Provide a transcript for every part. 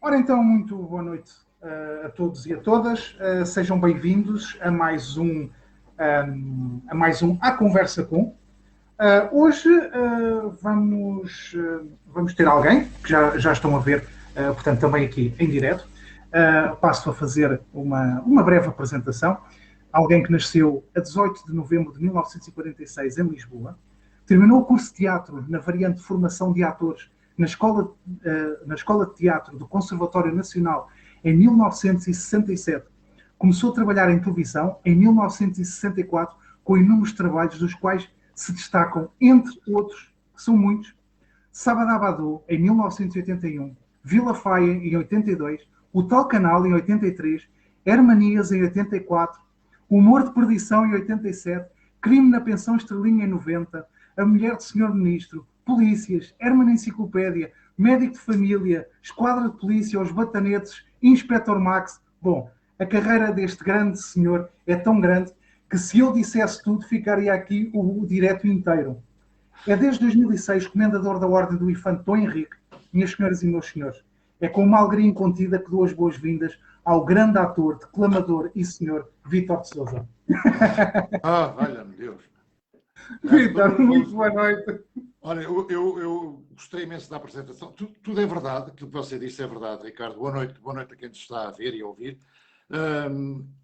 Ora então, muito boa noite a todos e a todas. Sejam bem-vindos a mais um A Conversa Com. Hoje vamos ter alguém, que já estão a ver, portanto, também aqui em direto. Passo a fazer uma breve apresentação. Alguém que nasceu a 18 de novembro de 1946 em Lisboa, terminou o curso de teatro na variante de formação de atores na Escola de Teatro do Conservatório Nacional em 1967. Começou a trabalhar em televisão em 1964 com inúmeros trabalhos, dos quais se destacam, entre outros, que são muitos, Sabadabadoo em 1981, Vila Faia em 82, O Tal Canal em 83, Hermanias em 84, Humor de Perdição em 87, Crime na Pensão Estrelinha em 90, A Mulher do Senhor Ministro, Polícias, Hermana Enciclopédia, Médico de Família, Esquadra de Polícia, Os Batanetes, Inspector Max. Bom, a carreira deste grande senhor é tão grande que, se eu dissesse tudo, ficaria aqui o direto inteiro. É desde 2006 comendador da Ordem do Infante Dom Henrique, minhas senhoras e meus senhores. É com uma alegria incontida que dou as boas-vindas ao grande ator, declamador e senhor Vítor de Sousa. Valha-me Deus. Vítor, muito boa noite. Olha, eu gostei imenso da apresentação. Tudo é verdade, aquilo que você disse é verdade, Ricardo. Boa noite a quem te está a ver e a ouvir.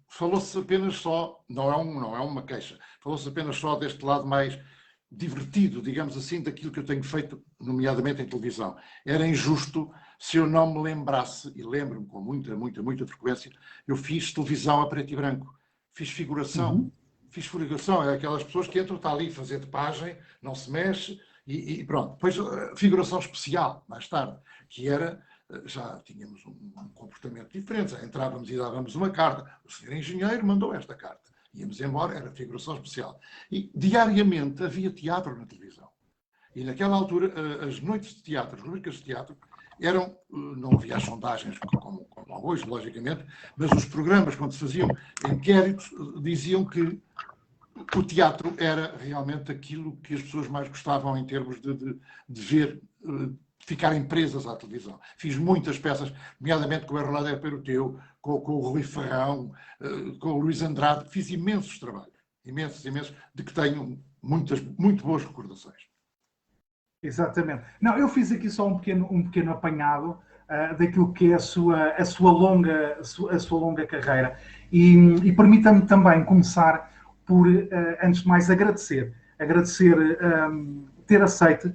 Falou-se apenas só, não é uma queixa, falou-se apenas só deste lado mais divertido, digamos assim, daquilo que eu tenho feito, nomeadamente em televisão. Era injusto se eu não me lembrasse, e lembro-me com muita frequência, eu fiz televisão a preto e branco, fiz figuração. Fiz figuração, é aquelas pessoas que entram, está ali a fazer de pagem, não se mexe, e pronto. Depois, figuração especial, mais tarde, que era, já tínhamos um comportamento diferente, já entrávamos e dávamos uma carta, o senhor engenheiro mandou esta carta, íamos embora, era figuração especial. E diariamente havia teatro na televisão. E naquela altura, as noites de teatro, as rubricas de teatro, eram, não havia as sondagens como hoje, logicamente, mas os programas, quando se faziam inquéritos, diziam que o teatro era realmente aquilo que as pessoas mais gostavam em termos de ver, ficarem presas à televisão. Fiz muitas peças, nomeadamente com o Erlander Peruteu, com o Rui Ferrão, com o Luís Andrade. Fiz imensos trabalhos, imensos, de que tenho muito boas recordações. Exatamente. Não, eu fiz aqui só um pequeno apanhado daquilo que é a sua longa carreira. E permita-me também começar por, antes de mais, agradecer ter aceito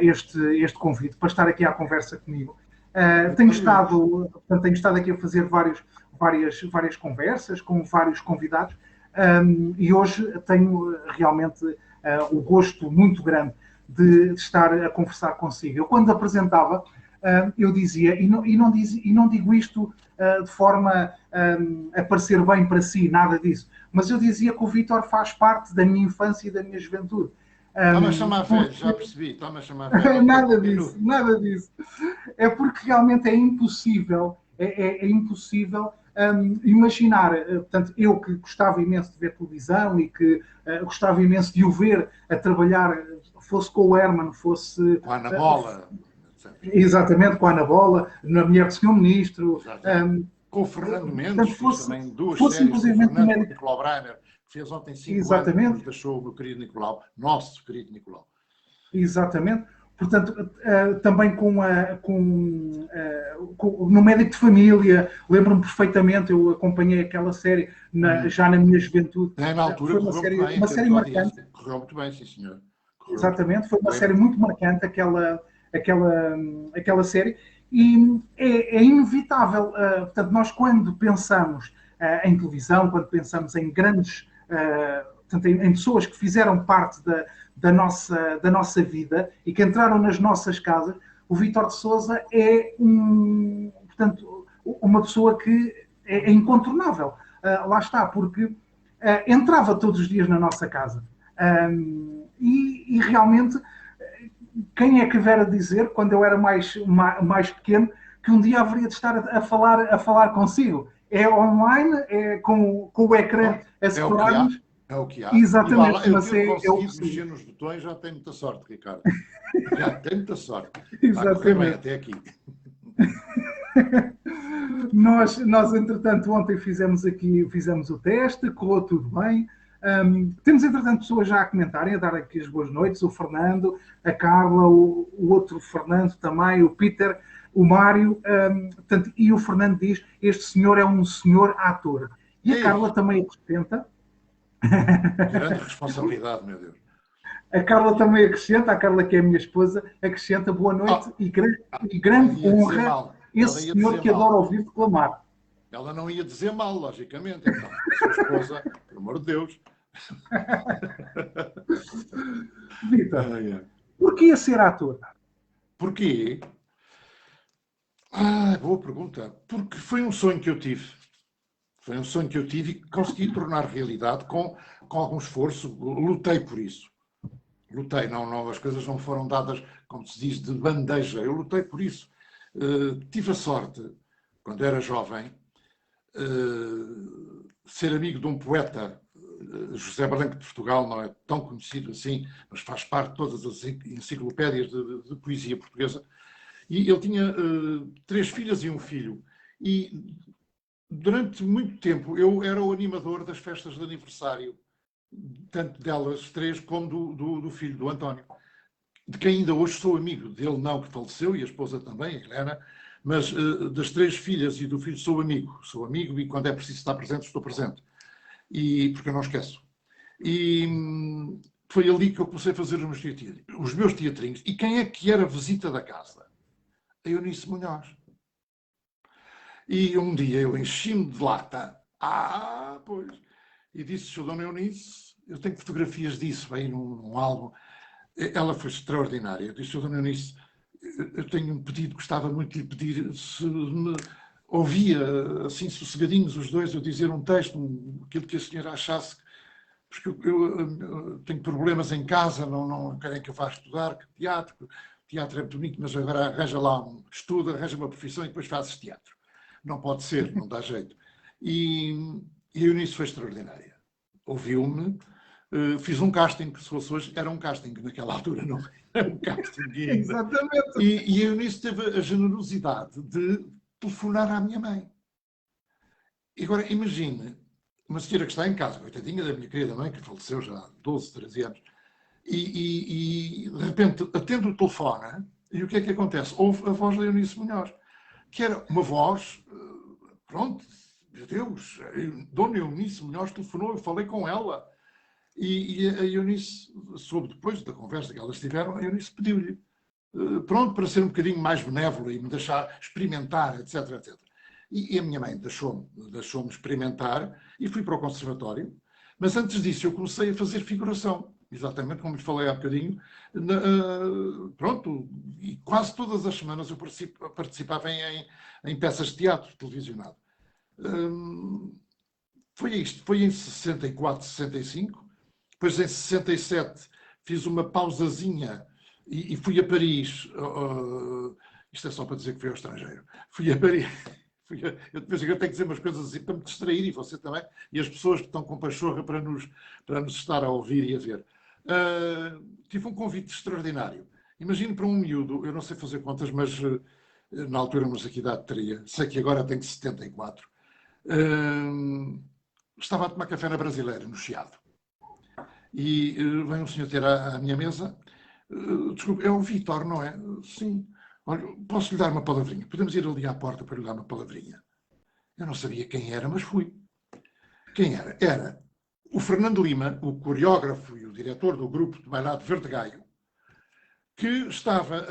este convite para estar aqui à conversa comigo. Tenho estado aqui a fazer várias conversas com vários convidados e hoje tenho realmente o gosto muito grande de estar a conversar consigo. Eu, quando apresentava, eu dizia, e não digo isto de forma a parecer bem para si, nada disso, mas eu dizia que o Vítor faz parte da minha infância e da minha juventude. Está-me a chamar velho, já percebi, está-me a chamar velho. Nada disso. É porque realmente é impossível, imaginar, portanto, eu que gostava imenso de ver televisão e que gostava imenso de o ver a trabalhar, fosse com o Herman, fosse... Com a Ana Bola. Exatamente, com a Ana Bola, na Mulher do Senhor Ministro. Com o Fernando Mendes, fiz também duas séries com o Fernando Nicolau Breiner, que fez ontem 5 anos, que nos deixou o meu querido Nicolau, nosso querido Nicolau. Exatamente. Portanto, também no Médico de Família, lembro-me perfeitamente, eu acompanhei aquela série já na minha juventude. Na altura, foi uma série marcante. Correu muito bem, sim, senhor. Exatamente, foi uma série muito marcante, aquela série. E é inevitável, portanto, nós quando pensamos em televisão, quando pensamos em grandes, portanto, em pessoas que fizeram parte da nossa vida e que entraram nas nossas casas, o Vítor de Sousa é portanto, uma pessoa que é incontornável. Lá está, porque entrava todos os dias na nossa casa. E realmente, quem é que viera dizer, quando eu era mais pequeno, que um dia haveria de estar a falar consigo? É online, é com o ecrã a separar-nos. É o que há. Exatamente. Mas eu consegui mexer nos botões, já tenho muita sorte, Ricardo. Já tenho muita sorte. Exatamente. Até aqui. Nós, entretanto, ontem fizemos o teste, correu tudo bem. Temos, entretanto, pessoas já a comentarem, a dar aqui as boas noites, o Fernando, a Carla, o outro Fernando também, o Peter, o Mário, portanto, e o Fernando diz, este senhor é um senhor ator. E a Carla Ei, também acrescenta, grande responsabilidade, meu Deus. a Carla também acrescenta, a Carla que é a minha esposa, acrescenta boa noite Oh, e ela grande ia dizer honra mal. Ela esse ia senhor dizer que adora mal. ouvir declamar. Ela não ia dizer mal, logicamente. Então, a sua esposa, pelo amor de Deus. Vitor, Ai, ai. porquê ser ator? Porquê? Boa pergunta. Porque foi um sonho que eu tive. Foi um sonho que eu tive e consegui tornar realidade com algum esforço. Lutei por isso. Lutei, não, as coisas não foram dadas, como se diz, de bandeja. Eu lutei por isso. Tive a sorte, quando era jovem, ser amigo de um poeta, José Branco de Portugal, não é tão conhecido assim, mas faz parte de todas as enciclopédias de poesia portuguesa. E ele tinha 3 filhas e um filho. E durante muito tempo eu era o animador das festas de aniversário, tanto delas 3 como do filho, do António, de quem ainda hoje sou amigo. Dele não, que faleceu, e a esposa também, a Helena, mas das 3 filhas e do filho sou amigo. Sou amigo e quando é preciso estar presente, estou presente. Porque eu não esqueço. E foi ali que eu comecei a fazer os meus teatrinhos. E quem é que era a visita da casa? A Eunice Munhoz. E um dia eu enchi-me de lata. Pois. E disse, Sr. Dona Eunice, eu tenho fotografias disso aí num álbum. Ela foi extraordinária. Eu disse, Sr. Dona Eunice, eu tenho um pedido, gostava muito de lhe pedir se me ouvia, assim, sossegadinhos os dois, eu dizer um texto, aquilo que a senhora achasse, porque eu tenho problemas em casa, não querem que eu vá estudar, que teatro é bonito, mas agora arranja lá estudo, arranja uma profissão e depois fazes teatro. Não pode ser, não dá jeito. E a Eunice foi extraordinária. Ouviu-me, fiz um casting, que se fosse hoje, era um casting, naquela altura não era um casting ainda. Exatamente. E a Eunice teve a generosidade de telefonar à minha mãe. E agora, imagine, uma senhora que está em casa, coitadinha da minha querida mãe, que faleceu já há 12, 13 anos, e de repente atende o telefone, e o que é que acontece? Ouve a voz da Eunice Munhoz, que era uma voz, pronto, meu Deus, Dona Eunice Munhoz telefonou, eu falei com ela. E a Eunice soube depois da conversa que elas tiveram, a Eunice pediu-lhe, pronto, para ser um bocadinho mais benévola e me deixar experimentar, etc, etc. E a minha mãe deixou-me experimentar e fui para o conservatório. Mas antes disso eu comecei a fazer figuração, exatamente como lhe falei há bocadinho. Pronto, e quase todas as semanas eu participava em peças de teatro televisionado. Foi isto, foi em 64, 65. Depois em 67 fiz uma pausazinha e fui a Paris. Isto é só para dizer que fui ao estrangeiro. Fui a Paris. Eu depois tenho que dizer umas coisas assim para me distrair, e você também, e as pessoas que estão com pachorra para nos estar a ouvir e a ver. Tive um convite extraordinário. Imagino para um miúdo, eu não sei fazer contas, mas na altura não sei que idade teria, sei que agora tenho 74. Estava a tomar café na Brasileira, no Chiado. E vem um senhor ter à minha mesa. Desculpe, é o Vítor, não é? Sim. Olha, posso lhe dar uma palavrinha? Podemos ir ali à porta para lhe dar uma palavrinha? Eu não sabia quem era, mas fui. Quem era? Era o Fernando Lima, o coreógrafo e o diretor do grupo de bailado Verdegaio, que estava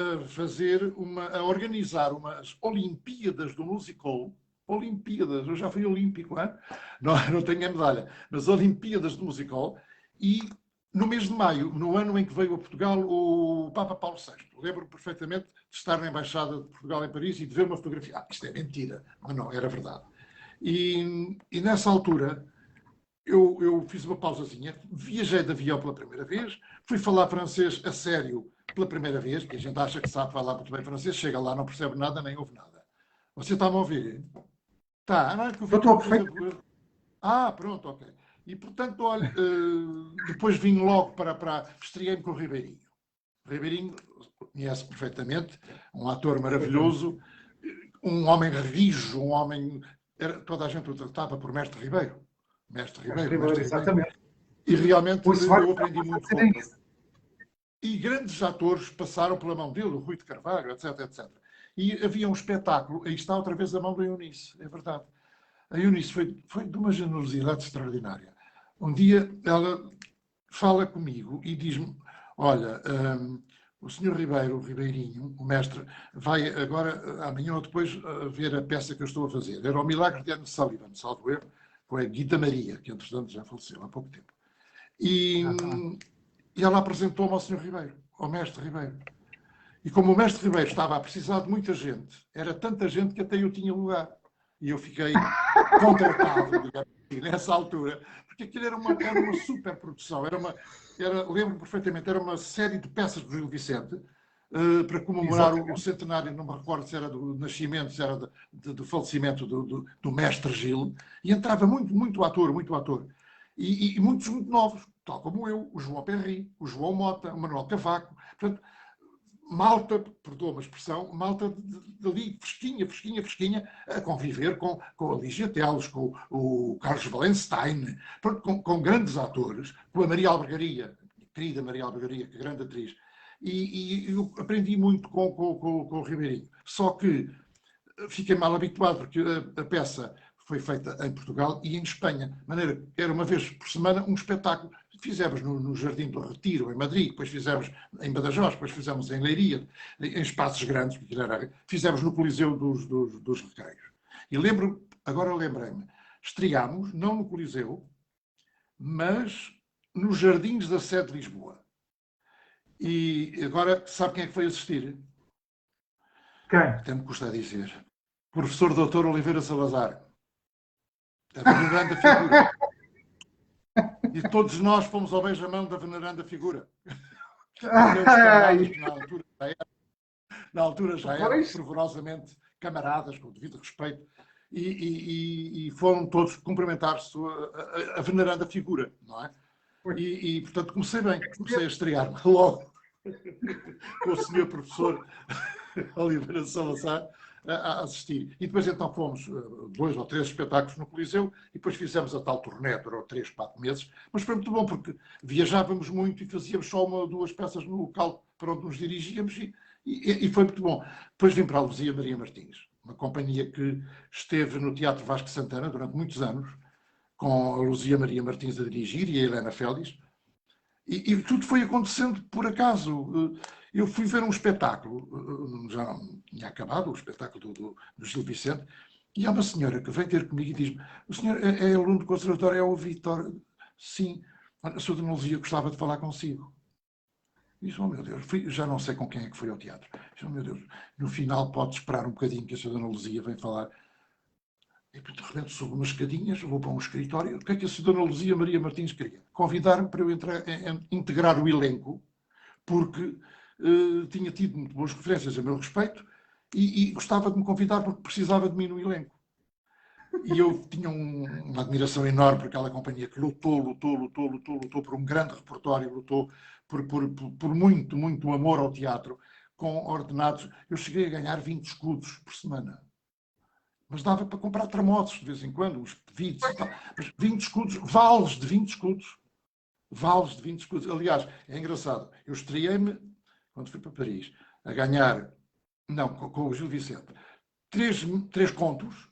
a organizar umas Olimpíadas do musical. Olimpíadas, eu já fui olímpico, hein? Não tenho a medalha, mas Olimpíadas do musical. E no mês de maio, no ano em que veio a Portugal o Papa Paulo VI, lembro-me perfeitamente de estar na Embaixada de Portugal em Paris e de ver uma fotografia. Isto é mentira, mas não, era verdade. E nessa altura eu fiz uma pausazinha, viajei de avião pela primeira vez, fui falar francês a sério pela primeira vez, que a gente acha que sabe falar muito bem francês, chega lá, não percebe nada, nem ouve nada. Você está-me a ouvir? Está, não é que o Eu Vitor estou depois... perfeito. Pronto, ok. E, portanto, olha, depois vim logo estreiei-me com o Ribeirinho. O Ribeirinho conhece perfeitamente, um ator maravilhoso, um homem rijo, um homem... toda a gente o tratava por Mestre Ribeiro. Mestre Ribeiro. Exatamente. E realmente eu aprendi muito com ele. Isso. E grandes atores passaram pela mão dele, o Rui de Carvalho, etc, etc. E havia um espetáculo, aí está outra vez a mão da Eunice, é verdade. A Eunice foi de uma generosidade extraordinária. Um dia ela fala comigo e diz-me, olha, o senhor Ribeiro, o Ribeirinho, o mestre, vai agora, amanhã ou depois, ver a peça que eu estou a fazer. Era o Milagre de Anne Sullivan, salvo erro, com a Guita Maria, que entretanto já faleceu há pouco tempo. E ela apresentou-me ao senhor Ribeiro, ao mestre Ribeiro. E como o mestre Ribeiro estava a precisar de muita gente, era tanta gente que até eu tinha lugar. E eu fiquei contratado, digamos assim, nessa altura, porque aquilo era uma super produção. Lembro-me perfeitamente, era uma série de peças do Gil Vicente, para comemorar o centenário, não me recordo se era do nascimento, se era do falecimento do mestre Gil, e entrava muito ator, muito ator. E muitos muito novos, tal como eu, o João Perry, o João Mota, o Manuel Cavaco. Portanto, malta, perdoa-me a expressão, malta dali, fresquinha, a conviver com a Lígia Teles, com o Carlos Valenstein, com grandes atores, com a Maria Albergaria, a querida Maria Albergaria, que grande atriz. E eu aprendi muito com o Ribeirinho. Só que fiquei mal habituado, porque a peça foi feita em Portugal e em Espanha. De maneira que era uma vez por semana um espetáculo. Fizemos no Jardim do Retiro, em Madrid, depois fizemos em Badajoz, depois fizemos em Leiria, em espaços grandes, fizemos no Coliseu dos Recreios. E agora lembrei-me, estreámos, não no Coliseu, mas nos Jardins da Sé de Lisboa. E agora, sabe quem é que foi assistir? Quem? Até me custa dizer. Professor Dr. Oliveira Salazar. A veneranda figura. E todos nós fomos ao beijamão da veneranda figura. Na altura já eram fervorosamente camaradas, com o devido respeito, e foram todos cumprimentar-se a veneranda figura, não é? E portanto, comecei a estrear-me logo com o senhor professor Oliveira Salazar a assistir. E depois então fomos 2 ou 3 espetáculos no Coliseu e depois fizemos a tal turnê, durou 3, 4 meses, mas foi muito bom porque viajávamos muito e fazíamos só 1 ou 2 peças no local para onde nos dirigíamos e foi muito bom. Depois vim para a Luzia Maria Martins, uma companhia que esteve no Teatro Vasco Santana durante muitos anos, com a Luzia Maria Martins a dirigir e a Helena Félix, e tudo foi acontecendo por acaso. Eu fui ver um espetáculo, já não tinha acabado, o espetáculo do Gil Vicente, e há uma senhora que vem ter comigo e diz-me: o senhor é aluno do conservatório, é o Vítor? Sim. A sua Dona Luzia gostava de falar consigo. Diz: oh meu Deus, já não sei com quem é que foi ao teatro. Diz: oh meu Deus, no final pode esperar um bocadinho que a sua Dona Luzia vem falar. E de repente subo umas escadinhas, vou para um escritório. O que é que a Dona Luzia Maria Martins queria? Convidar-me para eu integrar o elenco, porque tinha tido muito boas referências a meu respeito e gostava de me convidar porque precisava de mim no elenco. E eu tinha uma admiração enorme por aquela companhia que lutou por um grande repertório, lutou por muito amor ao teatro, com ordenados. Eu cheguei a ganhar 20 escudos por semana. Mas dava para comprar tramotos de vez em quando, uns pedidos e tal. Mas 20 escudos, vales de 20 escudos. Vales de 20 escudos. Aliás, é engraçado. Eu estreiei-me, quando fui para Paris, a ganhar, não, com o Gil Vicente, 3 contos,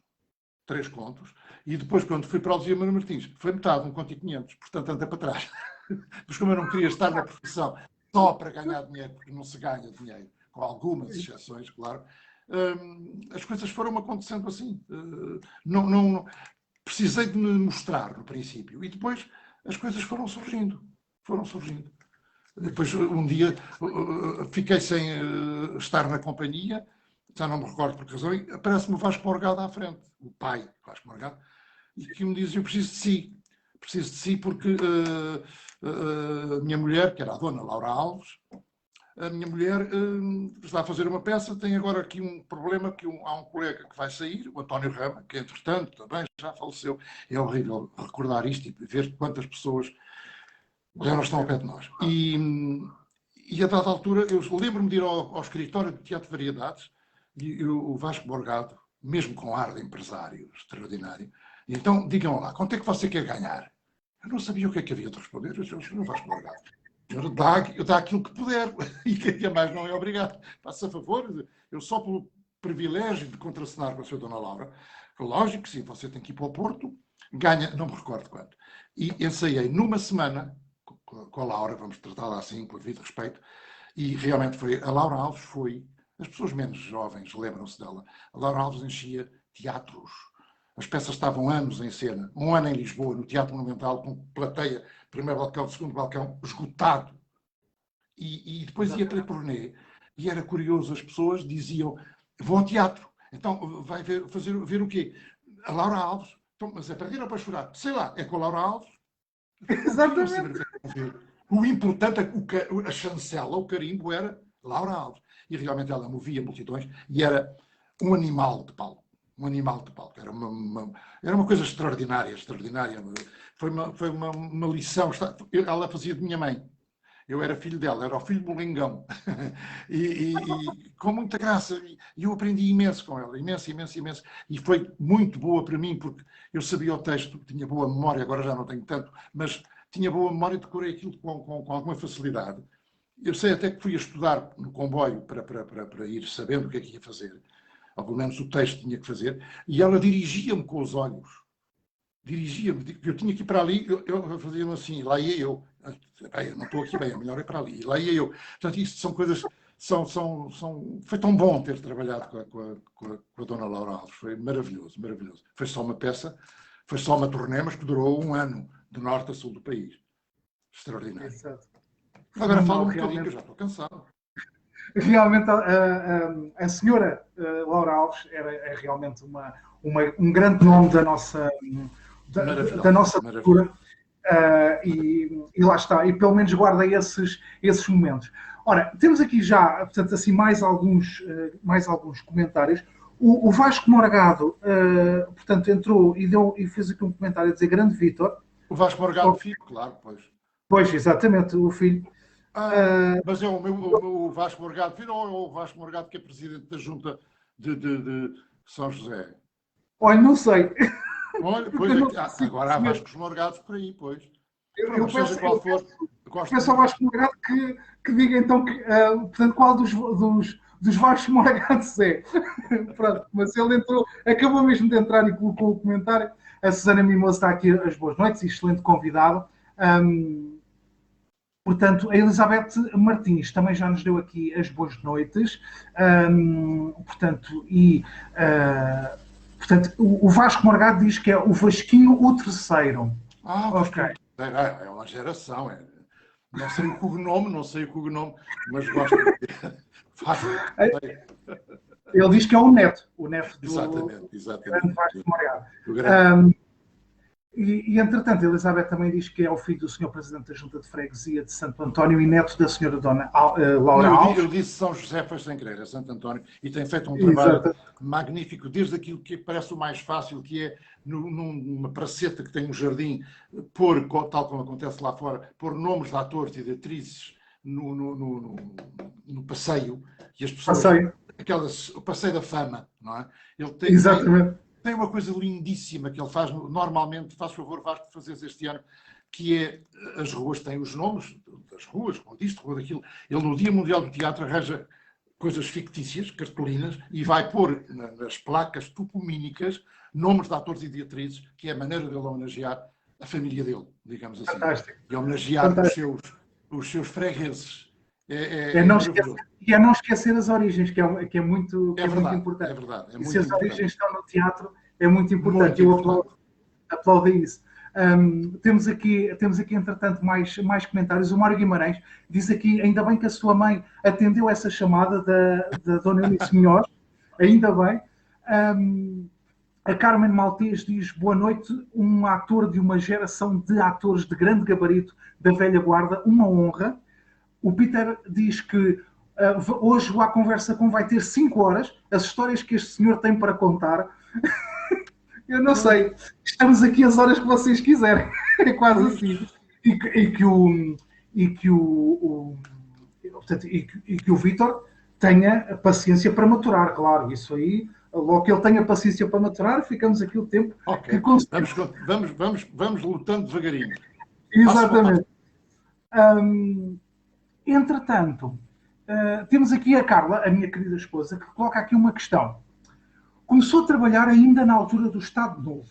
e depois, quando fui para o Luzia Maria Martins, foi metade, 1 conto e 500, portanto, anda para trás. Mas como eu não queria estar na profissão só para ganhar dinheiro, porque não se ganha dinheiro, com algumas exceções, claro, as coisas foram acontecendo assim. Não precisei de me mostrar no princípio e depois as coisas foram surgindo. Depois um dia fiquei sem estar na companhia, já não me recordo por que razão, e aparece-me o Vasco Morgado à frente, o pai Vasco Morgado, e que me diz: eu preciso de si porque a minha mulher, que era a dona Laura Alves, a minha mulher está a fazer uma peça, tem agora aqui um problema que há um colega que vai sair, o António Rama, que entretanto também já faleceu. É horrível recordar isto e ver quantas pessoas já não estão ao pé de nós. E a dada altura, eu lembro-me de ir ao escritório de Teatro de Variedades e o Vasco Morgado, mesmo com ar de empresário extraordinário. E então, digam lá, quanto é que você quer ganhar? Eu não sabia o que é que havia de responder. Eu disse, não Vasco Morgado. Dá aquilo que puder. E que mais não é obrigado. Faça favor. Eu só pelo privilégio de contracenar com a sua Dona Laura, lógico que sim, você tem que ir para o Porto, ganha, não me recordo quanto. E ensaiei numa semana com a Laura, vamos tratá-la assim, com a vida de respeito, e realmente foi, a Laura Alves foi, as pessoas menos jovens lembram-se dela, a Laura Alves enchia teatros. As peças estavam anos em cena. Um ano em Lisboa, no Teatro Monumental, com plateia, primeiro balcão, segundo balcão, esgotado. E depois ia para a turnê. E era curioso, as pessoas diziam, vou ao teatro. Então, vai ver o quê? A Laura Alves. Então, mas é para rir ou para chorar? Sei lá, é com a Laura Alves. Exatamente. O importante, a chancela, o carimbo era Laura Alves. E realmente ela movia multidões e era um animal de palco. Um animal de palco. Era uma coisa extraordinária, extraordinária. Foi uma lição. Ela fazia de minha mãe. Eu era filho dela, era o filho bolingão. e com muita graça. E eu aprendi imenso com ela, imenso, imenso, imenso. E foi muito boa para mim, porque eu sabia o texto, tinha boa memória, agora já não tenho tanto, mas tinha boa memória e decorei aquilo com alguma facilidade. Eu sei até que fui a estudar no comboio para ir sabendo o que é que ia fazer. Ou pelo menos o texto tinha que fazer. E ela dirigia-me com os olhos. Dirigia-me. Eu tinha que ir para ali, eu fazia assim, lá ia eu. Eu não estou aqui bem, é melhor ir para ali. Lá ia eu. Portanto, isto são coisas... Foi tão bom ter trabalhado com a Dona Laura Alves. Foi maravilhoso, maravilhoso. Foi só uma peça, foi só uma turnê, mas que durou um ano, de norte a sul do país. Extraordinário. Exato. Agora fala um bocadinho, que eu já estou cansado. Realmente, a senhora Laura Alves é realmente um grande nome da nossa cultura. E lá está, e pelo menos guarda esses momentos. Ora, temos aqui já, portanto, assim, mais alguns comentários. O Vasco Morgado, portanto, entrou e fez aqui um comentário a dizer grande Vítor. O Vasco Morgado, filho, claro, pois. Pois, exatamente, o filho. Mas é o Vasco Morgado, filho, ou é o Vasco Morgado que é presidente da Junta de São José? Olha, não sei. Olha, pois agora há Vascos Morgados por aí, pois. Eu peço ao Vasco Morgado que diga então portanto, qual dos Vascos Morgados é. Pronto, mas ele acabou mesmo de entrar e colocou o comentário. A Susana Mimoso está aqui as boas noites, excelente convidado. Portanto, a Elizabeth Martins também já nos deu aqui as boas noites. Portanto, o Vasco Morgado diz que é o Vasquinho o terceiro. Ok. É uma geração. Não sei o cognome, mas gosto de Ele diz que é o neto do exatamente. grande Vasco Morgado. E, entretanto, a Elizabeth também diz que é o filho do Sr. Presidente da Junta de Freguesia de Santo António e neto da Sra. Dona Laura Alves. Eu disse São José, foi sem querer, é Santo António, e tem feito um trabalho magnífico, desde aquilo que parece o mais fácil, que é numa praceta que tem um jardim, pôr, tal como acontece lá fora, pôr nomes de atores e de atrizes no passeio, e as pessoas... O passeio da fama, não é? Exatamente. Tem uma coisa lindíssima que ele faz, normalmente, faz favor, Vasco, de fazeres este ano, que é, as ruas têm os nomes das ruas, como disto, rua daquilo. Ele, no Dia Mundial do Teatro, arranja coisas fictícias, cartolinas, e vai pôr nas placas topomínicas nomes de atores e de atrizes, que é a maneira dele homenagear a família dele, digamos assim. Fantástico. E homenagear os seus fregueses. Não esquecer as origens, que é muito importante. É verdade. E se as origens estão no teatro, é muito importante. Eu aplaudo isso. Temos aqui, entretanto, mais comentários. O Mário Guimarães diz aqui, ainda bem que a sua mãe atendeu essa chamada da Dona Eunice Munhoz. Ainda bem. A Carmen Maltês diz, boa noite, um ator de uma geração de atores de grande gabarito da velha guarda, uma honra. O Peter diz que hoje a conversa com vai ter 5 horas, as histórias que este senhor tem para contar. Eu não sei, estamos aqui as horas que vocês quiserem. É quase assim. E que o Vítor tenha paciência para maturar, claro. Isso aí, logo que ele tenha paciência para maturar, ficamos aqui o tempo que conseguimos. Vamos lutando devagarinho. Exatamente. Entretanto, temos aqui a Carla, a minha querida esposa, que coloca aqui uma questão. Começou a trabalhar ainda na altura do Estado Novo.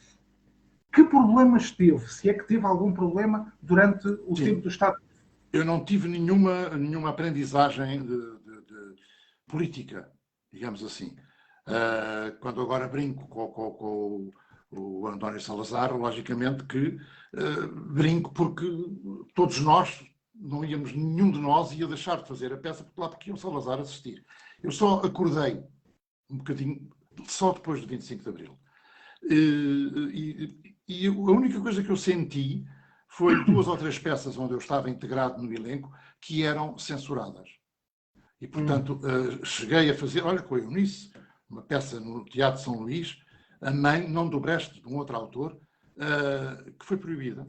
Que problemas teve? Se é que teve algum problema durante o tempo do Estado Novo? Eu não tive nenhuma aprendizagem de política, digamos assim. Quando agora brinco com o António Salazar, logicamente que brinco porque todos nós, não íamos, nenhum de nós ia deixar de fazer a peça porque ia o Salazar assistir. Eu só acordei um bocadinho, só depois do 25 de Abril. E a única coisa que eu senti foi 2 ou 3 peças onde eu estava integrado no elenco que eram censuradas. E, portanto, cheguei a fazer, olha, com a Eunice, uma peça no Teatro São Luís, A Mãe, Nome do Breste, de um outro autor, que foi proibida.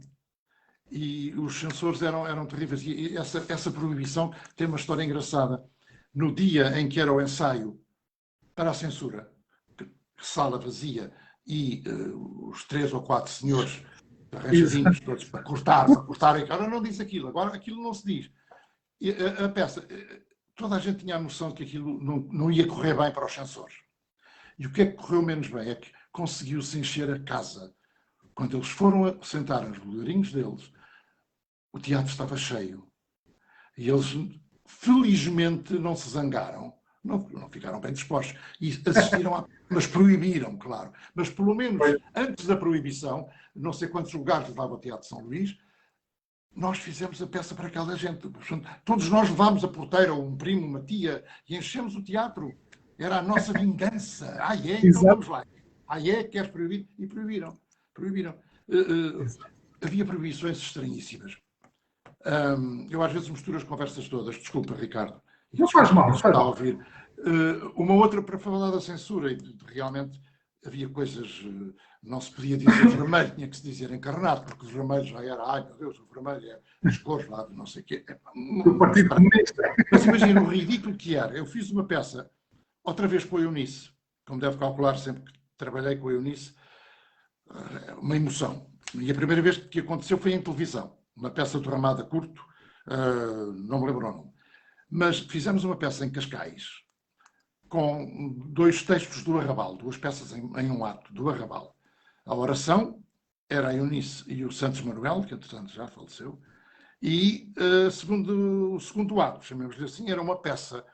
E os censores eram terríveis. E essa proibição tem uma história engraçada. No dia em que era o ensaio para a censura, sala vazia, e os 3 ou 4 senhores arranjadinhos todos para cortarem. Agora não diz aquilo, agora aquilo não se diz. E a peça, toda a gente tinha a noção de que aquilo não ia correr bem para os censores. E o que é que correu menos bem? É que conseguiu-se encher a casa. Quando eles foram a sentar nos lugarinhos deles, o teatro estava cheio. E eles, felizmente, não se zangaram. Não ficaram bem dispostos. E assistiram mas proibiram, claro. Mas, pelo menos, antes da proibição, não sei quantos lugares levava o Teatro São Luís, nós fizemos a peça para aquela gente. Todos nós levámos a porteira, um primo, uma tia, e enchemos o teatro. Era a nossa vingança. Então vamos lá. Queres proibir? E proibiram. Havia proibições estranhíssimas. Eu às vezes misturo as conversas todas. Desculpa, Ricardo. Não faz mal. Está a ouvir. Uma outra para falar da censura, e realmente havia coisas, não se podia dizer vermelho, tinha que se dizer encarnado, porque o vermelho já era, ai meu Deus, o vermelho é as cores lá, não sei o quê. Do Partido Comunista. Mas imagina o ridículo que era. Eu fiz uma peça, outra vez com a Eunice, como deve calcular, sempre que trabalhei com a Eunice, uma emoção. E a primeira vez que aconteceu foi em televisão, uma peça do Ramada Curto, não me lembro o nome. Mas fizemos uma peça em Cascais, com 2 textos do Arrabal, 2 peças em um ato do Arrabal. A oração era a Eunice e o Santos Manuel, que entretanto já faleceu, e o segundo ato, chamemos-lhe assim, era uma peça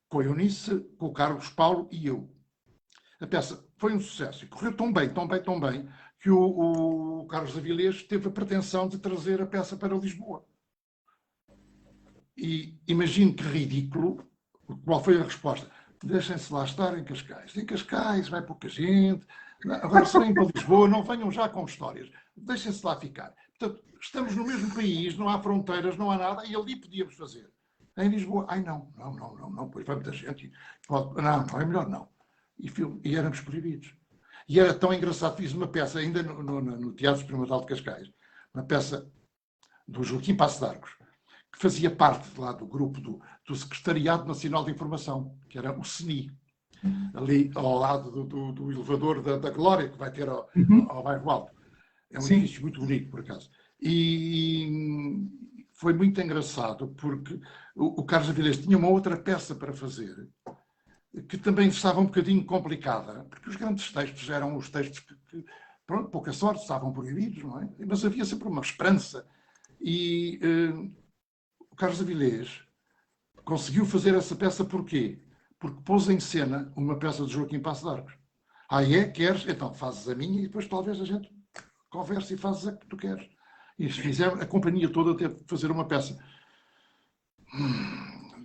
com a Eunice, com o Carlos Paulo e eu. A peça foi um sucesso e correu tão bem, que o Carlos Avilés teve a pretensão de trazer a peça para Lisboa. E imagino que ridículo, qual foi a resposta? Deixem-se lá estar em Cascais. Em Cascais vai pouca gente. Agora, se vêm para Lisboa, não venham já com histórias. Deixem-se lá ficar. Portanto, estamos no mesmo país, não há fronteiras, não há nada, e ali podíamos fazer. Em Lisboa, não, pois vai muita gente. Não, é melhor não. E éramos proibidos. E era tão engraçado, fiz uma peça ainda no Teatro Experimental de Cascais, uma peça do Joaquim Passo de Arcos, que fazia parte lá do grupo do Secretariado Nacional de Informação, que era o CNI, ali ao lado do elevador da Glória, que vai ter ao Bairro Alto. É um edifício muito bonito, por acaso. E foi muito engraçado, porque o Carlos Avilés tinha uma outra peça para fazer, que também estava um bocadinho complicada, porque os grandes textos eram os textos que pronto, pouca sorte, estavam proibidos, não é? Mas havia sempre uma esperança. E o Carlos Avilés conseguiu fazer essa peça porquê? Porque pôs em cena uma peça de Joaquim Passo de Arcos. Queres? Então fazes a minha e depois talvez a gente converse e fazes a que tu queres. E se fizer, a companhia toda teve que fazer uma peça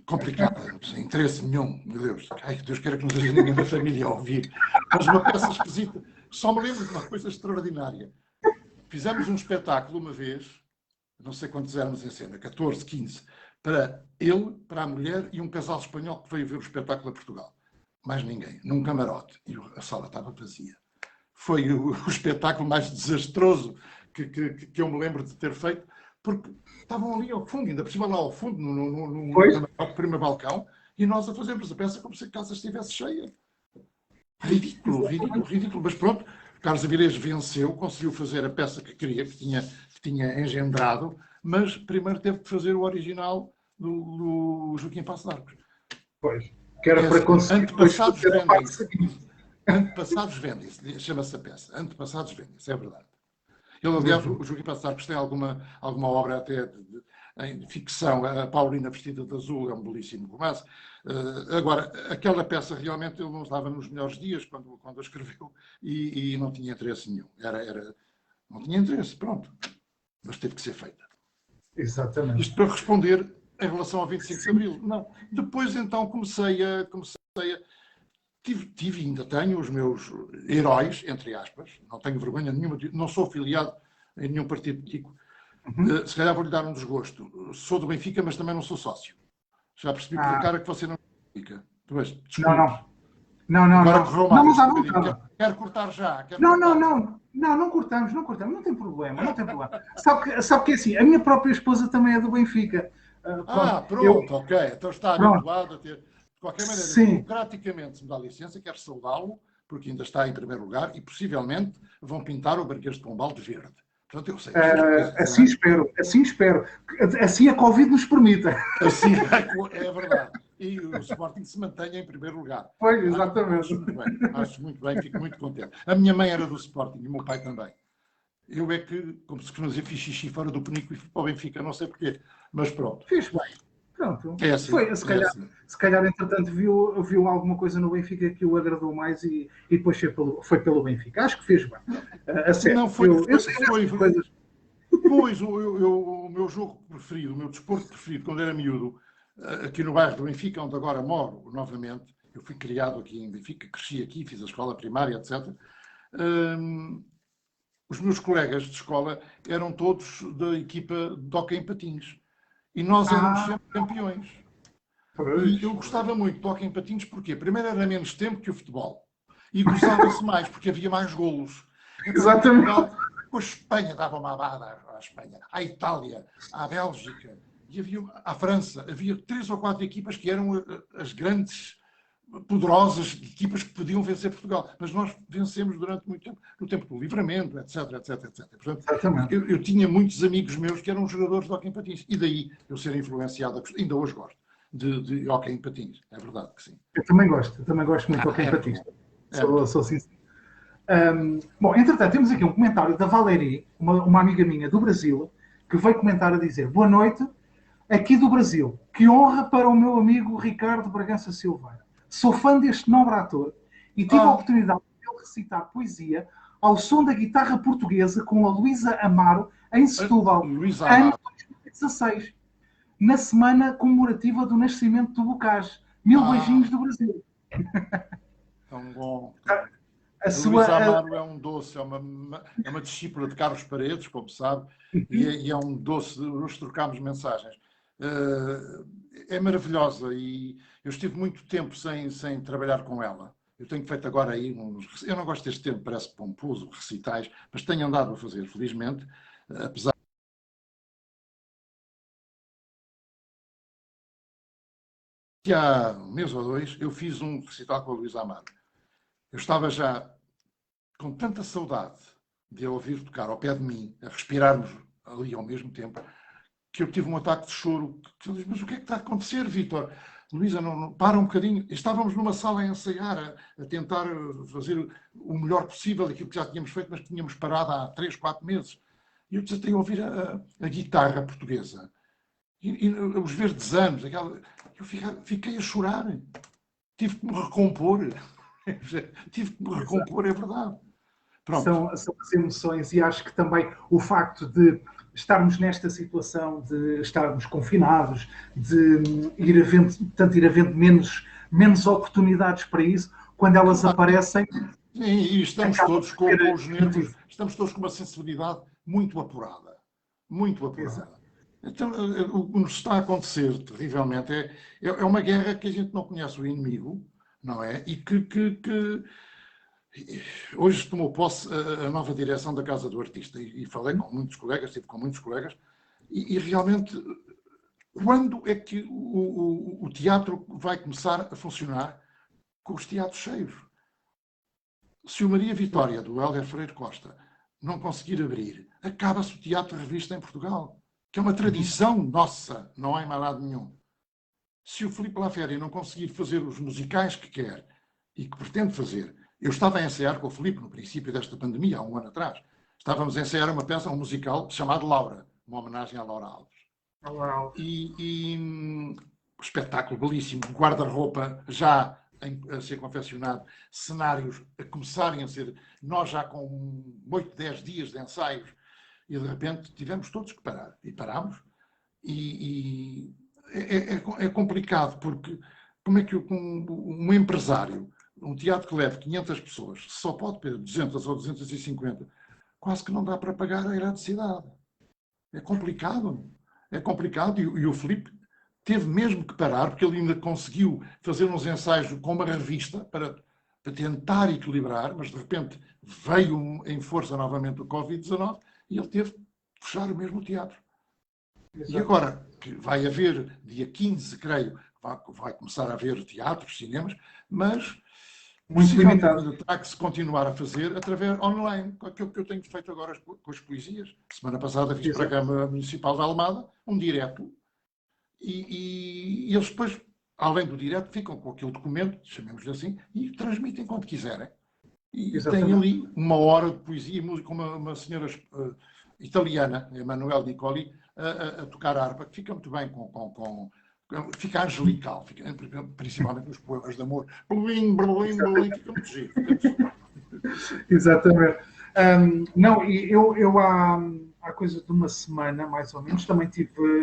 complicada, sem interesse nenhum, meu Deus. Deus queira que não seja ninguém da família a ouvir. Mas uma peça esquisita. Só me lembro de uma coisa extraordinária. Fizemos um espetáculo uma vez, não sei quantos éramos em cena, 14, 15, para ele, para a mulher e um casal espanhol que veio ver o espetáculo a Portugal. Mais ninguém, num camarote. E a sala estava vazia. Foi o espetáculo mais desastroso que eu me lembro de ter feito, porque estavam ali ao fundo, ainda por cima lá ao fundo, no primeiro balcão, e nós a fazermos a peça como se a casa estivesse cheia. Ridículo, ridículo, ridículo. Mas pronto, Carlos Avilés venceu, conseguiu fazer a peça que queria, que tinha engendrado, mas primeiro teve que fazer o original do Joaquim Passo de Arcos. Pois. Que era É para assim, conseguir depois antepassados fazer a parte vendem-se. seguinte. Antepassados vendem-se, chama-se a peça. Antepassados vendem-se, é verdade. Ele, aliás, o Joaquim Passo de Arcos tem alguma obra até em ficção. A Paulina Vestida de Azul é um belíssimo romance. Agora, aquela peça realmente ele não estava nos melhores dias quando a escreveu e não tinha interesse nenhum. Não tinha interesse, pronto. Mas teve que ser feita. Exatamente. Isto para responder em relação ao 25 de Abril. Não. Depois, então, comecei a tive e ainda tenho os meus heróis, entre aspas, não tenho vergonha nenhuma, não sou afiliado em nenhum partido político. Se calhar vou-lhe dar um desgosto. Sou do Benfica, mas também não sou sócio. Já percebi pela cara que você não é do Benfica. Pois, desculpe. Não. Agora correu Não, mal mas este à bocadinho. vontade. Quero cortar já. Não cortamos. Não tem problema. Sabe que é assim, a minha própria esposa também é do Benfica. Pronto, ok. Então está Pronto, habituado a ter. De qualquer maneira, sim. democraticamente, se me dá licença, quero saudá-lo, porque ainda está em primeiro lugar e possivelmente vão pintar o Marquês de Pombal de verde. Portanto, eu sei estas coisas. Assim espero. Assim a Covid nos permita. Assim é verdade. E o Sporting se mantenha em primeiro lugar. Pois, exatamente. Acho muito bem, fico muito contente. A minha mãe era do Sporting e o meu pai também. Eu é que, como se costuma dizer, fiz xixi fora do penico e fui para o Benfica, não sei porquê, mas pronto. Fiz bem. Pronto. É assim. Foi, se calhar, entretanto, viu alguma coisa no Benfica que o agradou mais e depois foi pelo Benfica. Acho que fez bem. A sério. Não, foi coisas. Pois, o meu jogo preferido, o meu desporto preferido, quando era miúdo, aqui no bairro do Benfica, onde agora moro novamente, eu fui criado aqui em Benfica, cresci aqui, fiz a escola primária, etc. Os meus colegas de escola eram todos da equipa de hóquei em patins. E nós éramos sempre campeões. E eu gostava muito de hóquei em patins, porque primeiro era menos tempo que o futebol. E gozava-se mais, porque havia mais golos. Então, Exatamente. a Espanha dava uma abada à Espanha, à Itália, à Bélgica, e à França. Havia 3 ou 4 equipas que eram as grandes, poderosas equipas que podiam vencer Portugal. Mas nós vencemos durante muito tempo, no tempo do livramento, etc, etc, etc. Portanto, eu tinha muitos amigos meus que eram jogadores de hóquei em patins. E daí eu ser influenciado, ainda hoje gosto, de hóquei em patins. É verdade que sim. Eu também gosto muito de hóquei em patins. Sou sincero. Bom, entretanto, temos aqui um comentário da Valerie, uma amiga minha do Brasil, que veio comentar a dizer: boa noite, aqui do Brasil. Que honra para o meu amigo Ricardo Bragança Silveira. Sou fã deste nobre ator e tive a oportunidade de ele recitar poesia ao som da guitarra portuguesa com a Luísa Amaro em Setúbal, ano 2016, na semana comemorativa do nascimento do Bocage. Mil beijinhos do Brasil. Tão bom. Luísa Amaro é um doce, é uma discípula de Carlos Paredes, como sabe, e é um doce, nós trocámos mensagens. É maravilhosa e eu estive muito tempo sem trabalhar com ela. Eu tenho feito agora aí eu não gosto deste tempo, parece pomposo, recitais, mas tenho andado a fazer, felizmente, apesar que há um mês ou 2 eu fiz um recital com a Luísa Amaro. Eu estava já com tanta saudade de a ouvir tocar ao pé de mim, a respirarmos ali ao mesmo tempo, que eu tive um ataque de choro. Eu disse, mas o que é que está a acontecer, Vítor? Luísa, não, para um bocadinho. Estávamos numa sala a ensaiar, a tentar fazer o melhor possível aquilo que já tínhamos feito, mas que tínhamos parado há 3, 4 meses. E eu desatei a ouvir a guitarra portuguesa. E os verdes anos, eu fiquei a chorar. Tive que me recompor. Tive que me recompor, é verdade. São as emoções e acho que também o facto de estarmos nesta situação, de estarmos confinados, de ir havendo menos oportunidades para isso, quando elas aparecem... E estamos todos com os nervos, estamos todos com uma sensibilidade muito apurada. Muito apurada. Exato. Então, o que nos está a acontecer, terrivelmente, é uma guerra que a gente não conhece o inimigo, não é? E que hoje tomou posse a nova direção da Casa do Artista e falei com muitos colegas, estive com muitos colegas, e realmente, quando é que o teatro vai começar a funcionar com os teatros cheios? Se o Maria Vitória, do Hélder Freire Costa, não conseguir abrir, acaba-se o teatro revista em Portugal, que é uma tradição nossa, não há em mais lado nenhum. Se o Filipe Laféria não conseguir fazer os musicais que quer e que pretende fazer, eu estava a ensaiar com o Filipe no princípio desta pandemia, há um ano atrás, estávamos a ensaiar uma peça, um musical chamado Laura, uma homenagem à Laura Alves. E espetáculo belíssimo, guarda-roupa já a ser confeccionado, cenários a começarem a ser, nós já com 8, 10 dias de ensaios, e de repente tivemos todos que parar. E parámos. E é complicado, porque como é que um empresário, um teatro que leva 500 pessoas, só pode ter 200 ou 250, quase que não dá para pagar a eletricidade. É complicado. É complicado. E o Filipe teve mesmo que parar, porque ele ainda conseguiu fazer uns ensaios com uma revista para tentar equilibrar, mas de repente veio em força novamente o Covid-19 e ele teve que fechar o mesmo teatro. Exato. E agora, que vai haver, dia 15, creio, vai começar a haver teatros, cinemas, mas muito limitado. Terá que se continuar a fazer através online, aquilo que eu tenho feito agora com as poesias. Semana passada fiz para a Câmara Municipal da Almada um direto e eles depois, além do direto, ficam com aquele documento, chamemos-lhe assim, e transmitem quando quiserem. E tem ali 1 hora de poesia e música com uma senhora italiana, Emanuele Nicoli, a tocar harpa, que fica muito bem fica angelical, principalmente nos poemas de amor. Blim, blim, blim, fica muito giro. Exatamente. Não, e eu há coisa de uma semana, mais ou menos, também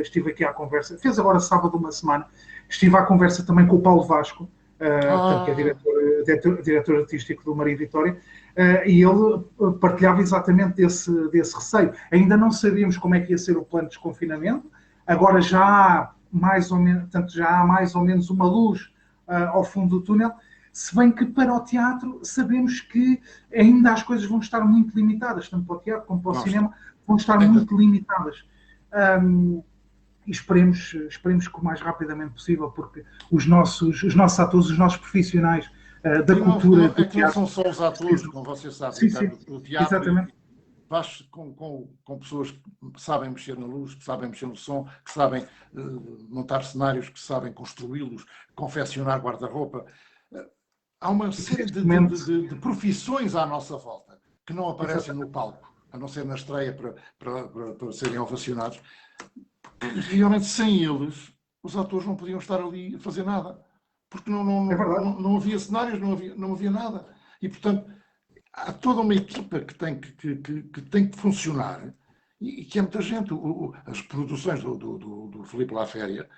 estive aqui à conversa, fez agora sábado uma semana, estive à conversa também com o Paulo Vasco, que é diretor artístico do Maria Vitória, e ele partilhava exatamente desse receio. Ainda não sabíamos como é que ia ser o plano de desconfinamento, agora já há mais ou menos uma luz ao fundo do túnel, se bem que para o teatro sabemos que ainda as coisas vão estar muito limitadas, tanto para o teatro como para o cinema, vão estar muito limitadas. E esperemos que o mais rapidamente possível, porque os nossos atores, os nossos profissionais da cultura... É que não são só os atores, como você sabe, sim, Ricardo, sim, o teatro... Exatamente. Faz com pessoas que sabem mexer na luz, que sabem mexer no som, que sabem montar cenários, que sabem construí-los, confeccionar guarda-roupa. Há uma série de profissões à nossa volta que não aparecem no palco, a não ser na estreia para serem ovacionados. Realmente, sem eles, os atores não podiam estar ali a fazer nada. Porque não havia cenários, não havia nada. E, portanto, há toda uma equipa que tem que funcionar e que é muita gente. As produções do Filipe Laféria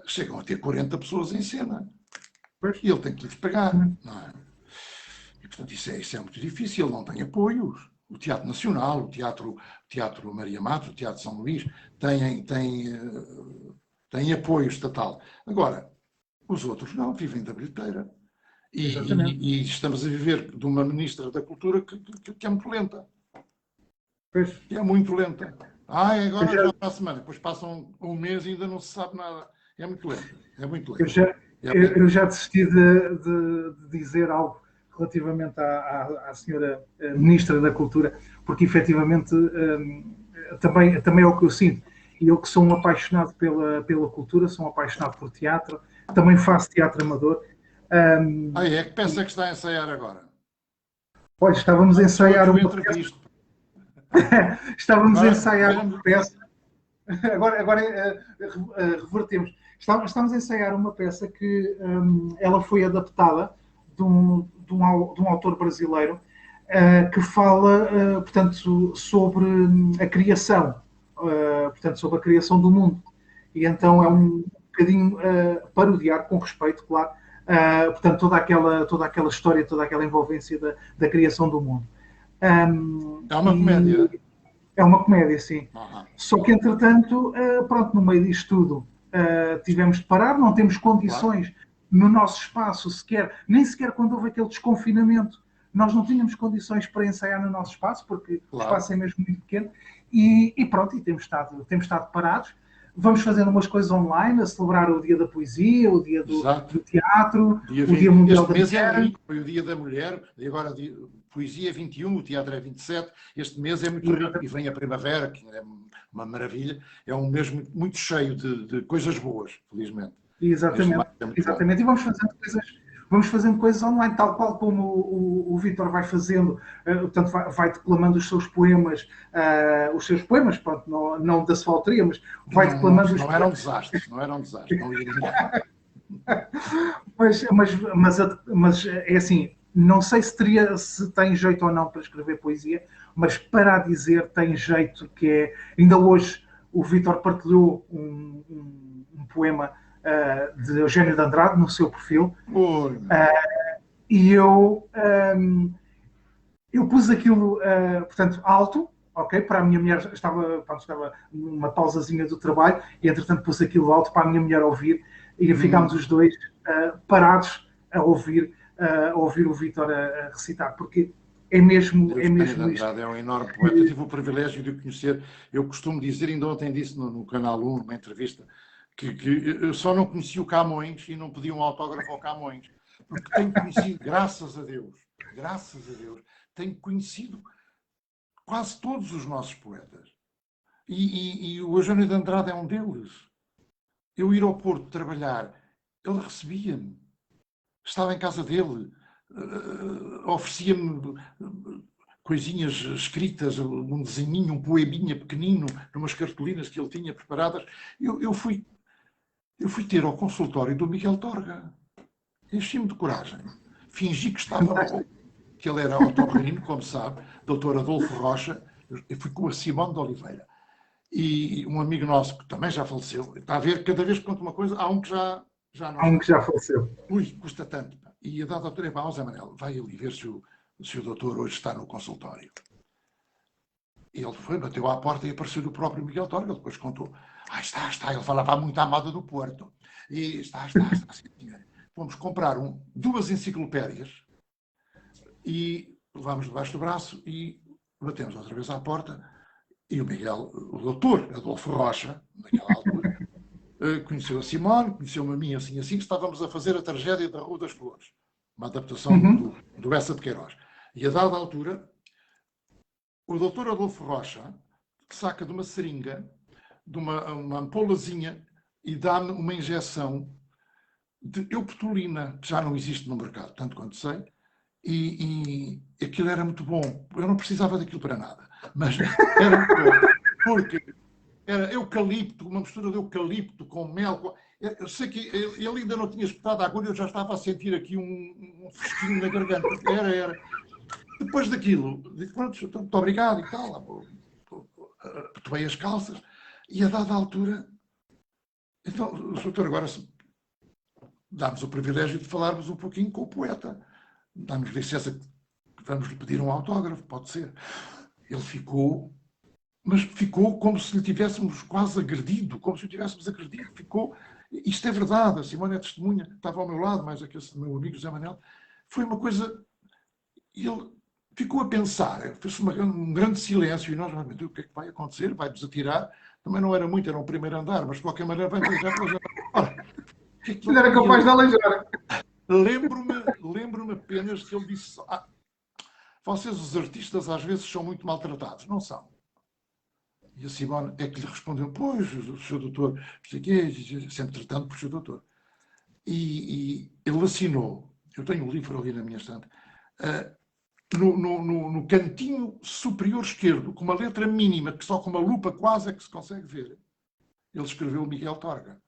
chegam a ter 40 pessoas em cena. E ele tem que lhes pagar. Não é? E, portanto, isso é muito difícil. Ele não tem apoios. O Teatro Nacional, o Teatro Maria Matos, o Teatro São Luís têm apoio estatal. Agora, os outros não, vivem da bilheteira. E estamos a viver de uma ministra da Cultura que é muito lenta. Pois. Que é muito lenta. Agora já para a semana. Depois passam um mês e ainda não se sabe nada. É muito lenta. É muito lenta. Eu já desisti de dizer algo relativamente à senhora Ministra da Cultura, porque efetivamente também é o que eu sinto. E eu que sou um apaixonado pela cultura, sou um apaixonado por teatro, também faço teatro amador. Que peça é que está a ensaiar agora? Olha, estávamos a ensaiar uma peça. Estávamos a ensaiar uma peça. Agora revertemos. Estamos a ensaiar uma peça que ela foi adaptada de um autor brasileiro que fala, portanto, sobre a criação, portanto, sobre a criação do mundo. E então é um bocadinho parodiar, com respeito, claro, portanto, toda aquela história, toda aquela envolvência da criação do mundo. É uma comédia. É uma comédia, sim. Só que, entretanto, pronto, no meio disto tudo, tivemos de parar, não temos condições no nosso espaço sequer, nem sequer quando houve aquele desconfinamento, nós não tínhamos condições para ensaiar no nosso espaço, porque o espaço é mesmo muito pequeno, e pronto, e temos estado parados. vamos fazendo umas coisas online, a celebrar o Dia da Poesia, o Dia do Teatro, dia o Dia Mundial da Mulher. Este mês é rico, foi o Dia da Mulher, e agora Poesia é 21, o teatro é 27, este mês é muito rico, e vem a primavera, que é uma maravilha, é um mês muito, muito cheio de coisas boas, felizmente. Exatamente, exatamente. E vamos fazendo coisas online, tal qual como o Vítor vai fazendo, portanto, vai declamando os seus poemas, pronto, não da sua autoria, mas vai declamando os poemas. Não era um desastre, não ia ninguém. Mas é assim, não sei se tem jeito ou não para escrever poesia, mas para a dizer tem jeito, que é, ainda hoje o Vítor partilhou um poema de Eugênio de Andrade no seu perfil. E eu pus aquilo, portanto, alto, ok? Para a minha mulher, estava numa pausazinha do trabalho, e entretanto pus aquilo alto para a minha mulher ouvir, e ficámos os dois parados a ouvir o Vítor a recitar, porque é mesmo isto. É um enorme poeta. Eu tive o privilégio de o conhecer. Eu costumo dizer, ainda ontem disse no Canal 1, numa entrevista, que eu só não conheci o Camões e não pedi um autógrafo ao Camões, porque tenho conhecido, graças a Deus, tenho conhecido quase todos os nossos poetas. E o Eugênio de Andrade é um deles. Eu ir ao Porto trabalhar, ele recebia-me, estava em casa dele, oferecia-me coisinhas escritas, um desenhinho, um poeminha pequenino, numas cartolinas que ele tinha preparadas. Eu fui ter ao consultório do Miguel Torga. Enchi-me de coragem. Fingi que estava mal, que ele era otorrino, como sabe, doutor Adolfo Rocha. Eu fui com a Simone de Oliveira. E um amigo nosso, que também já faleceu, está a ver, cada vez que conta uma coisa, há um que já não Há um que já faleceu. Ui, custa tanto. E a dada altura, Zé Manel, vai ali ver se o doutor hoje está no consultório. E ele foi, bateu à porta e apareceu o próprio Miguel Torga. Ele depois contou. Está. Ele falava muito à moda do Porto. E está. Fomos comprar duas enciclopédias e levámos debaixo do braço e batemos outra vez à porta. E o Miguel, o doutor Adolfo Rocha, naquela altura, conheceu a Simone, conheceu-me a mim, assim, que estávamos a fazer a tragédia da Rua das Flores, uma adaptação do Essa de Queiroz. E a dada altura, o doutor Adolfo Rocha saca de uma seringa, de uma ampolazinha, e dá-me uma injeção de eupetulina, que já não existe no mercado, tanto quanto sei, e aquilo era muito bom. Eu não precisava daquilo para nada, mas era muito bom, porque era eucalipto, uma mistura de eucalipto com mel. Eu sei que ele ainda não tinha espetado a agulha, eu já estava a sentir aqui um fresquinho na garganta. Era. Depois daquilo, disse, pronto, muito obrigado e tal, tomei as calças, e a dada altura, então, o doutor agora dá-nos o privilégio de falarmos um pouquinho com o poeta. Dá-nos licença que vamos lhe pedir um autógrafo, pode ser. Ele ficou, mas ficou como se lhe tivéssemos quase agredido, ficou. Isto é verdade, a Simone é testemunha, estava ao meu lado, mais aquele meu amigo José Manel. Foi uma coisa. Ele ficou a pensar, fez-se um grande silêncio, e nós, meu Deus, o que é que vai acontecer? Vai-nos atirar. Também não era muito, era um primeiro andar, mas de qualquer maneira vai beijar pela janela. Ora, ele era capaz de aleijar. Lembro-me apenas que ele disse: vocês, os artistas, às vezes são muito maltratados. Não são. E a Simone é que lhe respondeu: pois, o Sr. Doutor, sempre tratando por Sr. Doutor. E ele assinou, eu tenho um livro ali na minha estante, no cantinho superior esquerdo, com uma letra mínima, que só com uma lupa quase é que se consegue ver, ele escreveu Miguel Torga.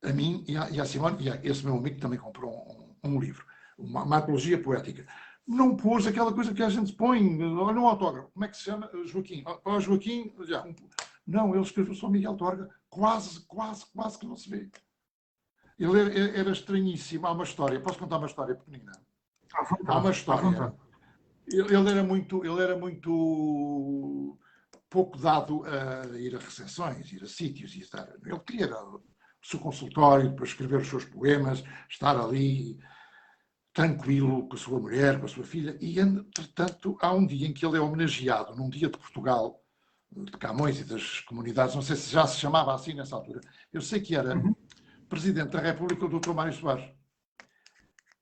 A mim e a Simone, e a esse meu amigo também comprou um livro, uma antologia poética. Não pôs aquela coisa que a gente põe, olha um autógrafo, como é que se chama? Joaquim. Joaquim, já. Não, ele escreveu só Miguel Torga, quase que não se vê. Ele era estranhíssimo. Há uma história, posso contar uma história pequenina? Há uma história. Ele era muito pouco dado a ir a recepções, ir a sítios e estar. Ele queria o seu consultório para escrever os seus poemas, estar ali tranquilo com a sua mulher, com a sua filha. E, entretanto, há um dia em que ele é homenageado, num dia de Portugal, de Camões e das comunidades, não sei se já se chamava assim nessa altura. Eu sei que era Presidente da República o Dr. Mário Soares.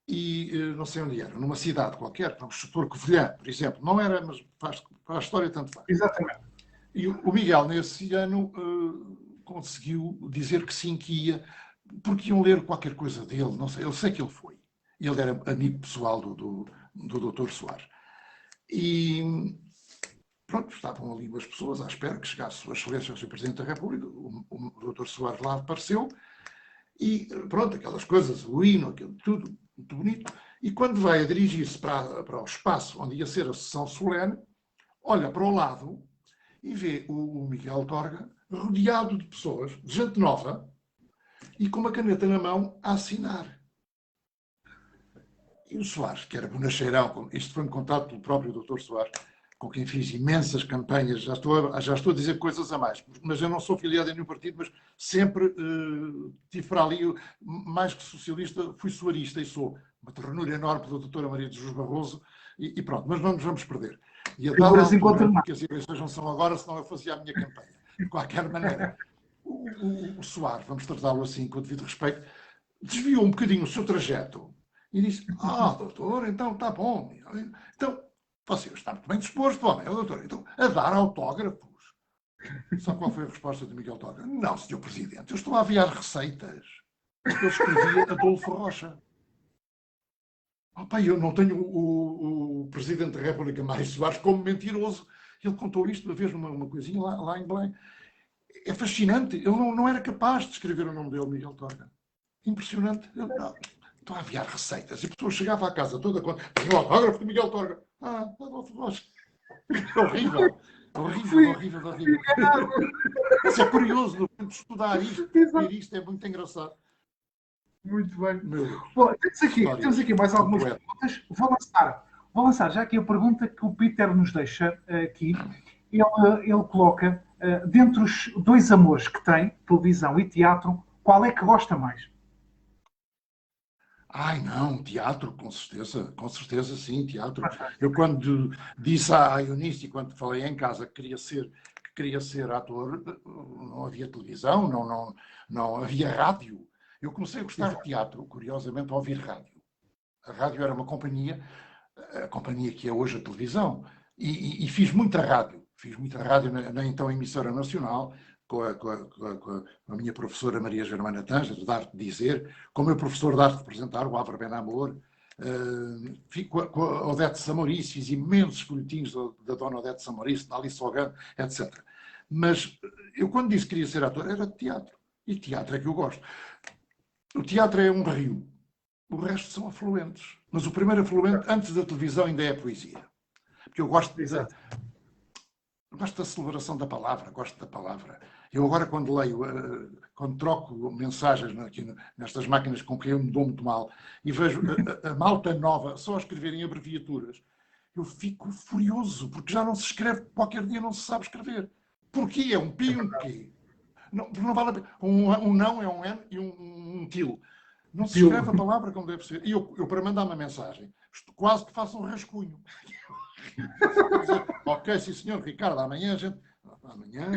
E não sei onde era, numa cidade qualquer, vamos supor Covilhã, por exemplo. Não era, mas para a história tanto faz. Exatamente. E o Miguel, nesse ano, conseguiu dizer que sim, que ia, porque iam ler qualquer coisa dele, não sei, eu sei que ele foi. Ele era amigo pessoal do Dr. Soares. E pronto, estavam ali umas pessoas à espera que chegasse Sua Excelência, o Sr. Presidente da República, o Dr. Soares lá apareceu, e pronto, aquelas coisas, o hino, aquilo tudo, muito bonito. E quando vai a dirigir-se para o espaço onde ia ser a sessão solene, olha para o lado e vê o Miguel Torga rodeado de pessoas, de gente nova, e com uma caneta na mão a assinar. E o Soares, que era bonacheirão, isto foi-me contado pelo próprio Dr. Soares, com quem fiz imensas campanhas, já estou a dizer coisas a mais, mas eu não sou filiado a nenhum partido, mas sempre tive para ali, mais que socialista, fui soarista e sou uma ternura enorme da doutora Maria de Jesus Barroso, e pronto, mas não nos vamos perder. E a dada altura, porque as eleições não são agora, senão eu fazia a minha campanha. De qualquer maneira, o Soares, vamos tratá-lo assim, com o devido respeito, desviou um bocadinho o seu trajeto e disse, doutor, então está bom. Então, você está muito bem disposto, homem, doutor, então, a dar autógrafos. Sabe qual foi a resposta de Miguel Torga? Não, senhor Presidente, eu estou a aviar receitas. Eu escrevia Adolfo Rocha. Eu não tenho o Presidente da República, Mário Soares, como mentiroso. Ele contou isto uma vez numa coisinha lá em Belém. É fascinante. Ele não era capaz de escrever o nome dele, Miguel Torga. Impressionante. Estou a aviar receitas. E a pessoa chegava à casa toda com o autógrafo de Miguel Torga. Adolfo Rocha. Horrível. Horrível. Mas é curioso, de estudar isto, ver isto, é muito engraçado. Muito bem. Bom, temos aqui mais algumas perguntas. Vou lançar já aqui a pergunta que o Peter nos deixa aqui. Ele coloca, dentre os dois amores que tem, televisão e teatro, qual é que gosta mais? Não, teatro, com certeza sim, teatro. Eu quando disse à Eunice, quando falei em casa que queria ser ator, não havia televisão, não havia rádio. Eu comecei a gostar de teatro, curiosamente, a ouvir rádio. A rádio era uma companhia, a companhia que é hoje a televisão, e fiz muita rádio. Fiz muita rádio na então emissora nacional, com a minha professora Maria Germana Tanja, de arte de dizer, com o meu professor de arte de representar, o Álvaro Benamor, com a Odete Samoris, fiz imensos folhetins da dona Odete Samoris, da Alice Ogando, etc. Mas eu quando disse que queria ser ator, era de teatro. E teatro é que eu gosto. O teatro é um rio. O resto são afluentes. Mas o primeiro afluente, antes da televisão, ainda é a poesia. Porque eu gosto da celebração da palavra, gosto da palavra. Eu agora, quando leio, quando troco mensagens aqui nestas máquinas com quem eu me dou muito mal, e vejo a malta nova só a escreverem abreviaturas, eu fico furioso, porque já não se escreve, qualquer dia não se sabe escrever. Porquê? É um P e um Q. Não vale a pena. Um não é um N e um quilo. Não se escreve a palavra como deve ser. E eu para mandar uma mensagem, quase que faço um rascunho. Ok, sim senhor, Ricardo, amanhã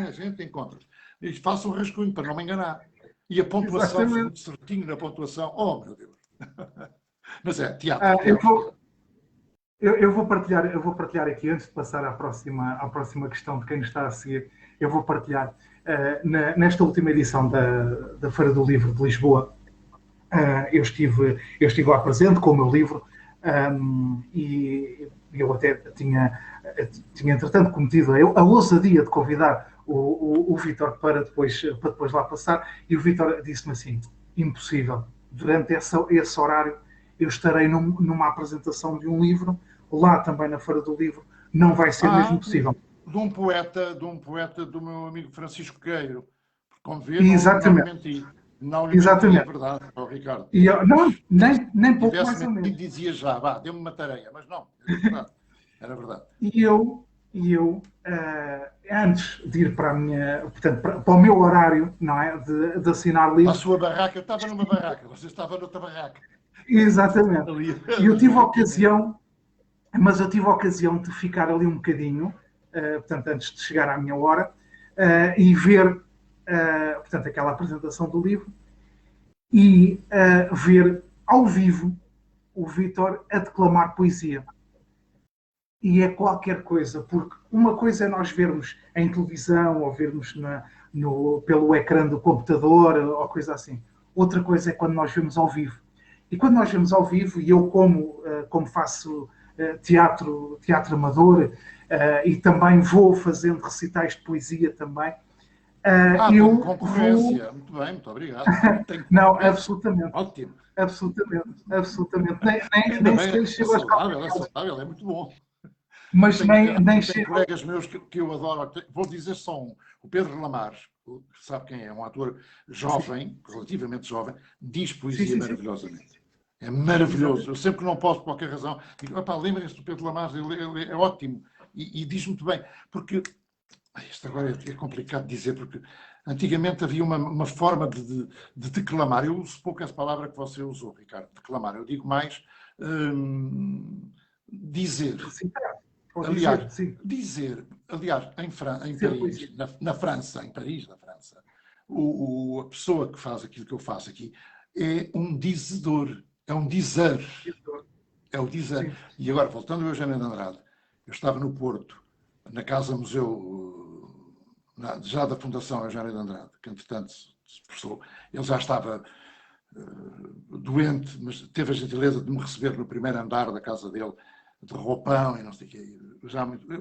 a gente encontra. E faço um rascunho para não me enganar. E a pontuação, foi muito certinho na pontuação. Oh, meu Deus. Mas é, teatro. Eu vou partilhar aqui, antes de passar à próxima questão de quem nos está a seguir, eu vou partilhar nesta última edição da Feira do Livro de Lisboa. Eu estive lá presente com o meu livro e eu até tinha entretanto cometido a ousadia de convidar o Vítor para depois lá passar, e o Vítor disse-me assim, impossível, durante esse horário eu estarei numa apresentação de um livro, lá também na Feira do Livro, não vai ser mesmo possível. De um poeta do meu amigo Francisco Queiro, como vê, exatamente. Não lhe menti a verdade, Ricardo. E eu, não, nem pouco mais ou menos. Dizia já, dê-me uma tarefa, mas não, era verdade. E eu antes de ir para o meu horário, não é, de assinar livros... A sua barraca, eu estava numa barraca, você estava noutra barraca. Exatamente. E eu tive a ocasião de ficar ali um bocadinho, portanto, antes de chegar à minha hora, e ver, portanto, aquela apresentação do livro e ver ao vivo o Vítor a declamar poesia. E é qualquer coisa, porque uma coisa é nós vermos em televisão ou vermos pelo ecrã do computador ou coisa assim. Outra coisa é quando nós vemos ao vivo. E quando nós vemos ao vivo, e eu como faço teatro amador e também vou fazendo recitais de poesia também, eu concorrência. Muito bem, muito obrigado. Não, absolutamente. Ótimo. Absolutamente. Nem sequer chego a é saudável, é muito bom. Mas nem chego. Colegas meus que eu adoro, vou dizer só um, o Pedro Lamares, que sabe quem é, um ator jovem, relativamente jovem, diz poesia maravilhosamente. É maravilhoso. Eu sempre que não posso, por qualquer razão, digo, lembrem-se do Pedro Lamares, ele é ótimo. E diz muito bem, porque isto agora é complicado de dizer, porque antigamente havia uma forma de declamar. Eu uso pouco essa palavra que você usou, Ricardo, declamar. Eu digo mais dizer. Aliás, em Paris, na França, em Paris, na França, a pessoa que faz aquilo que eu faço aqui é um dizedor, é um dizer. É o dizer. Sim. E agora, voltando ao Eugênio de Andrade, eu estava no Porto, na Casa Museu, já da Fundação Eugênio de Andrade, que entretanto se expressou. Ele já estava doente, mas teve a gentileza de me receber no primeiro andar da casa dele, de roupão e não sei o quê.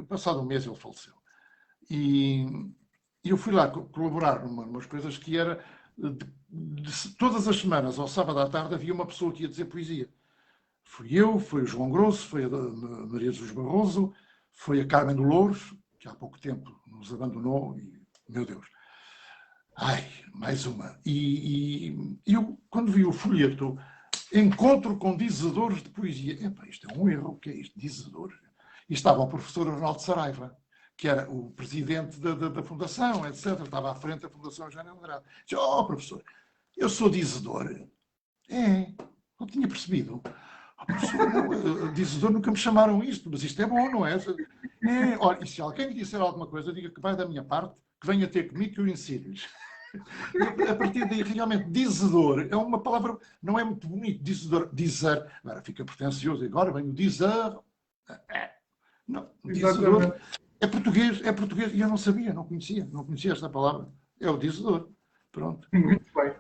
Passado um mês ele faleceu. E eu fui lá colaborar numas coisas que era... todas as semanas, ao sábado à tarde, havia uma pessoa que ia dizer poesia. Fui eu, foi o João Grosso, foi a Maria Jesus Barroso, foi a Carmen Dolores, que há pouco tempo nos abandonou, e, meu Deus, mais uma. E eu, quando vi o folheto, encontro com dizedores de poesia. Isto é um erro, o que é isto? Dizedor. E estava o professor Arnaldo Saraiva, que era o presidente da Fundação, etc. Estava à frente da Fundação Eugênio de Andrade. Disse, professor, eu sou dizedor. Não tinha percebido. Professor, não, dizedor, nunca me chamaram isto, mas isto é bom, não é? Olha, e se alguém lhe disser alguma coisa, diga que vai da minha parte, que venha ter comigo que eu ensino-lhes. A partir daí, realmente, dizedor é uma palavra, não é muito bonito, dizedor, dizer, agora fica pretencioso, agora vem o dizer. Não, dizedor é português, e eu não sabia, não conhecia esta palavra. É o dizedor. Pronto. Muito bem.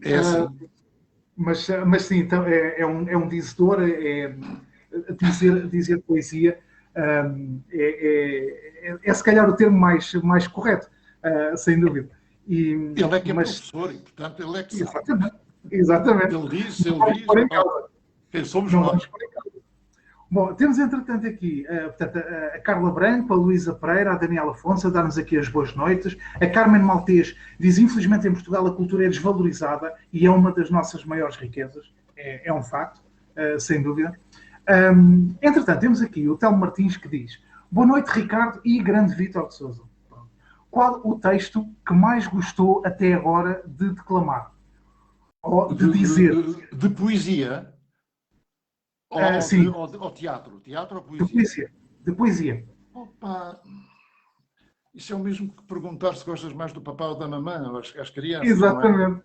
É assim. Mas sim, então é um dizedor, dizer poesia é se calhar o termo mais correto, sem dúvida. Ele é que é professor e, portanto, ele é que sabe. Exatamente. Ele diz, quem somos não nós. Bom, temos entretanto aqui portanto, a Carla Branco, a Luísa Pereira, a Daniela Afonso a dar-nos aqui as boas noites. A Carmen Maltês diz, infelizmente em Portugal a cultura é desvalorizada e é uma das nossas maiores riquezas. É um facto, sem dúvida. Entretanto, temos aqui o Telmo Martins que diz, boa noite Ricardo e grande Vítor de Sousa. Qual o texto que mais gostou até agora de declamar? Ou de dizer? De poesia? Sim. Ou teatro? Teatro ou poesia? De poesia. Opa, isso é o mesmo que perguntar se gostas mais do papá ou da mamãe, às crianças. Exatamente.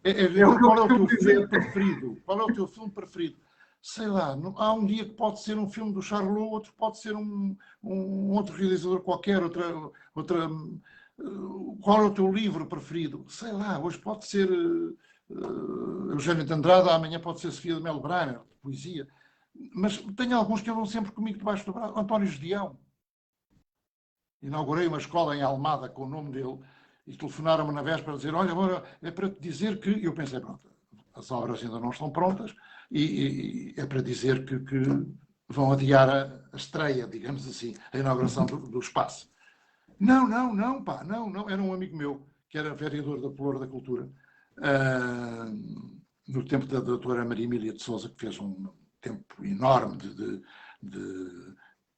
Qual é o teu filme preferido? Qual é o teu filme preferido? Sei lá, há um dia que pode ser um filme do Charlot, outro pode ser um outro realizador qualquer, outra. Qual é o teu livro preferido? Sei lá, hoje pode ser Eugênio de Andrade, amanhã pode ser Sofia de Melo Braga, de poesia. Mas tenho alguns que andam sempre comigo debaixo do braço. António Gedeão. Inaugurei uma escola em Almada com o nome dele e telefonaram-me na véspera a dizer, olha, agora é para te dizer que... Eu pensei, pronto, as obras ainda não estão prontas e é para dizer que vão adiar a estreia, digamos assim, a inauguração do espaço. Não. Era um amigo meu, que era vereador da Peloura da Cultura, no tempo da doutora Maria Emília de Sousa, que fez um tempo enorme de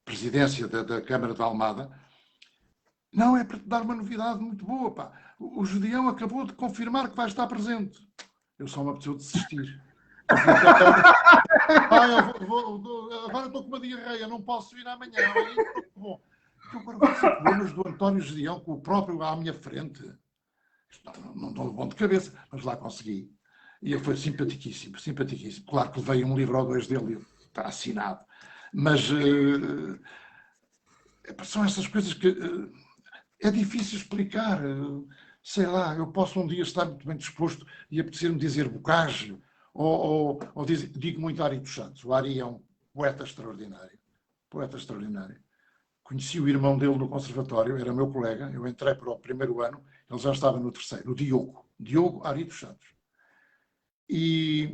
presidência da Câmara de Almada. Não, é para te dar uma novidade muito boa, pá. O Gedeão acabou de confirmar que vai estar presente. Eu só me apeteceu desistir. Agora estou com uma diarreia, não posso vir amanhã. Bom, Eu agora vou fazer poemas do António Gedeão com o próprio à minha frente. Isto não dou bom de cabeça, mas lá consegui. E ele foi simpaticíssimo, simpaticíssimo. Claro que levei um livro ou dois dele, está assinado. Mas são essas coisas que é difícil explicar. Sei lá, eu posso um dia estar muito bem disposto e apetecer-me dizer Bocage, ou digo muito Ari dos Santos. O Ari é um poeta extraordinário. Poeta extraordinário. Conheci o irmão dele no conservatório, era meu colega. Eu entrei para o primeiro ano, ele já estava no terceiro, o Diogo Ari dos Santos. E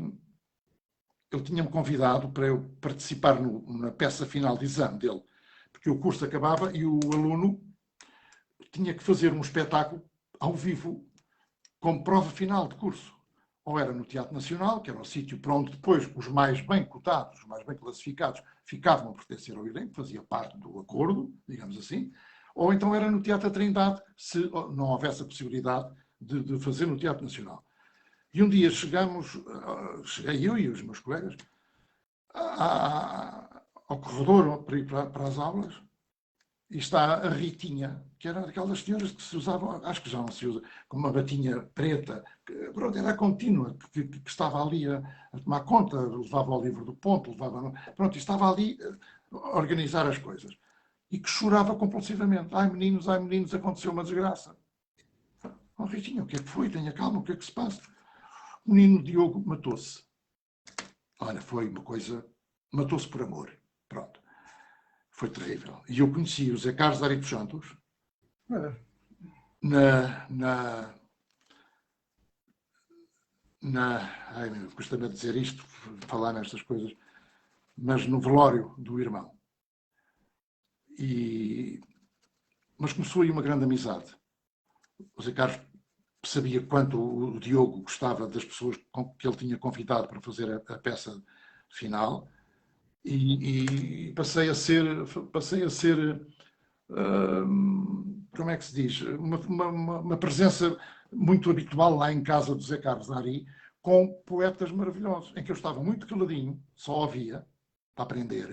ele tinha-me convidado para eu participar na peça final de exame dele, porque o curso acabava e o aluno tinha que fazer um espetáculo ao vivo como prova final de curso. Ou era no Teatro Nacional, que era o sítio para onde depois os mais bem cotados, os mais bem classificados, ficavam a pertencer ao elenco, fazia parte do acordo, digamos assim, ou então era no Teatro da Trindade, se não houvesse a possibilidade de fazer no Teatro Nacional. E um dia cheguei eu e os meus colegas ao corredor para ir para as aulas, e está a Ritinha, que era daquelas senhoras que se usavam, acho que já não se usa, com uma batinha preta, que pronto, era contínua, que estava ali a tomar conta, levava o livro do ponto, pronto, e estava ali a organizar as coisas. E que chorava compulsivamente. Ai meninos, aconteceu uma desgraça. Oh Ritinha, o que é que foi? Tenha calma, o que é que se passa? O menino Diogo matou-se. Olha, foi uma coisa... Matou-se por amor. Pronto. Foi terrível. E eu conheci o Zé Carlos Ari dos Santos ai, custa-me dizer isto, falar nestas coisas, mas no velório do irmão. Mas começou aí uma grande amizade. O Zé Carlos sabia quanto o Diogo gostava das pessoas que ele tinha convidado para fazer a peça final, e passei a ser como é que se diz, uma presença muito habitual lá em casa do Zé Carlos Ari, com poetas maravilhosos, em que eu estava muito caladinho, só ouvia, para aprender.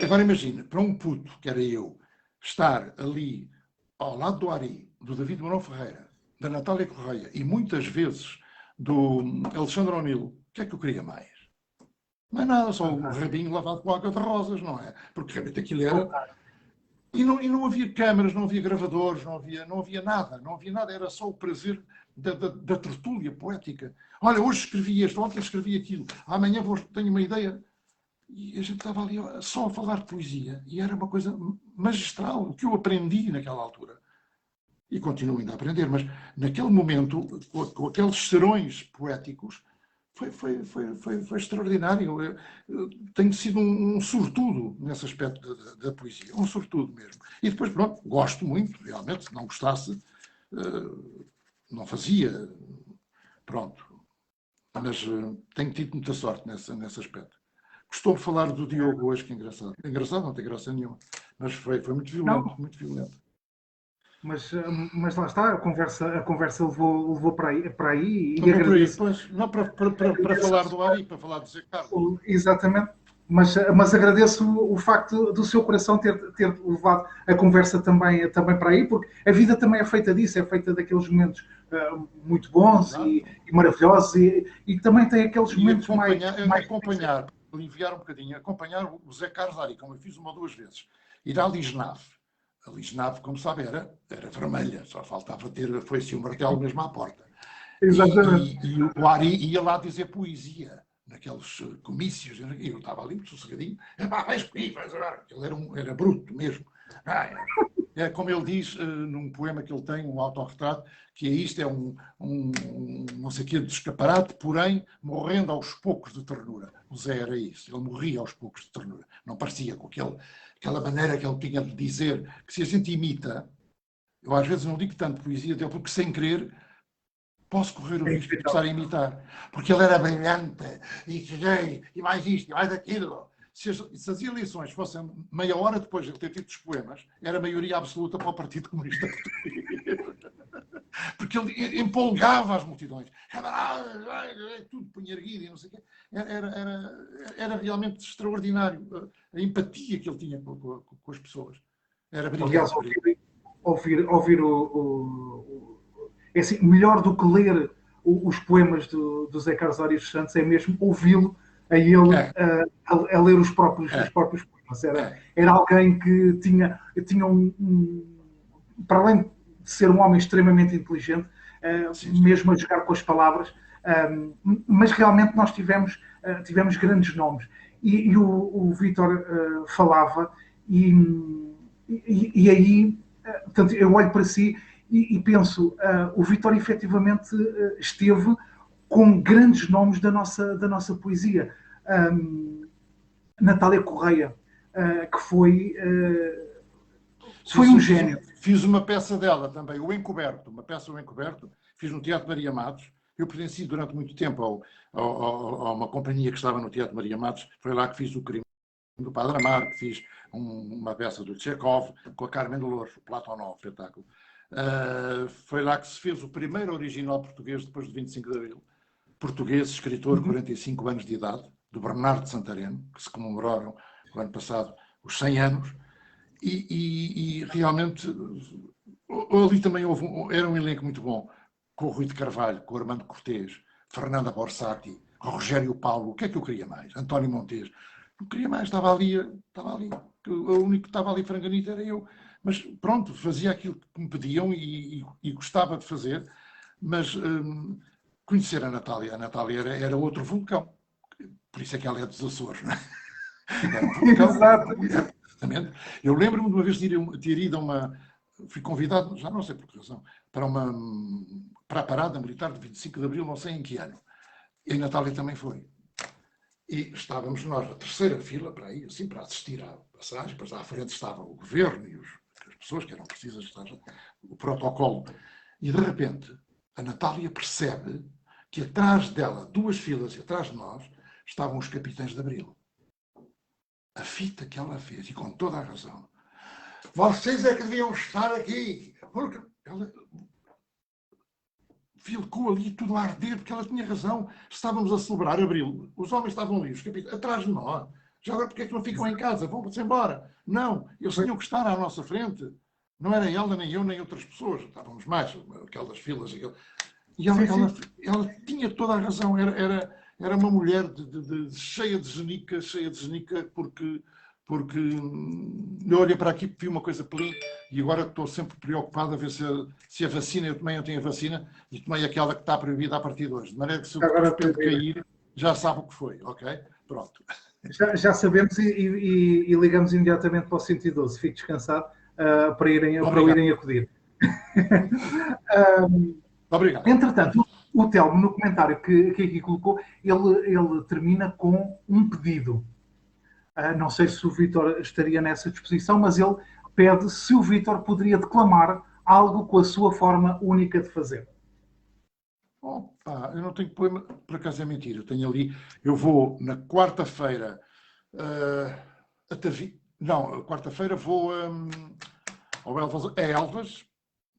Agora imagina, para um puto, que era eu, estar ali ao lado do Ari, do David Mourão Ferreira, da Natália Correia e muitas vezes do Alexandre O'Neill, o que é que eu queria mais? Não é nada, só um rabinho lavado com água de rosas, não é? Porque realmente aquilo era... E não havia câmaras, não havia gravadores, não havia nada, era só o prazer da tertúlia poética. Olha, hoje escrevi isto, ontem escrevi aquilo, amanhã tenho uma ideia. E a gente estava ali só a falar de poesia, e era uma coisa magistral, o que eu aprendi naquela altura. E continuo ainda a aprender, mas naquele momento, com aqueles serões poéticos, foi extraordinário. Eu tenho sido um sortudo nesse aspecto da poesia, um sortudo mesmo. E depois, pronto, gosto muito, realmente, se não gostasse, não fazia, pronto. Mas tenho tido muita sorte nesse aspecto. Gostou de falar do Diogo hoje, que é engraçado. Engraçado, não tem graça nenhuma, mas foi muito violento, não. Muito violento. Mas lá está, a conversa levou para aí e agradeço. Pois, não para falar do Ari, para falar do Zé Carlos. Exatamente, mas agradeço o facto do seu coração ter levado a conversa também para aí, porque a vida também é feita disso, é feita daqueles momentos muito bons e maravilhosos, e também tem aqueles momentos mais acompanhar, aliviar um bocadinho, acompanhar o Zé Carlos Ari, como eu fiz uma ou duas vezes, ir à Lisnave. A Lisnave, como sabe, era vermelha, só faltava ter foi-se o martelo mesmo à porta. Exatamente. E o Ari ia lá dizer poesia, naqueles comícios, e eu estava ali muito sossegadinho, vais por aí, vais orar. Ele era bruto mesmo. É como ele diz num poema que ele tem, um autorretrato, que isto é um não sei o quê de escaparate, porém morrendo aos poucos de ternura. O Zé era isso, ele morria aos poucos de ternura. Não parecia com aquela maneira que ele tinha de dizer, que se a gente imita, eu às vezes não digo tanto poesia dele, porque sem querer posso correr o risco de começar a imitar. Porque ele era brilhante, e cheguei, e mais isto, e mais aquilo. Se as eleições fossem meia hora depois de ele ter tido os poemas, era maioria absoluta para o Partido Comunista Português. Porque ele empolgava as multidões. Tudo punha erguido e não sei o quê. Era realmente extraordinário a empatia que ele tinha com as pessoas. Era Aliás, brilhante. ouvir é assim, melhor do que ler os poemas do Zé Carlos Arias dos Santos é mesmo ouvi-lo a ele É, a ler os é, próprios poemas. é. Era alguém que tinha para além de ser um homem extremamente inteligente, Sim, sim. mesmo a jogar com as palavras, mas realmente nós tivemos grandes nomes. E o Vítor falava, e, e aí, portanto, eu olho para si e penso, o Vítor efetivamente esteve com grandes nomes da nossa poesia. Natália Correia, que Sim, foi um sim, gênio. fiz uma peça dela também, O Encoberto, uma peça O Encoberto, fiz no Teatro Maria Matos. Eu pertenci durante muito tempo a uma companhia que estava no Teatro Maria Matos, foi lá que fiz o Crime do Padre Amaro, que fiz uma peça do Tchekov, com a Carmen de Louros, o Platonov, espetáculo. Foi lá que se fez o primeiro original português depois de 25 de Abril. Português, escritor, 45 anos de idade, do Bernardo de Santareno, que se comemoraram o ano passado os 100 anos. E realmente ali também era um elenco muito bom, com o Rui de Carvalho, com o Armando Cortês, Fernanda Borsati, Rogério Paulo. O que é que eu queria mais? António Montes. Não queria mais, estava ali. O único que estava ali franganito era eu. Mas pronto, fazia aquilo que me pediam e gostava de fazer. Mas conhecer a Natália era outro vulcão. Por isso é que ela é dos Açores, não é? Era um vulcão. Exato. Exatamente. Eu lembro-me de uma vez ter ido a uma. Fui convidado, já não sei por que razão, para a parada militar de 25 de Abril, não sei em que ano. E a Natália também foi. E estávamos nós na terceira fila, para aí, assim, para assistir à passagem, pois à frente estava o governo e as pessoas que eram precisas estar, o protocolo. E de repente, a Natália percebe que atrás dela, duas filas e atrás de nós, estavam os capitães de Abril. A fita que ela fez, e com toda a razão, vocês é que deviam estar aqui, porque ela ficou ali tudo a arder, porque ela tinha razão. Estávamos a celebrar Abril, os homens estavam ali, os capitães, atrás de nós. Já agora, porque é que não ficam em casa? Vão-se embora. Não, eles tinham que estar à nossa frente. Não era ela, nem eu, nem outras pessoas. Estávamos mais, aquelas filas. E ela tinha toda a razão. Era uma mulher cheia de genica, porque eu olhei para aqui, vi uma coisa pelim, e agora estou sempre preocupado a ver se a vacina, eu também tenho a vacina, e tomei aquela que está proibida a partir de hoje. De maneira que se o Agora repente cair, já sabe o que foi, ok? Pronto. já sabemos e ligamos imediatamente para o 112. Fique descansado para o irem acudir. Obrigado. Entretanto, o Telmo, no comentário que aqui colocou, ele termina com um pedido. Não sei se o Vítor estaria nessa disposição, mas ele pede se o Vítor poderia declamar algo com a sua forma única de fazer. Opa, eu não tenho poema, por acaso é mentira. Eu tenho ali, eu vou na quarta-feira a Tavira. Não, quarta-feira vou ao Elvas. É Elvas.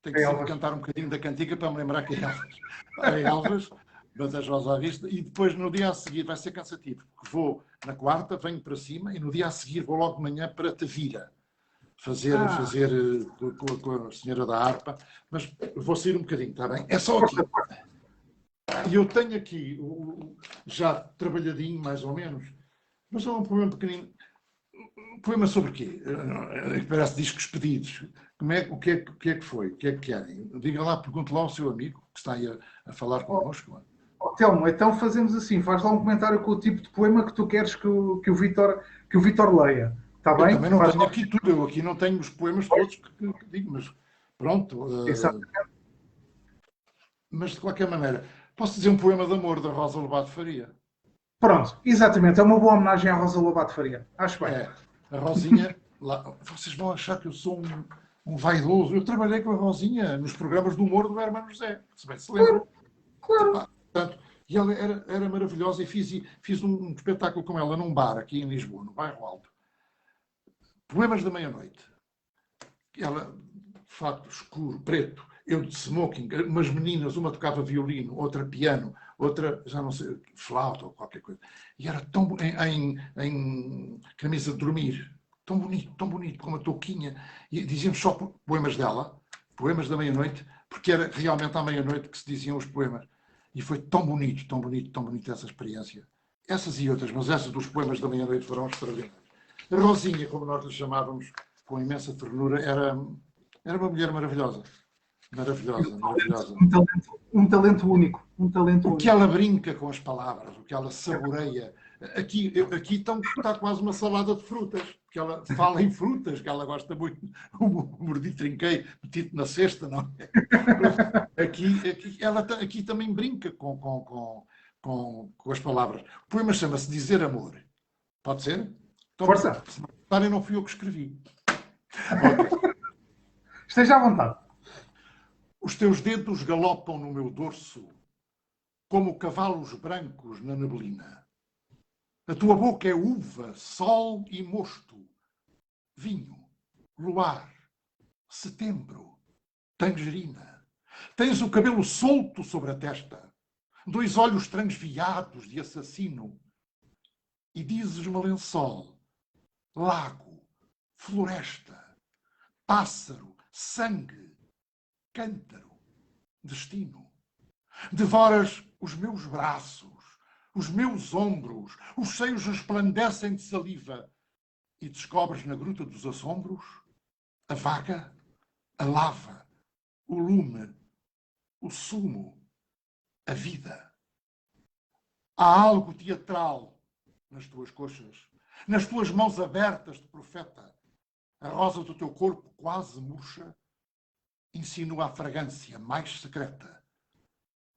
Tenho que sempre cantar um bocadinho da cantiga para me lembrar que é Elvas. É Elvas, Badajoz à vista. E depois, no dia a seguir, vai ser cansativo, porque vou na quarta, venho para cima, e no dia a seguir vou logo de manhã para Tavira. Fazer com a senhora da harpa. Mas vou sair um bocadinho, está bem? É só aqui. E eu tenho aqui, já trabalhadinho, mais ou menos, mas é um poema pequenino. Um poema sobre quê? Parece discos pedidos. O que é que foi? O que é que querem? Diga lá, pergunte lá ao seu amigo que está aí a falar connosco. Telmo, então fazemos assim, faz lá um comentário com o tipo de poema que tu queres que o Vítor leia. Está bem? Eu também não tenho aqui tudo, eu aqui não tenho os poemas todos que digo, mas pronto. Mas de qualquer maneira, posso dizer um poema de amor da Rosa Lobato Faria. Pronto, exatamente, é uma boa homenagem à Rosa Lobato Faria. Acho bem. A Rosinha, lá, vocês vão achar que eu sou um vaidoso. Eu trabalhei com a Rosinha nos programas do humor do Hermano José, se bem se lembra. Claro. Portanto, e ela era maravilhosa, e fiz um espetáculo com ela num bar aqui em Lisboa, no Bairro Alto. Poemas da meia-noite. Ela, de facto, escuro, preto, eu de smoking, umas meninas, uma tocava violino, outra piano, outra, já não sei, flauta ou qualquer coisa. E era tão em camisa de dormir, tão bonito, com uma touquinha. E dizíamos só poemas dela, poemas da meia-noite, porque era realmente à meia-noite que se diziam os poemas. E foi tão bonito essa experiência. Essas e outras, mas essas dos poemas da meia-noite foram extraordinárias. A Rosinha, como nós lhe chamávamos, com imensa ternura, era uma mulher maravilhosa. Maravilhosa. Um talento único. O que ela brinca com as palavras, o que ela saboreia. Aqui está quase uma salada de frutas, porque ela fala em frutas, que ela gosta muito. O mordi trinquei, metido na cesta, não é? Ela aqui também brinca com as palavras. O poema chama-se Dizer Amor. Pode ser? Então, Força! Se não não fui eu que escrevi. Okay. Esteja à vontade. Os teus dedos galopam no meu dorso como cavalos brancos na neblina. A tua boca é uva, sol e mosto, vinho, luar, setembro, tangerina. Tens o cabelo solto sobre a testa, 2 olhos transviados de assassino, e dizes-me lençol, lago, floresta, pássaro, sangue, cântaro, destino. Devoras os meus braços, os meus ombros, os seios resplandecem de saliva, e descobres na gruta dos assombros a vaga, a lava, o lume, o sumo, a vida. Há algo teatral nas tuas coxas, nas tuas mãos abertas de profeta. A rosa do teu corpo quase murcha insinua a fragrância mais secreta.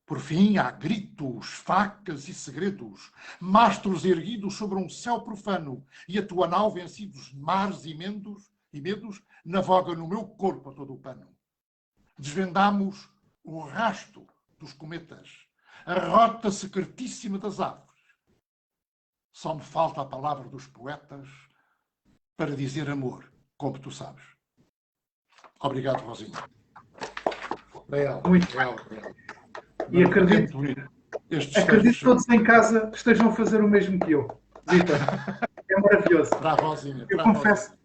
Por fim, há gritos, facas e segredos, mastros erguidos sobre um céu profano, e a tua nau, vencidos mares e medos, navega no meu corpo a todo o pano. Desvendamos o rasto dos cometas, a rota secretíssima das aves. Só me falta a palavra dos poetas para dizer amor, como tu sabes. Obrigado, Rosinha. Muito bem. E acredito que todos em casa estejam a fazer o mesmo que eu. Vitor, é maravilhoso. Para a Rosinha. Eu confesso,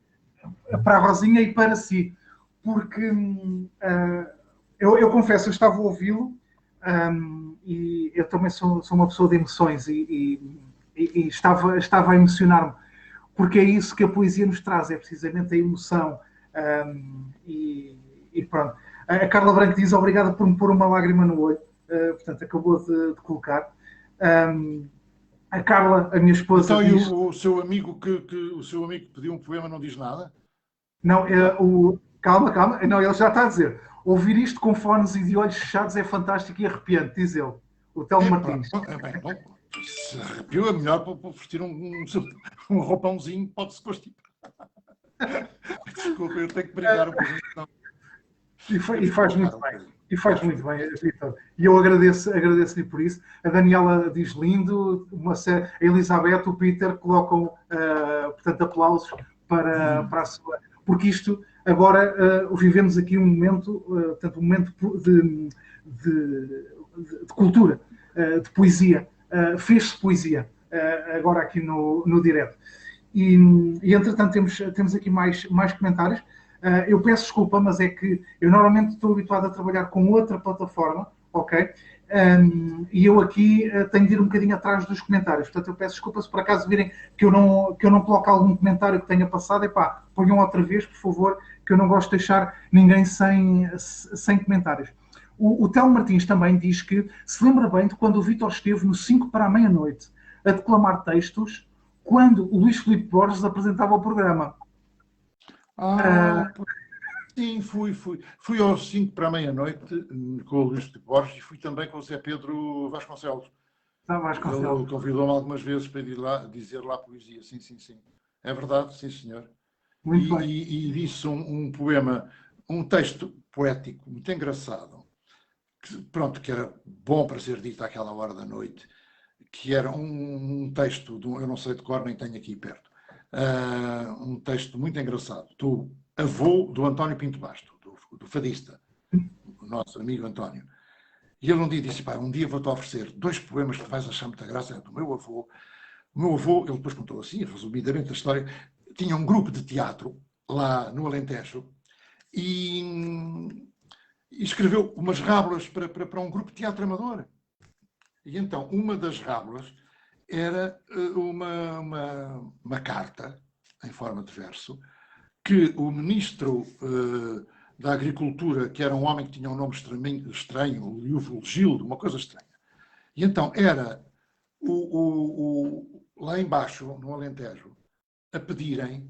para a Rosinha e para si, porque eu confesso, eu estava a ouvi-lo e eu também sou uma pessoa de emoções e estava a emocionar-me, porque é isso que a poesia nos traz, é precisamente a emoção. E pronto. A Carla Branco diz obrigada por me pôr uma lágrima no olho. Portanto, acabou de colocar. A Carla, a minha esposa. Então, diz... e o seu amigo que pediu um poema não diz nada? Não, calma. Não, ele já está a dizer. Ouvir isto com fones e de olhos fechados é fantástico e arrepiante, diz ele. O Telmo Martins. Se arrepiou, é melhor para vestir um roupãozinho, pode-se constipar. Desculpa, eu tenho que brincar um pouquinho. E faz muito bem. E faz muito bem, Vitor. E eu agradeço-lhe por isso. A Daniela diz lindo, a Elizabeth, o Peter colocam, portanto, aplausos para a sua... Porque isto, agora, vivemos aqui um momento, portanto, um momento de cultura, de poesia. Fez-se poesia, agora aqui no direto. E entretanto, temos aqui mais comentários. Eu peço desculpa, mas é que eu normalmente estou habituado a trabalhar com outra plataforma, ok? E eu aqui tenho de ir um bocadinho atrás dos comentários. Portanto, eu peço desculpa se por acaso virem que eu não coloco algum comentário que tenha passado. Epá, ponham outra vez, por favor, que eu não gosto de deixar ninguém sem comentários. O Telmo Martins também diz que se lembra bem de quando o Vítor esteve no 5 para a meia-noite a declamar textos quando o Luís Filipe Borges apresentava o programa. Sim, fui aos 5 para a meia-noite com o Luís de Borges e fui também com o Zé Pedro Vasconcelos. Ele convidou-me algumas vezes para ir lá dizer lá poesia. Sim. É verdade, sim, senhor. Muito bem. E disse um poema, um texto poético muito engraçado, que era bom para ser dito àquela hora da noite, que era um texto, eu não sei de cor, nem tenho aqui perto, um texto muito engraçado, do avô do António Pinto Basto, do fadista, o nosso amigo António. E ele um dia disse, um dia vou-te oferecer 2 poemas que tu vais achar muita graça, é do meu avô. O meu avô, ele depois contou assim, resumidamente a história, tinha um grupo de teatro lá no Alentejo e escreveu umas rábulas para um grupo de teatro amador. E então, uma das rábulas era uma carta, em forma de verso, que o ministro da Agricultura, que era um homem que tinha um nome estranho, o Leovigildo, uma coisa estranha. E então era lá embaixo, no Alentejo, a pedirem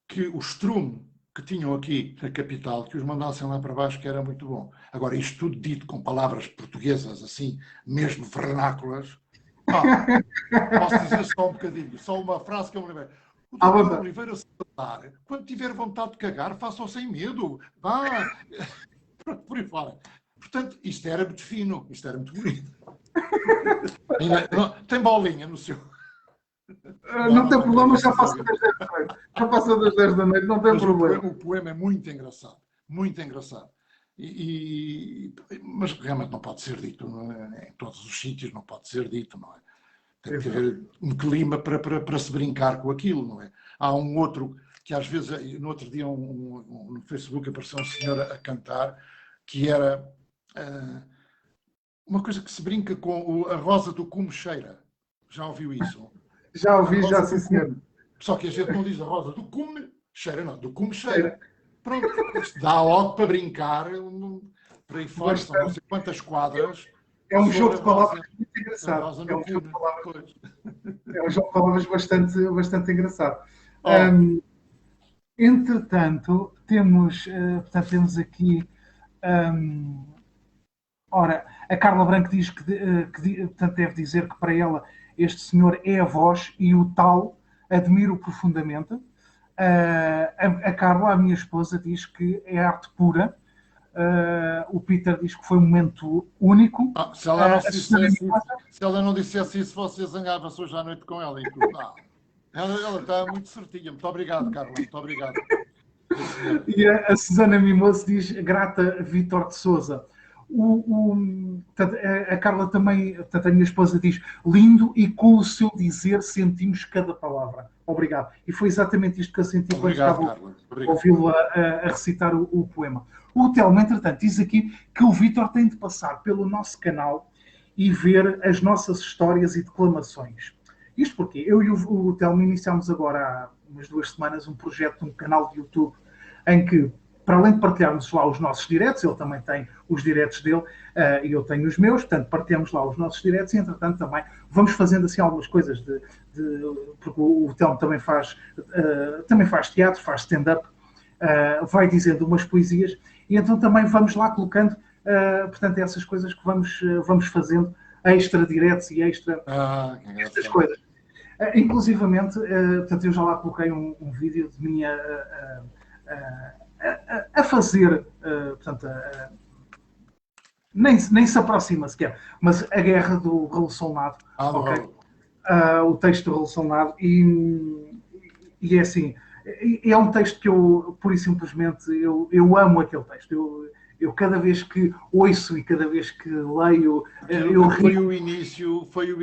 que o estrume que tinham aqui na capital, que os mandassem lá para baixo, que era muito bom. Agora, isto tudo dito com palavras portuguesas, assim, mesmo vernáculas. Posso dizer só um bocadinho, só uma frase que eu me lembrei. O doutor Oliveira Salazar, quando tiver vontade de cagar, faça-o sem medo. Vá! Por aí fora. Portanto, isto era muito fino, isto era muito bonito. Tem bolinha no seu... Não tem problema, já passou das 10 da noite. Já passou das 10 da noite, não tem problema. O poema é muito engraçado. Muito engraçado. Mas realmente não pode ser dito. Não é? Em todos os sítios não pode ser dito. Não é? Tem que haver um clima para se brincar com aquilo. Não é? Há um outro que às vezes, no outro dia no Facebook apareceu um senhor a cantar que era uma coisa que se brinca com a rosa do cume cheira. Já ouviu isso? Já ouvi, já sim, senhor. Só que a gente não diz a rosa do cume cheira, não, do cume cheira. Pronto, dá logo para brincar, para aí fora, são não sei quantas quadras. É um jogo de palavras muito engraçado. É um jogo de palavras bastante engraçado. Entretanto, temos aqui... ora, a Carla Branco diz que portanto, deve dizer que para ela este senhor é a voz e o tal admiro profundamente. A Carla, a minha esposa, diz que é arte pura. O Peter diz que foi um momento único. Se ela não dissesse isso, você zangava-se hoje à noite com ela. Ela está muito certinha. Muito obrigado, Carla. Muito obrigado. E a Susana Mimoso diz grata Vítor de Souza. A Carla também, portanto, a minha esposa diz lindo e com o seu dizer sentimos cada palavra. Obrigado. E foi exatamente isto que eu senti quando estava a ouvi-lo a recitar o poema. O Telmo, entretanto, diz aqui que o Vítor tem de passar pelo nosso canal e ver as nossas histórias e declamações. Isto porque eu e o Telmo iniciámos agora há umas 2 semanas um projeto de um canal de YouTube em que, para além de partilharmos lá os nossos diretos, ele também tem os diretos dele e eu tenho os meus, portanto, partilhamos lá os nossos diretos e, entretanto, também vamos fazendo assim algumas coisas, porque o Telmo também faz teatro, faz stand-up, vai dizendo umas poesias e então também vamos lá colocando, portanto, essas coisas que vamos fazendo, extra diretos e extra estas coisas. Inclusivamente, portanto, eu já lá coloquei um vídeo de mim a fazer, portanto, nem se aproxima sequer, mas a guerra do Raul Solnado, okay? O texto do Raul Solnado, e é assim, é um texto que eu, pura e simplesmente, eu amo aquele texto. Eu cada vez que ouço e cada vez que leio, foi o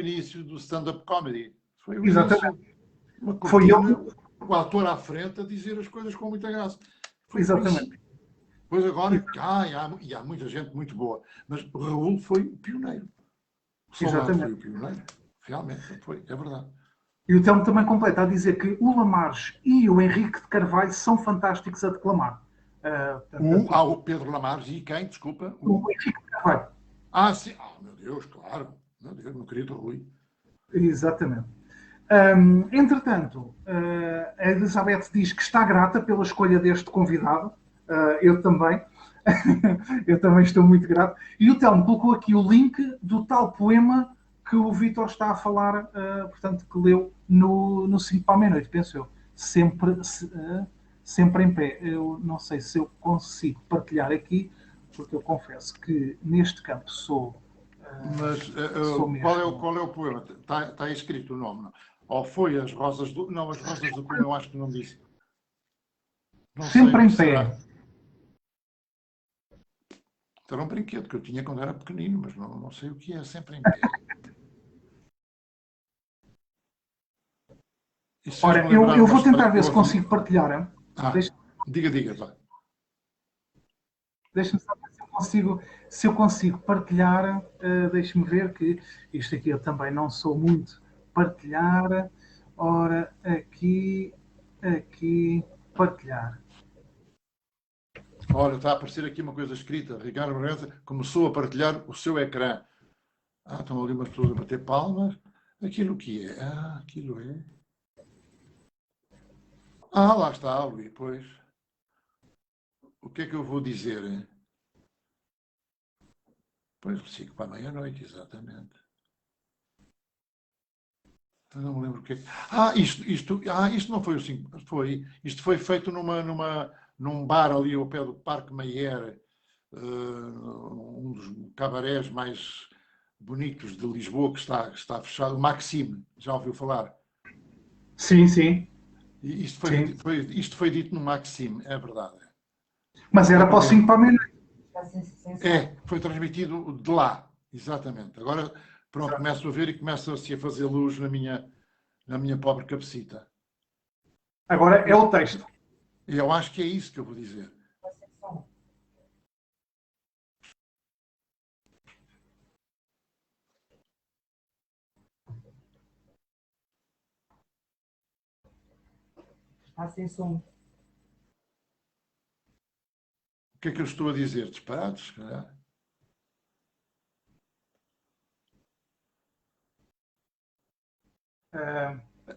início do stand-up comedy. Foi o Exatamente. Início. Foi ele, o ator à frente, a dizer as coisas com muita graça. Foi exatamente. Pois agora, há muita gente muito boa, mas o Raul foi o pioneiro. O Solnado foi o pioneiro. Realmente, é verdade. E o Telmo também completa a dizer que o Lamarres e o Henrique de Carvalho são fantásticos a declamar. O Pedro Lamarres e quem? Desculpa. O Henrique de Carvalho. Sim. Meu Deus, claro. Meu Deus, meu querido Rui. Exatamente. Entretanto, a Elizabeth diz que está grata pela escolha deste convidado. Eu também. Eu também estou muito grato. E o Telmo colocou aqui o link do tal poema que o Vítor está a falar, portanto, que leu no 5 para a meia-noite, penso eu. Sempre em pé. Eu não sei se eu consigo partilhar aqui, porque eu confesso que neste campo sou... Mas qual é o poema? Está escrito o nome, não? Ou foi as Rosas do... Não, as Rosas do Cume eu acho que não disse. Não sempre sei, em pé. Era um brinquedo que eu tinha quando era pequenino, mas não sei o que é sempre em pé. Ora, eu vou tentar ver se consigo partilhar. Diga, vai. Deixa-me saber se eu consigo partilhar. Deixe-me ver que isto aqui eu também não sou muito partilhar. Ora, aqui, partilhar. Olha, está a aparecer aqui uma coisa escrita. Ricardo Bragança começou a partilhar o seu ecrã. Estão ali umas pessoas a bater palmas. Aquilo que é? Aquilo é. Lá está, Luís, pois. O que é que eu vou dizer? Hein? Pois, 5 para a meia-noite, exatamente. Eu não me lembro o que é que... Isto não foi o 5. Isto foi feito num bar ali ao pé do Parque Mayer, um dos cabarés mais bonitos de Lisboa, que está fechado, o Maxime, já ouviu falar? Sim, sim. Isto foi dito no Maxime, é verdade. Mas era para o 5 para a meia-noite. Foi transmitido de lá, exatamente. Agora, pronto, começo a ver e começa-se a fazer luz na minha pobre cabecita. Agora é o texto. Eu acho que é isso que eu vou dizer. Está sem som. O que é que eu estou a dizer? Disparados, se calhar?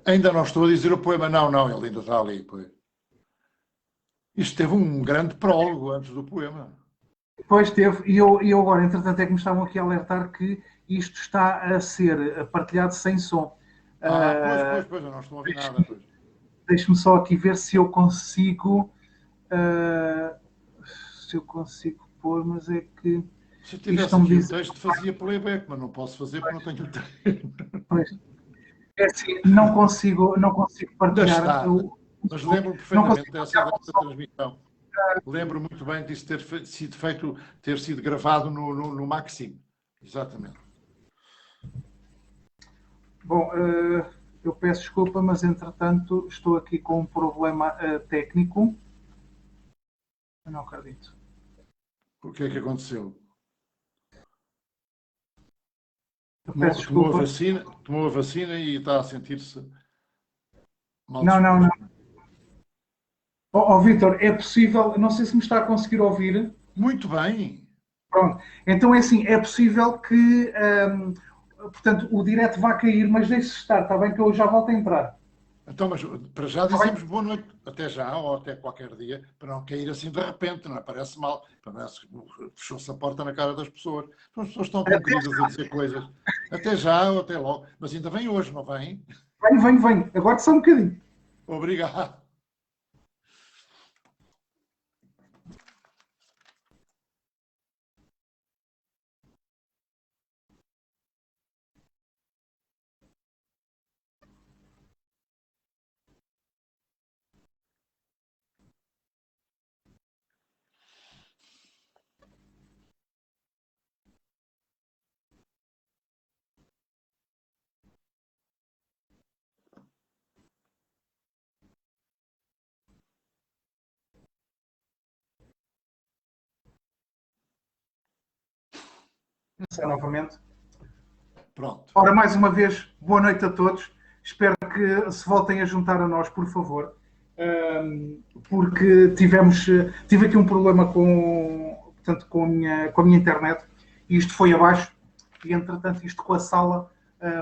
Ainda não estou a dizer o poema, não, ele ainda está ali. Pois. Isto teve um grande prólogo antes do poema. Pois teve, e eu agora, entretanto, é que me estavam aqui a alertar que isto está a ser partilhado sem som. Pois, eu não estou a ouvir nada. Deixe-me só aqui ver se eu consigo pôr, mas é que... Se eu tivesse aqui o texto, fazia playback, mas não posso fazer porque não tenho o texto. Pois. É assim, não consigo partilhar. Mas lembro perfeitamente dessa transmissão. Lembro muito bem disso ter sido gravado no Maxime. Exatamente. Bom, eu peço desculpa, mas entretanto estou aqui com um problema técnico. Eu não acredito. O que é que aconteceu? Tomou a vacina e está a sentir-se mal. Não. Vítor, é possível, não sei se me está a conseguir ouvir. Muito bem. Pronto, então é assim, é possível que, portanto, o direto vá cair, mas deixe-se estar, está bem que eu já volto a entrar. Então, mas para já dizemos boa noite, até já ou até qualquer dia, para não cair assim de repente, não é? Parece mal, parece que fechou-se a porta na cara das pessoas. Então, as pessoas estão tão queridas a dizer coisas. Até já ou até logo. Mas ainda vem hoje, não vem? Vem. Aguarde só um bocadinho. Obrigado. Novamente. Pronto. Ora, mais uma vez, boa noite a todos. Espero que se voltem a juntar a nós, por favor. Porque tive aqui um problema com a minha internet e isto foi abaixo e, entretanto, isto com a sala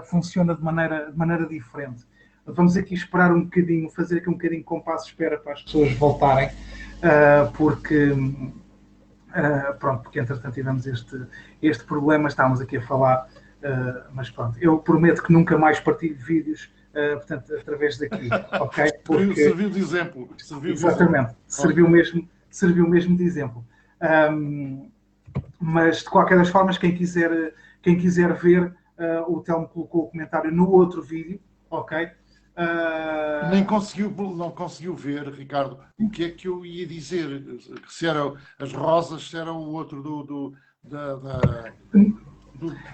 funciona de maneira diferente. Vamos aqui esperar um bocadinho, fazer aqui um bocadinho de compasso de espera para as pessoas voltarem, porque entretanto tivemos este problema, estávamos aqui a falar, mas pronto, eu prometo que nunca mais partilho vídeos, portanto, através daqui, ok? Porque... Serviu de exemplo. Exatamente, serviu mesmo de exemplo. Mas, de qualquer das formas, quem quiser ver, o Telmo colocou o comentário no outro vídeo, ok? Não conseguiu ver, Ricardo, o que é que eu ia dizer. Se eram as rosas, se era o outro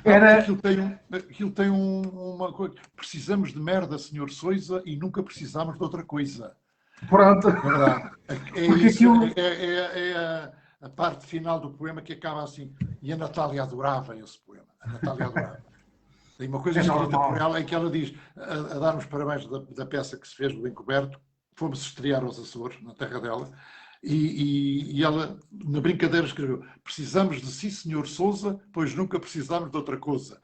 Era... Aquilo tem uma coisa. Precisamos de merda, senhor Sousa, e nunca precisamos de outra coisa. Pronto. É verdade. É isso, aquilo... a parte final do poema que acaba assim. E a Natália adorava esse poema. A Natália adorava. Tem uma coisa escrita por ela em que ela diz, a dar os parabéns da peça que se fez do Encoberto, fomos estrear aos Açores, na terra dela, e ela, na brincadeira, escreveu: precisamos de si, senhor Sousa, pois nunca precisámos de outra coisa.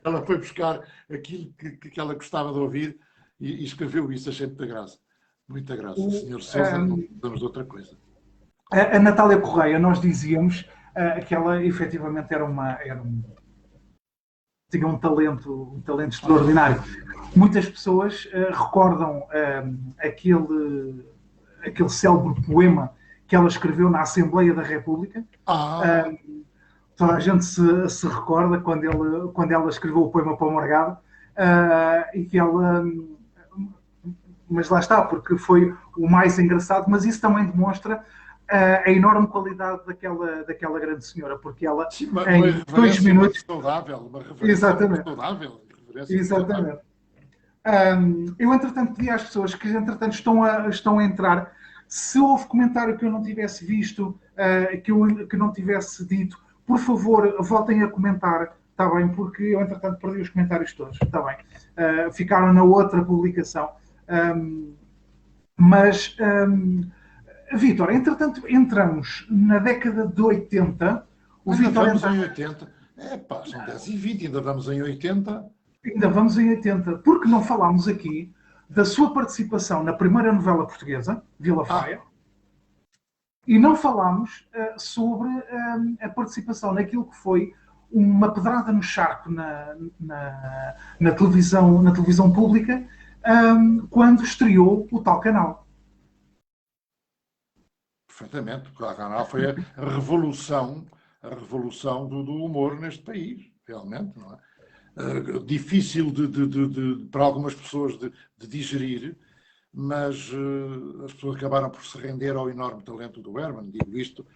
Ela foi buscar aquilo que ela gostava de ouvir e escreveu isso. Achei muita graça. Muita graça. Senhor Sousa, não precisamos de outra coisa. A Natália Correia, nós dizíamos que ela efetivamente tinha um talento extraordinário. Muitas pessoas recordam aquele célebre poema que ela escreveu na Assembleia da República. Toda a gente se recorda quando ela escreveu o poema para o Morgado, e que ela... Mas lá está, porque foi o mais engraçado, mas isso também demonstra a enorme qualidade daquela grande senhora, porque ela, sim, em 2 minutos... Uma referência exatamente. saudável. Exatamente. Eu, entretanto, pedi às pessoas que, entretanto, estão a entrar, se houve comentário que eu não tivesse visto, que não tivesse dito, por favor, voltem a comentar, está bem? Porque eu, entretanto, perdi os comentários todos, está bem? Ficaram na outra publicação. Vítor, entretanto, entramos na década de 80. Ainda vamos em 80. São 10h20, ainda vamos em 80. Ainda vamos em 80, porque não falámos aqui da sua participação na primeira novela portuguesa, Vila Faia, e não falámos sobre a participação naquilo que foi uma pedrada no charco na televisão pública, quando estreou o tal canal. Perfeitamente, o canal foi a revolução do humor neste país, realmente, não é? Difícil para algumas pessoas de digerir, mas as pessoas acabaram por se render ao enorme talento do Herman. Digo isto,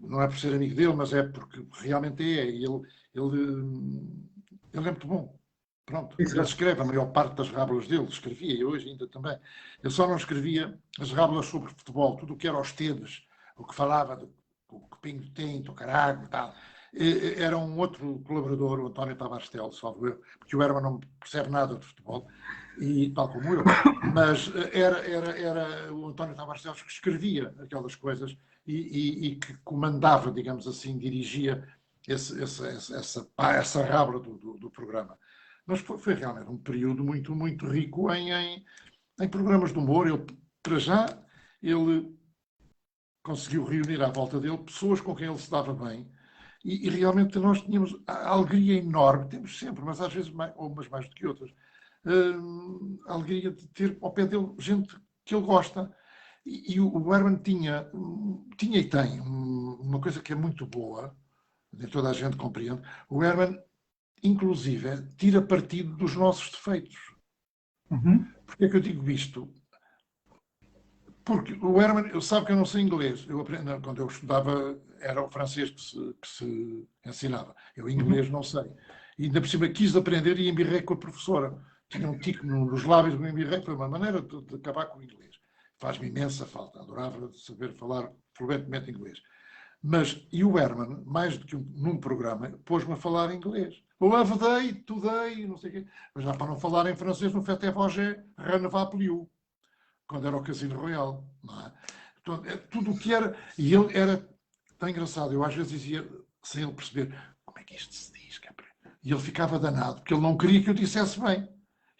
não é por ser amigo dele, mas é porque realmente é. Ele é muito bom. Pronto. Ele escreve a maior parte das rábulas dele, escrevia, e hoje ainda também. Ele só não escrevia as rábulas sobre futebol, tudo o que era aos tedes, o que falava do Pingo Tinto, o Carago e tal. Era um outro colaborador, o António Tavares Teles, salvo eu, porque o Herman não percebe nada de futebol, e tal como eu, mas era o António Tavares Teles que escrevia aquelas coisas e que comandava, digamos assim, dirigia essa rábula do programa. Mas foi realmente um período muito, muito rico em programas de humor. Ele conseguiu reunir à volta dele pessoas com quem ele se dava bem. E realmente nós tínhamos a alegria enorme, temos sempre, mas às vezes umas mais do que outras, a alegria de ter ao pé dele gente que ele gosta. E o Herman tinha e tem uma coisa que é muito boa, nem toda a gente compreende. O Herman, inclusive, tira partido dos nossos defeitos. Porquê é que eu digo isto? Porque o Herman, sabe que eu não sei inglês. Quando eu estudava, era o francês que se ensinava. Eu inglês não sei. E ainda por cima quis aprender e embirrei com a professora. Tinha um tico nos lábios, me embirrei. Foi uma maneira de acabar com o inglês. Faz-me imensa falta. Adorava saber falar fluentemente inglês. E o Herman, mais do que num programa, pôs-me a falar inglês. Love day, today, não sei o quê. Mas já para não falar em francês, no fait Roger, Renova Pliou, quando era o Casino Royal, não é? Então, tudo o que era... E ele era tão engraçado. Eu às vezes dizia, sem ele perceber, como é que isto se diz? E ele ficava danado, porque ele não queria que eu dissesse bem.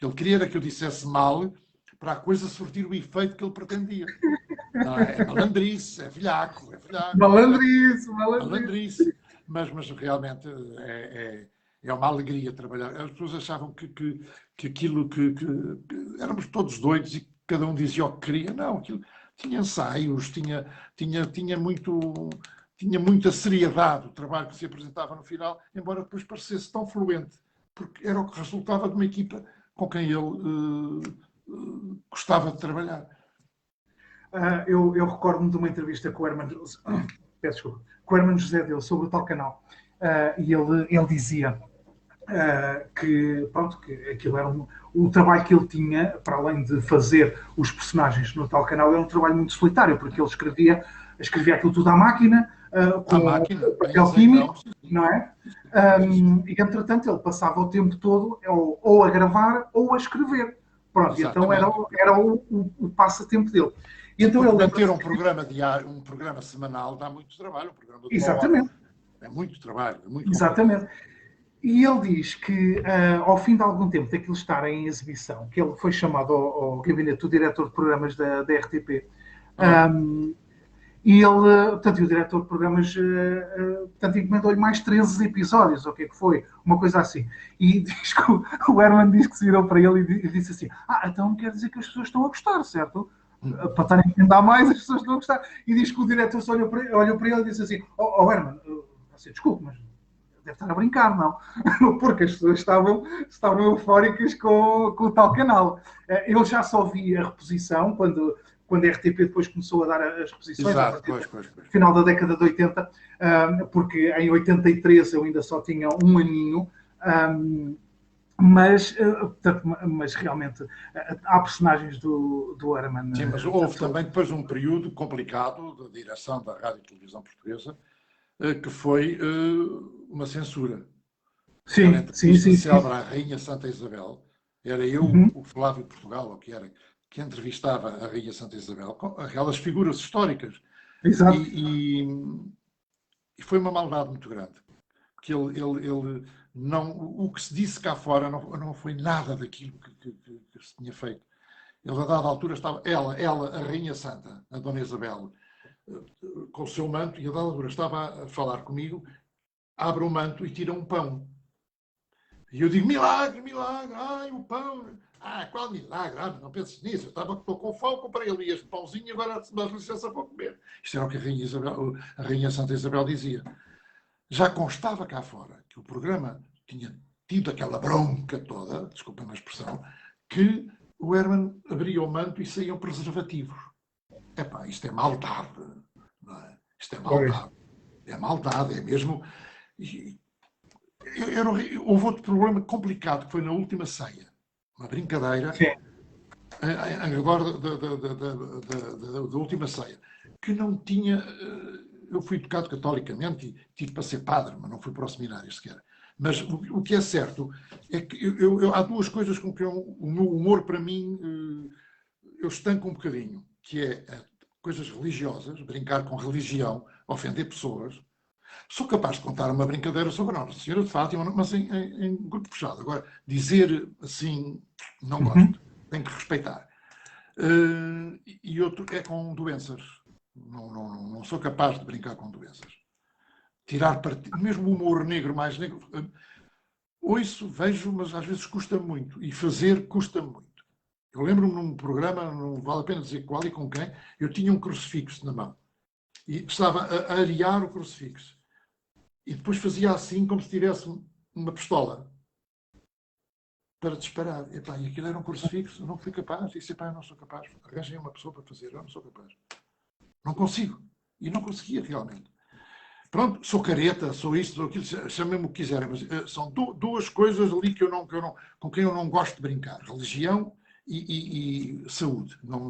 Ele queria que eu dissesse mal, para a coisa surtir o efeito que ele pretendia. Não é malandrice, é velhaco. Malandrice. Mas realmente é uma alegria trabalhar. As pessoas achavam que aquilo que éramos todos doidos e cada um dizia o que queria. Não, aquilo tinha ensaios, tinha muita seriedade o trabalho que se apresentava no final, embora depois parecesse tão fluente, porque era o que resultava de uma equipa com quem ele gostava de trabalhar. Eu recordo-me de uma entrevista com o Herman José dele sobre o tal canal, e ele dizia que, pronto, que aquilo era o trabalho que ele tinha, para além de fazer os personagens no tal canal, era um trabalho muito solitário, porque ele escrevia aquilo tudo à máquina, com papel químico, não é? E entretanto ele passava o tempo todo ou a gravar ou a escrever. Pronto, então era o passatempo dele. E então ele manter um programa diário, um programa semanal, dá muito trabalho. Um programa de exatamente. É muito trabalho. É muito exatamente. E ele diz que, ao fim de algum tempo daquilo estar em exibição, que ele foi chamado ao gabinete do diretor de programas da RTP, e ele, portanto, o diretor de programas, portanto, encomendou-lhe mais 13 episódios, ou o que é que foi? Uma coisa assim. E diz que o Herman diz que se virou para ele e disse assim, então quer dizer que as pessoas estão a gostar, certo? Para estarem a encomendar mais, as pessoas estão a gostar. E diz que o diretor só olhou para ele e disse assim, Herman, desculpe, mas deve estar a brincar, não? Porque as pessoas estavam eufóricas com o tal canal. Ele já só via a reposição quando a RTP depois começou a dar as reposições, no final da década de 80, porque em 83 eu ainda só tinha um aninho, mas realmente há personagens do Herman. Sim, mas houve também depois um período complicado da direção da Rádio e Televisão Portuguesa, que foi uma censura. Sim. Para a Rainha Santa Isabel, era eu, o Flávio Portugal, ou que entrevistava a Rainha Santa Isabel, com aquelas figuras históricas. Exato. E foi uma maldade muito grande. Porque ele não, o que se disse cá fora não foi nada daquilo que se tinha feito. Ele, a dada altura, estava, ela, a Rainha Santa, a Dona Isabel, com o seu manto, e a dada altura estava a falar comigo, abre o manto e tira um pão. E eu digo, milagre, ai, o pão. Qual milagre? Não penses nisso. Estou com fome, comprei ali este pãozinho e agora dá licença para comer. Isto era o que a Rainha Santa Isabel dizia. Já constava cá fora que o programa tinha tido aquela bronca toda, desculpem a expressão, que o Herman abria o manto e saíam preservativos. Isto é maldade. Não é? Isto é maldade. É maldade, é mesmo... Houve outro problema complicado, que foi na última ceia. Uma brincadeira em redor da última ceia. Que não tinha... Eu fui educado catolicamente e tive para ser padre, mas não fui para o seminário sequer. Mas o que é certo é que há duas coisas com que o meu humor, para mim, eu estanco um bocadinho, que é coisas religiosas, brincar com religião, ofender pessoas. Sou capaz de contar uma brincadeira sobre a Nossa Senhora de Fátima, mas em grupo fechado. Agora, dizer assim, não gosto. Tenho que respeitar. E outro é com doenças. Não sou capaz de brincar com doenças. Tirar partido, mesmo o humor negro, mais negro. Ouço, vejo, mas às vezes custa muito. E fazer custa muito. Eu lembro-me num programa, não vale a pena dizer qual e com quem, eu tinha um crucifixo na mão. E estava a arear o crucifixo. E depois fazia assim, como se tivesse uma pistola para disparar. E aquilo era um crucifixo, eu não fui capaz. Disse, eu não sou capaz. Arranjem uma pessoa para fazer, eu não sou capaz. Não consigo. E não conseguia realmente. Pronto, sou careta, sou isto, sou aquilo, chamem-me o que quiserem, mas são duas coisas ali com quem eu não gosto de brincar. Religião e saúde. Não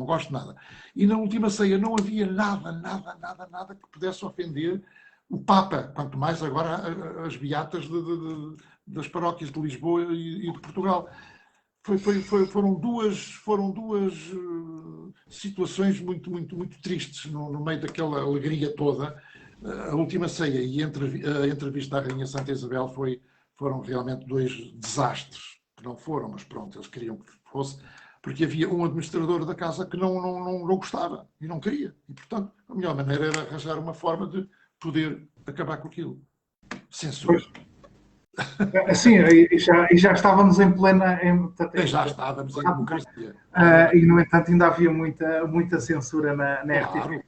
gosto de nada. E na última ceia não havia nada que pudesse ofender o Papa, quanto mais agora as beatas das paróquias de Lisboa e de Portugal. Foram duas situações muito tristes no meio daquela alegria toda. A última ceia e a entrevista à Rainha Santa Isabel foram realmente dois desastres, que não foram, mas pronto, eles queriam que fosse, porque havia um administrador da casa que não gostava e não queria. E, portanto, a melhor maneira era arranjar uma forma de poder acabar com aquilo. Censura. Sim, e já estávamos em plena... já estávamos em democracia. E, no entanto, ainda havia muita censura na RTP.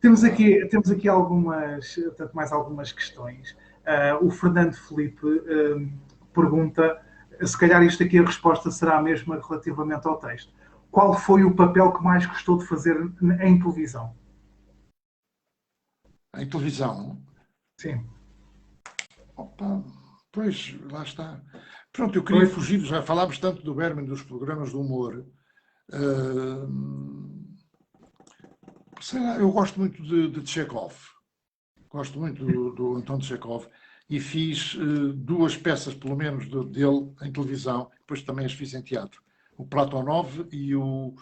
Temos aqui mais algumas questões. O Fernando Felipe pergunta, se calhar isto aqui a resposta será a mesma relativamente ao texto. Qual foi o papel que mais gostou de fazer em televisão? Em televisão? Sim. Opa, pois, lá está. Pronto, eu queria Pois, fugir, já falámos tanto do Berman, dos programas de humor. Sei lá, eu gosto muito de Chekhov. Gosto muito do Anton Chekhov e fiz duas peças, pelo menos, dele em televisão, depois também as fiz em teatro. O Platonov e o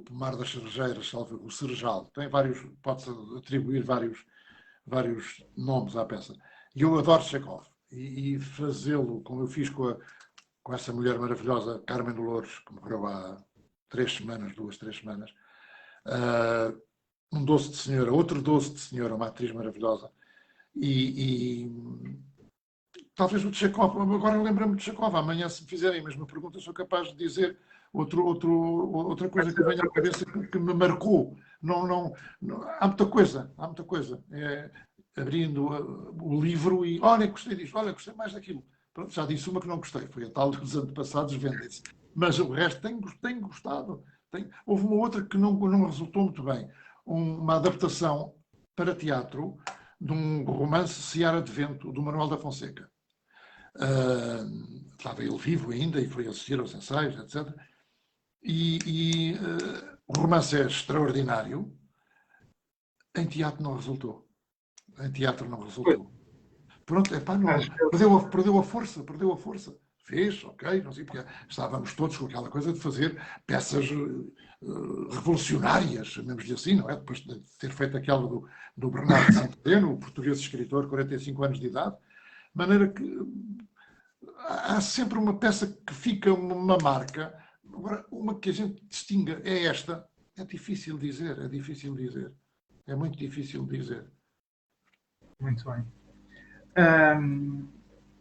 Pomar das Cerejeiras, o Cerejal. Tem vários, pode-se atribuir vários nomes à peça. E eu adoro Chekhov. E fazê-lo, como eu fiz com essa mulher maravilhosa, Carmen Dolores, que morreu há 3 semanas, 2, 3 semanas, um doce de senhora, outro doce de senhora, uma atriz maravilhosa. E talvez o de Chekhov, agora lembro-me de Chekhov, amanhã se me fizerem a mesma pergunta sou capaz de dizer outra coisa que venha à cabeça que me marcou. Há muita coisa, há muita coisa. Abrindo o livro e, olha, gostei disto, olha, gostei mais daquilo. Pronto, já disse uma que não gostei, foi a tal dos antepassados vendem-se. Mas o resto tenho gostado. Houve uma outra que não resultou muito bem. Uma adaptação para teatro de um romance Seara de Vento, do Manuel da Fonseca. Estava ele vivo ainda e foi assistir aos ensaios, etc. O romance é extraordinário. Em teatro não resultou. Em teatro não pois, resultou. Pronto, epá, não, às vezes, perdeu a força, perdeu a força. Fez, ok, não sei porque estávamos todos com aquela coisa de fazer peças revolucionárias, chamemos-lhe assim, não é? Depois de ter feito aquela do Bernardo Santana, o português escritor, 45 anos de idade, de maneira que há sempre uma peça que fica uma marca. Agora, uma que a gente distinga é esta. É difícil dizer, é difícil dizer. É muito difícil dizer. muito bem. Ahm,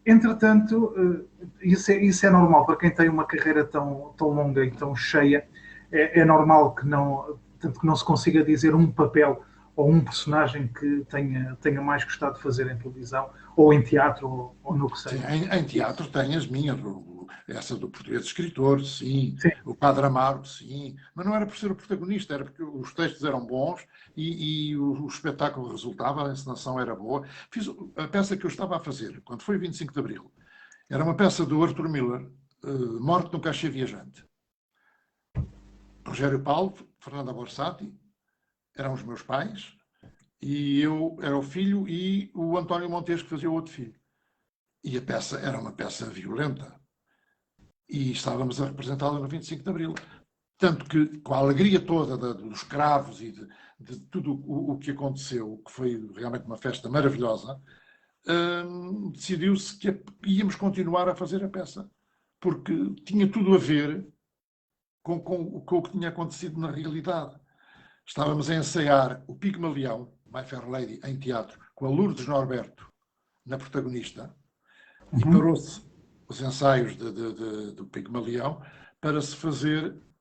Entretanto, isso é normal para quem tem uma carreira tão longa e tão cheia. É normal tanto que não se consiga dizer um papel ou um personagem que tenha mais gostado de fazer em televisão, ou em teatro, ou no que Sim, seja. em teatro tem as minhas, essa do português escritor, sim, Sim, o Padre Amaro, sim, mas não era por ser o protagonista, era porque os textos eram bons e o espetáculo resultava, a encenação era boa. Fiz a peça que eu estava a fazer, quando foi 25 de Abril, era uma peça do Arthur Miller, Morte no Cachê Viajante. Rogério Paulo, Fernanda Borsati, eram os meus pais, e eu era o filho e o António Montes que fazia o outro filho. E a peça era uma peça violenta. E estávamos a representá-la no 25 de Abril. Tanto que, com a alegria toda dos cravos e de tudo o que aconteceu, que foi realmente uma festa maravilhosa, decidiu-se que íamos continuar a fazer a peça. Porque tinha tudo a ver com o que tinha acontecido na realidade. Estávamos a ensaiar o Pigmalião, My Fair Lady, em teatro, com a Lourdes Norberto na protagonista, e uhum. parou-se os ensaios do Pigmalião para se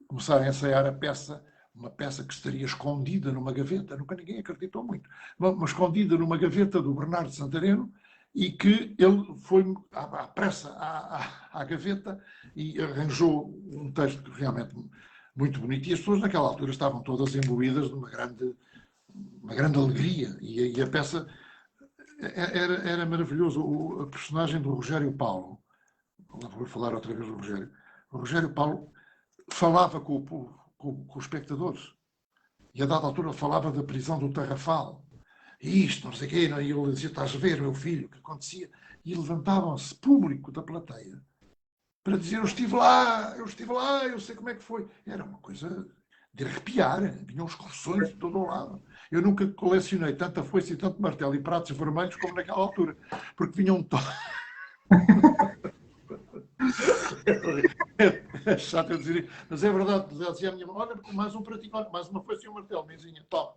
começar a ensaiar a peça, uma peça que estaria escondida numa gaveta, nunca ninguém acreditou muito, uma escondida numa gaveta do Bernardo Santareno, e que ele foi à pressa à gaveta e arranjou um texto realmente muito bonito, e as pessoas naquela altura estavam todas imbuídas de uma grande alegria, e a peça era maravilhoso. A personagem do Rogério Paulo, vou falar outra vez do Rogério, o Rogério Paulo falava com os espectadores, e a dada altura falava da prisão do Tarrafal, e isto, não sei o quê, e ele dizia, estás a ver, meu filho, o que acontecia, e levantavam-se público da plateia para dizer, eu estive lá, eu sei como é que foi. Era uma coisa de arrepiar, vinham os corações de todo o lado. Eu nunca colecionei tanta foice e tanto martelo e pratos vermelhos como naquela altura, porque vinham todos. É chato eu dizer, mas é verdade, dizia a minha mãe, olha, mais um pratinho, olha, mais uma foice e um martelo, mãezinha, toma.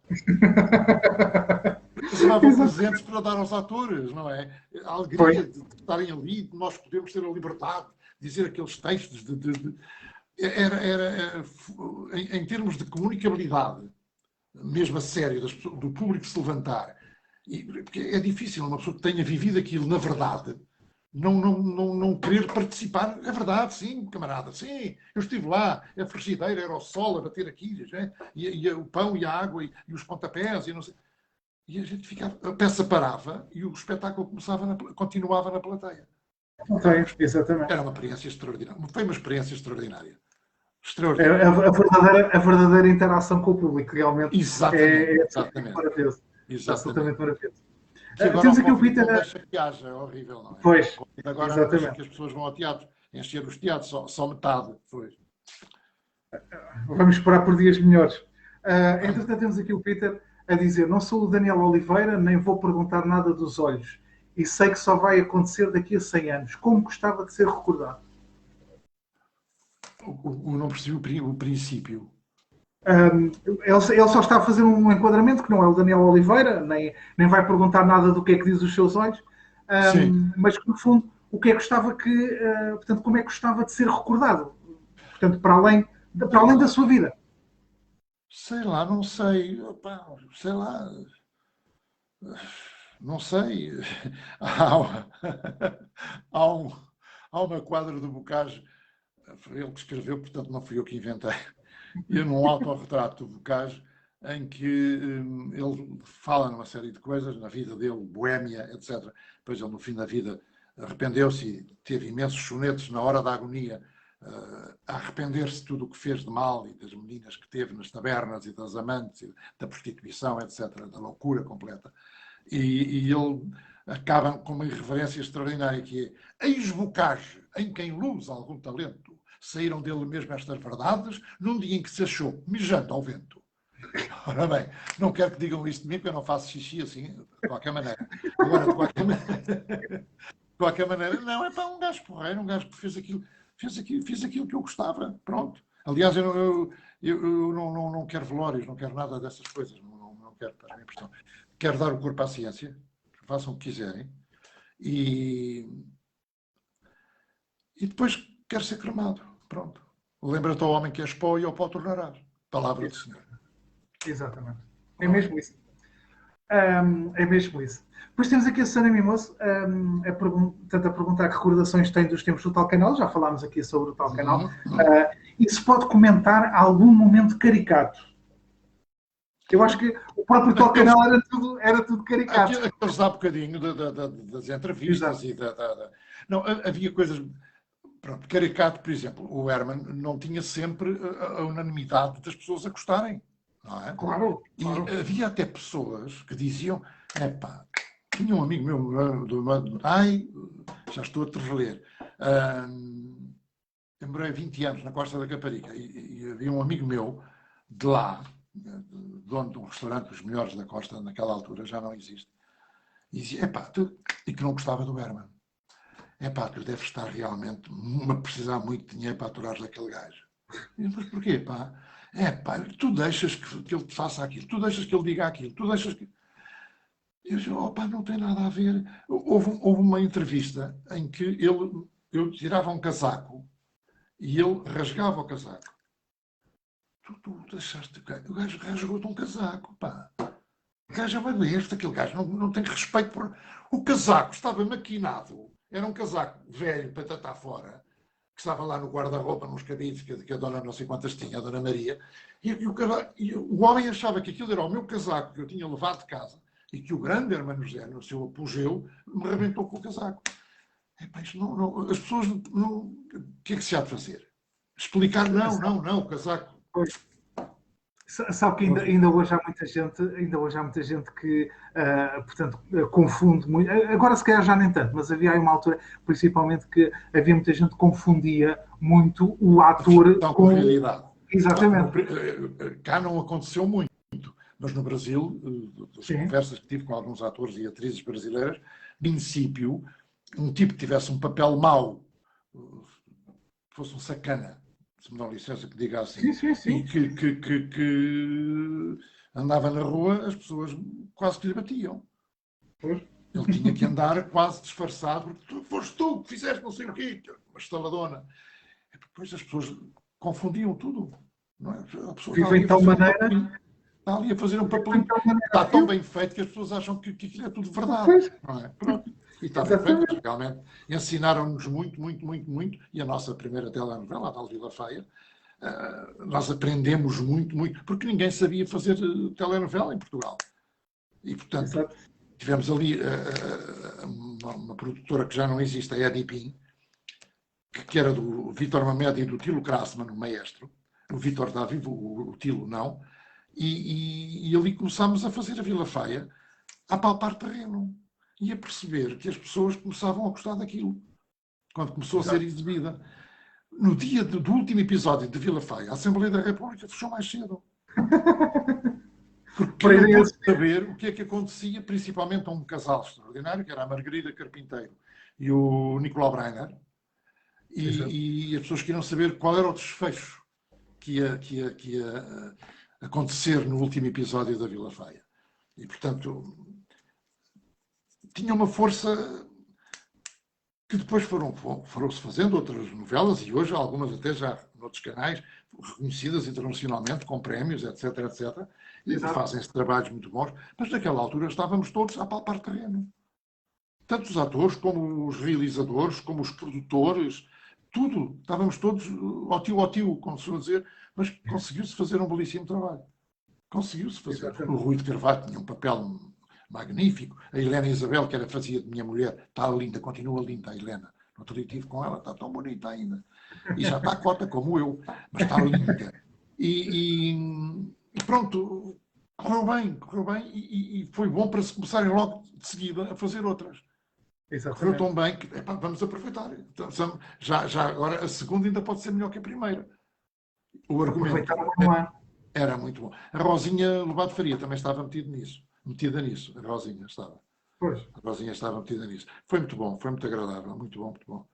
Reservavam presentes para dar aos atores, não é? A Pois, alegria de estarem ali, de nós podermos ter a liberdade de dizer aqueles textos, em termos de comunicabilidade, mesmo a sério, do público se levantar, porque é difícil uma pessoa que tenha vivido aquilo na verdade, não querer participar. É verdade, sim, camarada, sim, eu estive lá, a frigideira era o sol a bater aqui, né? E o pão e a água e os pontapés, e não sei. E a gente ficava, a peça parava e o espetáculo continuava na plateia. Não tem, exatamente. Era uma experiência extraordinária. Foi uma experiência extraordinária. É Extraordinária. a verdadeira interação com o público, realmente. Exatamente. Absolutamente maravilhoso. Absolutamente maravilhoso. Que agora Temos o aqui o Covid Peter. não deixa que haja, é horrível, não é? Pois, Agora não deixa que as pessoas vão ao teatro, encher os teatros, só metade. Pois. Vamos esperar por dias melhores. Entretanto, temos aqui o Peter a dizer: não sou o Daniel Oliveira, nem vou perguntar nada dos olhos. E sei que só vai acontecer daqui a 100 anos. Como gostava de ser recordado? Não percebi o princípio. Ele só está a fazer um enquadramento que não é o Daniel Oliveira, nem vai perguntar nada do que é que diz os seus olhos, mas que, no fundo, o que é que gostava portanto, como é que gostava de ser recordado? Portanto, para além da sua vida. Sei lá, não sei. Opa, sei lá. Não sei. Há uma quadra do Bocage, foi ele que escreveu, portanto não fui eu que inventei, e num autorretrato do Bocage, em que ele fala numa série de coisas, na vida dele, boémia, etc. Depois ele, no fim da vida, arrependeu-se e teve imensos sonetos na hora da agonia, a arrepender-se de tudo o que fez de mal e das meninas que teve nas tabernas e das amantes, e da prostituição, etc., da loucura completa. E ele acaba com uma irreverência extraordinária que é: eis Bocage, em quem luz algum talento, saíram dele mesmo estas verdades, num dia em que se achou mijando ao vento. Ora bem, não quero que digam isto de mim, porque eu não faço xixi assim, de qualquer maneira. Agora, de qualquer maneira, não, é para um gajo porreiro, um gajo que fez aquilo que eu gostava, pronto. Aliás, eu não quero velórios, não quero nada dessas coisas, não quero, para a minha impressão. Quero dar o corpo à ciência, façam o que quiserem, e depois quero ser cremado, pronto. Lembra-te ao homem que és pó e ao pó tornarás. Palavra do Senhor. Exatamente. É mesmo isso. É mesmo isso. Depois temos aqui a Susana Mimoso a perguntar que recordações tem dos tempos do tal canal. Já falámos aqui sobre o tal canal. E se pode comentar algum momento caricato? Eu acho que o próprio tal canal era tudo caricato. Aqueles há bocadinho das entrevistas. Não, havia coisas... Pronto, caricato, por exemplo, o Herman não tinha sempre a unanimidade das pessoas a gostarem. Não é? Claro. E havia até pessoas que diziam: epá, tinha um amigo meu, já estou a te reler, eu morei 20 anos na Costa da Caparica e havia um amigo meu de lá, dono de um restaurante dos melhores da Costa naquela altura, já não existe, e dizia: epá, e que não gostava do Herman. Epá, tu deves estar realmente a precisar muito de dinheiro para aturares aquele gajo. Mas porquê, pá? Pá, tu deixas que ele te faça aquilo, tu deixas que ele diga aquilo, tu deixas que... Eu disse: pá, não tem nada a ver. Houve uma entrevista em que eu tirava um casaco e ele rasgava o casaco. Tu deixaste... O gajo rasgou-te um casaco, pá. O gajo é uma besta, aquele gajo não tem respeito por... O casaco estava maquinado. Era um casaco velho para tratar fora, que estava lá no guarda-roupa, nos cabides, que a dona não sei quantas tinha, a dona Maria, e o homem achava que aquilo era o meu casaco que eu tinha levado de casa e que o grande Hermano José, no seu apogeu, me arrebentou com o casaco. As pessoas o que é que se há de fazer? Explicar, não, o casaco. Sabe que ainda hoje há muita gente que, portanto, confunde muito. Agora, se calhar, já nem tanto, mas havia aí uma altura, principalmente, que havia muita gente que confundia muito o ator com a realidade. Exatamente. Cá não aconteceu muito, mas no Brasil, das conversas que tive com alguns atores e atrizes brasileiras, no princípio, um tipo que tivesse um papel mau, fosse um sacana, se me dão licença que diga assim, sim. E que andava na rua, as pessoas quase que lhe batiam. Ele tinha que andar quase disfarçado, porque foste tu que fizeste não sei o quê, uma estaladona. E depois as pessoas confundiam tudo. Não é? A pessoa Vive de tal maneira... Está ali a fazer um papelinho. Está tão bem feito que as pessoas acham que aquilo é tudo verdade. Não é? Pronto. E está bem feito, mas realmente ensinaram-nos muito, e a nossa primeira telenovela, a da Alvila Feia, nós aprendemos muito, porque ninguém sabia fazer telenovela em Portugal. E, portanto, Exato. tivemos ali uma produtora que já não existe, a Edipin, que era do Vítor Mamede e do Tilo Krasman, o maestro. O Vítor está vivo, o Tilo não. E ali começámos a fazer a Vila Faia, a palpar terreno e a perceber que as pessoas começavam a gostar daquilo, quando começou a ser exibida. No dia do último episódio de Vila Faia, a Assembleia da República fechou mais cedo. Porque queriam saber o que é que acontecia, principalmente a um casal extraordinário, que era a Margarida Carpinteiro e o Nicolau Breiner, e as pessoas queriam saber qual era o desfecho que ia acontecer no último episódio da Vila Faia. E, portanto, tinha uma força que depois foram-se fazendo outras novelas, e hoje algumas até já noutros canais, reconhecidas internacionalmente, com prémios, etc, etc, e fazem-se trabalhos muito bons, mas naquela altura estávamos todos a palpar terreno. Tanto os atores, como os realizadores, como os produtores, tudo. Estávamos todos ao tio, como se fosse dizer, mas conseguiu-se fazer um belíssimo trabalho. Conseguiu-se fazer. O Rui de Carvalho tinha um papel magnífico. A Helena Isabel, que fazia de minha mulher, está linda, continua linda a Helena. No outro dia estive com ela, está tão bonita ainda. E já está cota como eu, mas está linda. E pronto, correu bem e foi bom para se começarem logo de seguida a fazer outras. Exatamente. Correu tão bem que vamos aproveitar. Então, já agora a segunda ainda pode ser melhor que a primeira. O argumento era muito bom. A Rosinha Lobato Faria também estava metida nisso. A Rosinha estava. Pois. A Rosinha estava metida nisso. Foi muito bom, foi muito agradável. Muito bom, muito bom.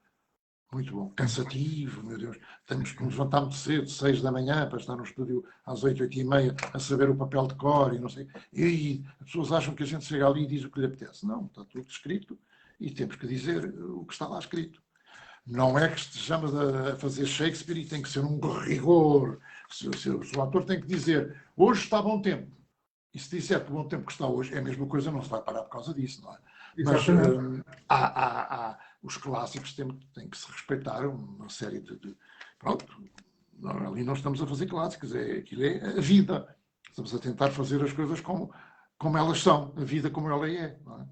Muito bom. Cansativo, meu Deus. Temos que nos levantar muito cedo, 6 da manhã, para estar no estúdio às 8, 8 e meia, a saber o papel de cor e não sei. E as pessoas acham que a gente chega ali e diz o que lhe apetece. Não, está tudo escrito e temos que dizer o que está lá escrito. Não é que estejamos a fazer Shakespeare e tem que ser um rigor. O ator tem que dizer, hoje está bom tempo. E se disser que o bom tempo que está hoje é a mesma coisa, não se vai parar por causa disso, não é? Exatamente. Mas os clássicos têm que se respeitar uma série de pronto, ali não estamos a fazer clássicos, aquilo é a vida. Estamos a tentar fazer as coisas como elas são, a vida como ela é. Não é?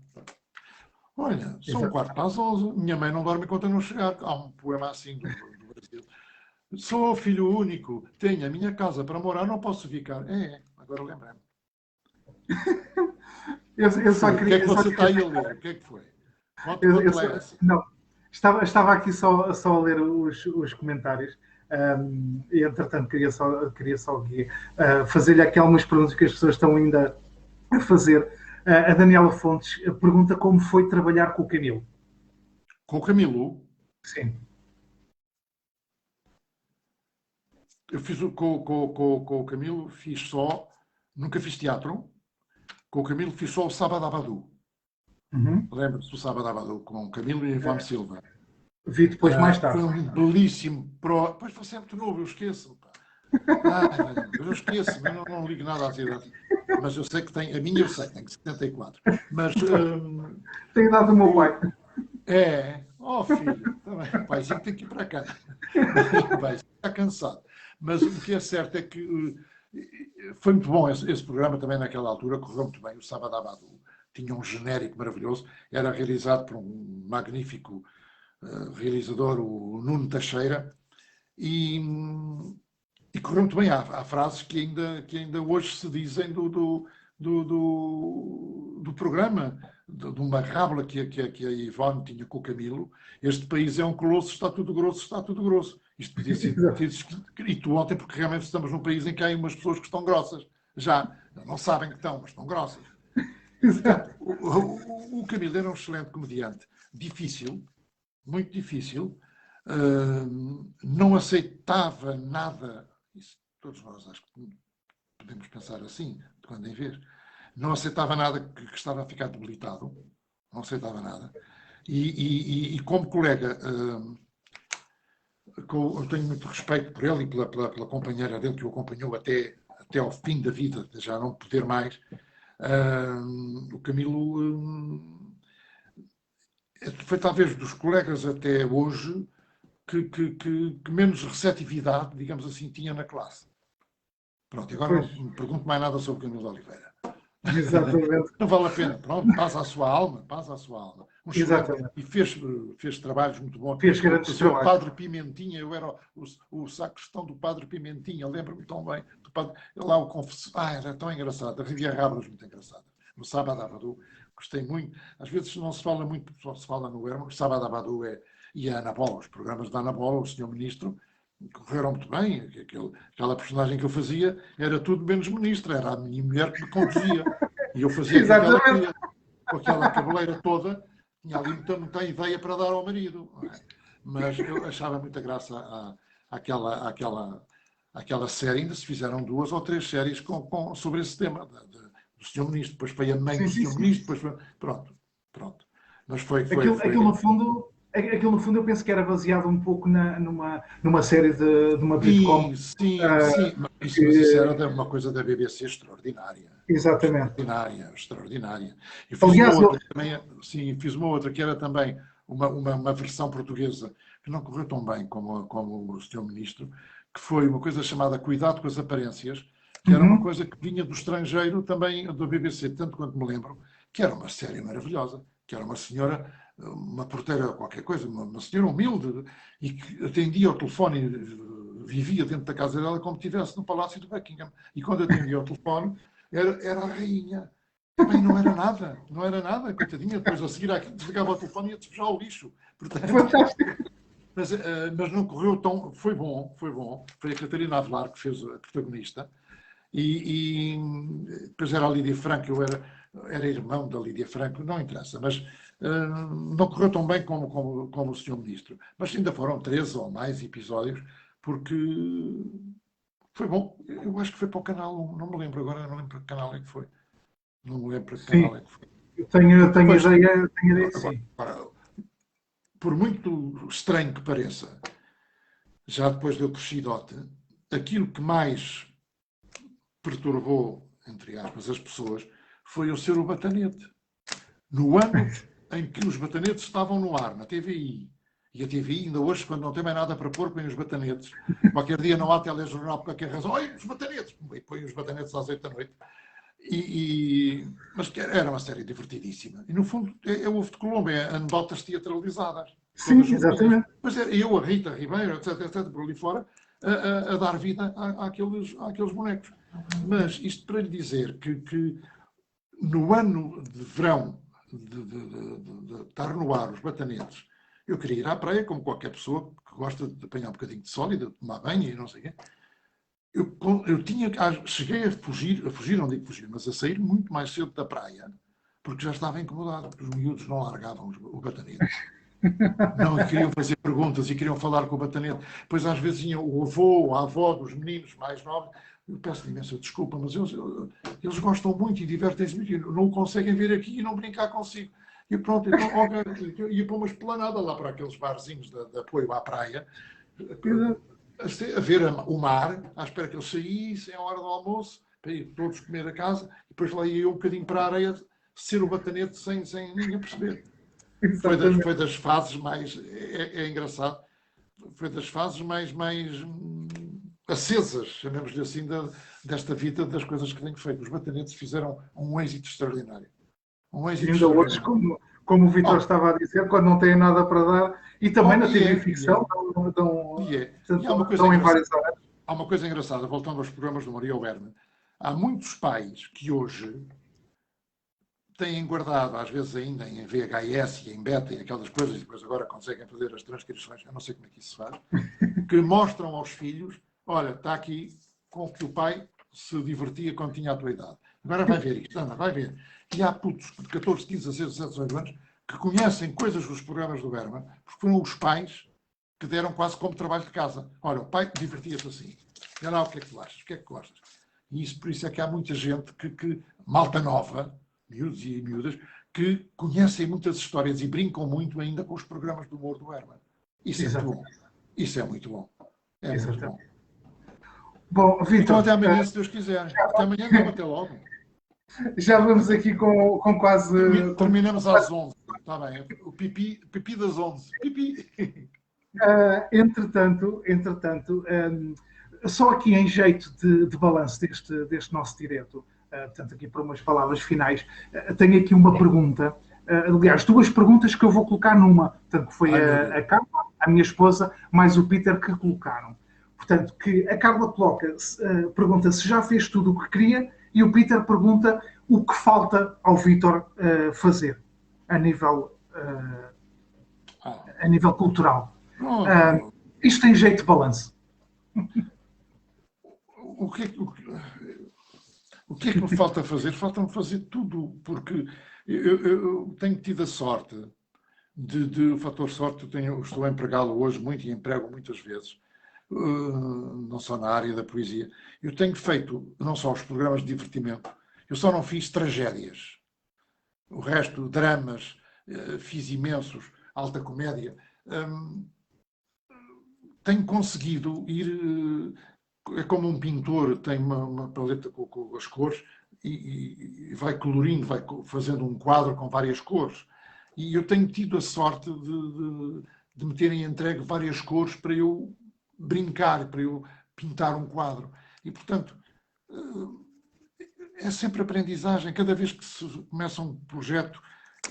Olha, são 11:15, minha mãe não dorme enquanto eu não chegar. Há um poema assim do Brasil. Sou filho único, tenho a minha casa para morar, não posso ficar. Agora lembrei-me. Eu só queria... O que é que você está aí a ler? O que é que foi? Não, estava aqui só a ler os comentários. E entretanto queria só aqui, fazer-lhe aqui algumas perguntas que as pessoas estão ainda a fazer. A Daniela Fontes pergunta como foi trabalhar com o Camilo. Com o Camilo? Sim. Eu fiz com o Camilo, nunca fiz teatro. Com o Camilo fiz só o Sábado Abadu. Lembra-se do Sábado Abadu com o Camilo e Ivone Silva. Vi depois mais tarde. Foi um belíssimo Pois você é muito novo, eu esqueço. Eu esqueço, mas não ligo nada às idades. Mas eu sei que tem, a minha eu sei, tenho 74. Mas. Tem idade do meu pai. Filho, também, o paizinho tem que ir para cá. O paizinho está cansado. Mas o que é certo é que foi muito bom esse programa também naquela altura, correu muito bem. O Sábado Abadu tinha um genérico maravilhoso, era realizado por um magnífico realizador, o Nuno Teixeira, e correu muito bem. Há frases que ainda hoje se dizem do programa, de uma rábula que a Ivone tinha com o Camilo. Este país é um colosso, está tudo grosso, está tudo grosso. Isto podia ser escrito ontem, porque realmente estamos num país em que há umas pessoas que estão grossas. Já não sabem que estão, mas estão grossas. Portanto, o Camilo era um excelente comediante. Difícil, muito difícil. Não aceitava nada. Isso, todos nós acho que podemos pensar assim, de quando em vez. Não aceitava nada que estava a ficar debilitado. Não aceitava nada. E como colega, eu tenho muito respeito por ele e pela companheira dele, que o acompanhou até ao fim da vida, já não poder mais. O Camilo foi talvez dos colegas até hoje que menos receptividade, digamos assim, tinha na classe. Pronto, agora não me pergunto mais nada sobre o Camilo de Oliveira. Exatamente. Não vale a pena. Pronto, passa a sua alma, passa a sua alma. Um Exatamente. E fez trabalhos muito bons. Fez grandes trabalhos. O Padre Pimentinha, eu era o sacristão do Padre Pimentinha, lembro-me tão bem. Do padre, lá o confessor. Era tão engraçado. A Rivia Rábaros, muito engraçada. No Sábado Abadu, gostei muito. Às vezes não se fala muito, só se fala no Herman. O Sábado Abadu e a Ana Bola, os programas da Ana Bola, o Sr. Ministro, correram muito bem. Aquela personagem que eu fazia era tudo menos ministro, era a minha mulher que me conduzia. E eu fazia com aquela cabeleira toda, tinha ali muita ideia para dar ao marido. Mas eu achava muita graça àquela série. Ainda se fizeram 2 ou 3 séries sobre esse tema do Sr. Ministro. Depois foi a mãe do Sr. Ministro. Depois foi... Pronto. Mas foi... Aquilo, no fundo, eu penso que era baseado um pouco numa série de uma Bitcom. Sim. Mas isso era uma coisa da BBC extraordinária. Exatamente. Extraordinária. Eu fiz fiz uma outra que era também uma versão portuguesa que não correu tão bem como o Sr. Ministro, que foi uma coisa chamada Cuidado com as Aparências, que era uma coisa que vinha do estrangeiro também, do BBC, tanto quanto me lembro, que era uma série maravilhosa, que era uma senhora, uma porteira qualquer coisa, uma senhora humilde, e que atendia ao telefone e vivia dentro da casa dela como se estivesse no Palácio de Buckingham. E quando atendia ao telefone, era a rainha. Também não era nada, coitadinha. Depois a seguir àquilo, desligava o telefone e ia despejar o lixo. Portanto, fantástico. Mas não correu tão... Foi bom. Foi a Catarina Avelar que fez a protagonista. E depois era a Lídia Franco, eu era irmão da Lídia Franco, não interessa, mas não correu tão bem como o Sr. Ministro. Mas ainda foram 13 ou mais episódios, porque foi bom. Eu acho que foi para o canal 1, não me lembro agora, não lembro para que canal é que foi. Não me lembro para que canal é que foi. Eu tenho ideia, sim. Por muito estranho que pareça, já depois de eu crescidote, aquilo que mais perturbou, entre aspas, as pessoas, foi eu ser o Batanete. No ano em que os Batanetes estavam no ar, na TVI, e a TVI ainda hoje, quando não tem mais nada para pôr, põe os Batanetes. Qualquer dia não há telejornal por qualquer razão. Olha, os Batanetes! E põe os Batanetes às 8 da noite. Mas era uma série divertidíssima. E, no fundo, é ovo de Colombo, é anedotas teatralizadas. Sim, exatamente. Mas eu, a Rita Ribeiro, etc., por ali fora, a dar vida àqueles bonecos. Mas isto para lhe dizer que no ano de verão, de estar no ar os Batanetes, eu queria ir à praia, como qualquer pessoa que gosta de apanhar um bocadinho de sol e de tomar banho e não sei o quê. Cheguei a fugir, não digo fugir, mas a sair muito mais cedo da praia, porque já estava incomodado, porque os miúdos não largavam o Batanete. Não, queriam fazer perguntas e queriam falar com o Batanete. Depois às vezes vinha o avô ou a avó dos meninos mais novos. Eu peço imensa desculpa, mas eles gostam muito e divertem-se muito, não conseguem vir aqui e não brincar consigo. E pronto, então ia para uma esplanada lá para aqueles barzinhos de apoio à praia, a ver o mar, à espera que eles saíssem à hora do almoço, para ir todos comer a casa, e depois lá ia eu um bocadinho para a areia, ser o Batanete sem ninguém perceber. Foi das fases mais... É engraçado. Foi das fases mais acesas, chamemos-lhe assim, desta vida, das coisas que tenho feito. Os Batanetes fizeram um êxito extraordinário. Ainda hoje, como o Vítor estava a dizer, quando não têm nada para dar, e também na TV ficção, estão em várias áreas. Há uma coisa engraçada, voltando aos programas do Maria Berman. Há muitos pais que hoje têm guardado, às vezes ainda em VHS e em beta e aquelas coisas, e depois agora conseguem fazer as transcrições, eu não sei como é que isso se faz, que mostram aos filhos, olha, está aqui com que o pai se divertia quando tinha a tua idade. Agora vai ver isto, Ana, vai ver. E há putos de 14, 15, 16, 17, 18 anos que conhecem coisas dos programas do Berman, porque foram os pais que deram quase como trabalho de casa. Olha, o pai divertia-se assim. E lá, o que é que tu achas? O que é que gostas? E por isso é que há muita gente que malta nova, miúdos e miúdas, que conhecem muitas histórias e brincam muito ainda com os programas do humor do Berman. Isso é muito bom. Isso é muito bom. É muito bom. Bom, Vítor, então até amanhã, se Deus quiser. Até amanhã, não, até logo. Já vamos aqui com quase... Terminamos às 11. Está bem. O pipi das 11. Pipi. Entretanto, só aqui em jeito de balanço deste nosso direto, portanto, aqui para umas palavras finais, tenho aqui uma pergunta. Aliás, duas perguntas que eu vou colocar numa. Portanto, que foi a Carla, a minha esposa, mais o Peter que colocaram. Portanto, que a Carla coloca, pergunta se já fez tudo o que queria e o Peter pergunta o que falta ao Vítor fazer a nível cultural. Isto tem jeito de balanço. O que é que me falta fazer? Falta-me fazer tudo, porque eu tenho tido a sorte o fator sorte, estou a empregá-lo hoje muito e emprego muitas vezes, não só na área da poesia. Eu tenho feito não só os programas de divertimento, eu só não fiz tragédias. O resto, dramas, fiz imensos, alta comédia. Tenho conseguido ir... É como um pintor tem uma paleta com as cores e vai colorindo, vai fazendo um quadro com várias cores. E eu tenho tido a sorte de me terem entregue várias cores para eu brincar, para eu pintar um quadro. E, portanto, é sempre aprendizagem. Cada vez que se começa um projeto,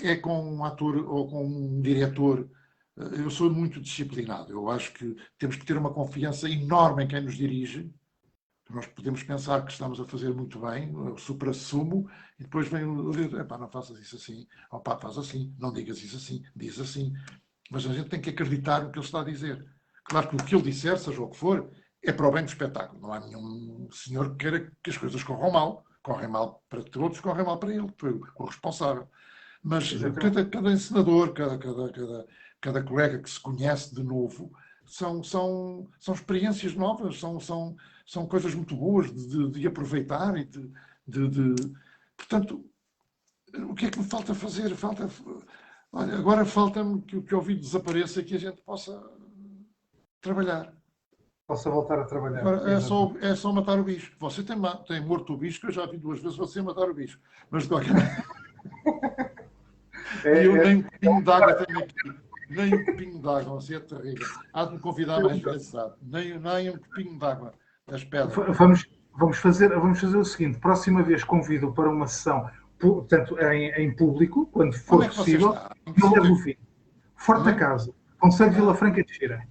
é com um ator ou com um diretor. Eu sou muito disciplinado. Eu acho que temos que ter uma confiança enorme em quem nos dirige. Nós podemos pensar que estamos a fazer muito bem, o supra-sumo, e depois vem o dizer, não faças isso assim, faz assim, não digas isso assim, diz assim. Mas a gente tem que acreditar no que ele está a dizer. Claro que o que ele disser, seja o que for, é para o bem do espetáculo. Não há nenhum senhor que queira que as coisas corram mal. Correm mal para todos, correm mal para ele, que foi o responsável. Mas cada encenador, cada colega que se conhece de novo, são experiências novas, são coisas muito boas de aproveitar e Portanto, o que é que me falta fazer? Olha, agora falta-me que o ouvido desapareça e que a gente possa trabalhar. Possa voltar a trabalhar. Agora, é só matar o bicho. Você tem morto o bicho, que eu já vi 2 vezes você matar o bicho. Mas de qualquer maneira... E eu nem um pingo d'água tenho aqui. Nem um pingo d'água, assim é terrível. Há de me convidar mais vezes, sabe? Nem um pingo d'água das pedras. Vamos fazer o seguinte: próxima vez convido para uma sessão, portanto, em público, quando for possível, eu levo o vinho. Forte a casa, Conselho de Vila Franca de Xira.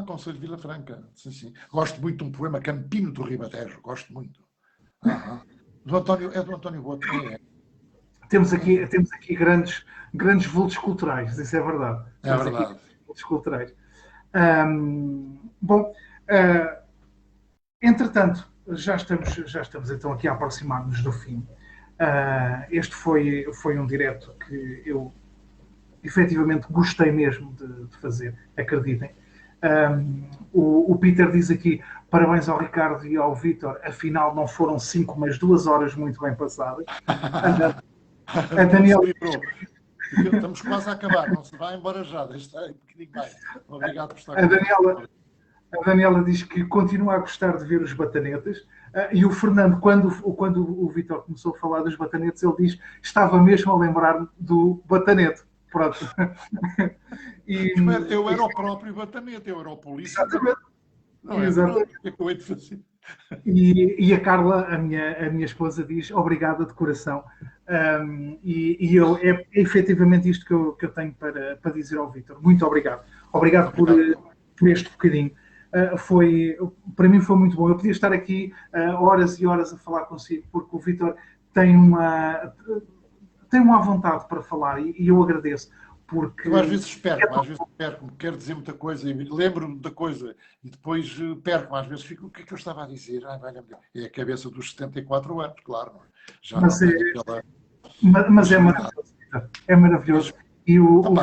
Conselho de Vila Franca. Sim. Gosto muito de um poema Campino do Ribatejo. Gosto muito. Do António Boto. Temos aqui grandes vultos culturais, isso é verdade. É verdade. Vultos culturais. Bom, entretanto, já estamos então aqui a aproximar-nos do fim. Este foi um direto que eu efetivamente gostei mesmo de fazer, acreditem. O Peter diz aqui, parabéns ao Ricardo e ao Vítor, afinal não foram 5, mas 2 horas muito bem passadas. A Daniela... Estamos quase a acabar, não se vai embora já, deixa aí um bocadinho mais. Obrigado por estar A Daniela diz que continua a gostar de ver os batanetas. E o Fernando, quando o Vítor começou a falar dos batanetes, ele diz que estava mesmo a lembrar do batanete. Pronto. Eu era o próprio batanete, eu era o polícia. Exatamente. Não é? Exatamente. O que é que eu hei de fazer? E a Carla, a minha esposa, diz obrigada de coração. É efetivamente isto que eu tenho para dizer ao Vítor. Muito obrigado. Obrigado por este bocadinho. Para mim foi muito bom. Eu podia estar aqui horas e horas a falar consigo, porque o Vítor tem uma vontade para falar e eu agradeço. Porque eu às vezes perco-me, quero dizer muita coisa e lembro-me da coisa e depois perco-me, às vezes fico, o que é que eu estava a dizer? É a cabeça dos 74 anos, claro. Já mas não tenho aquela... Mas é maravilhoso. É maravilhoso.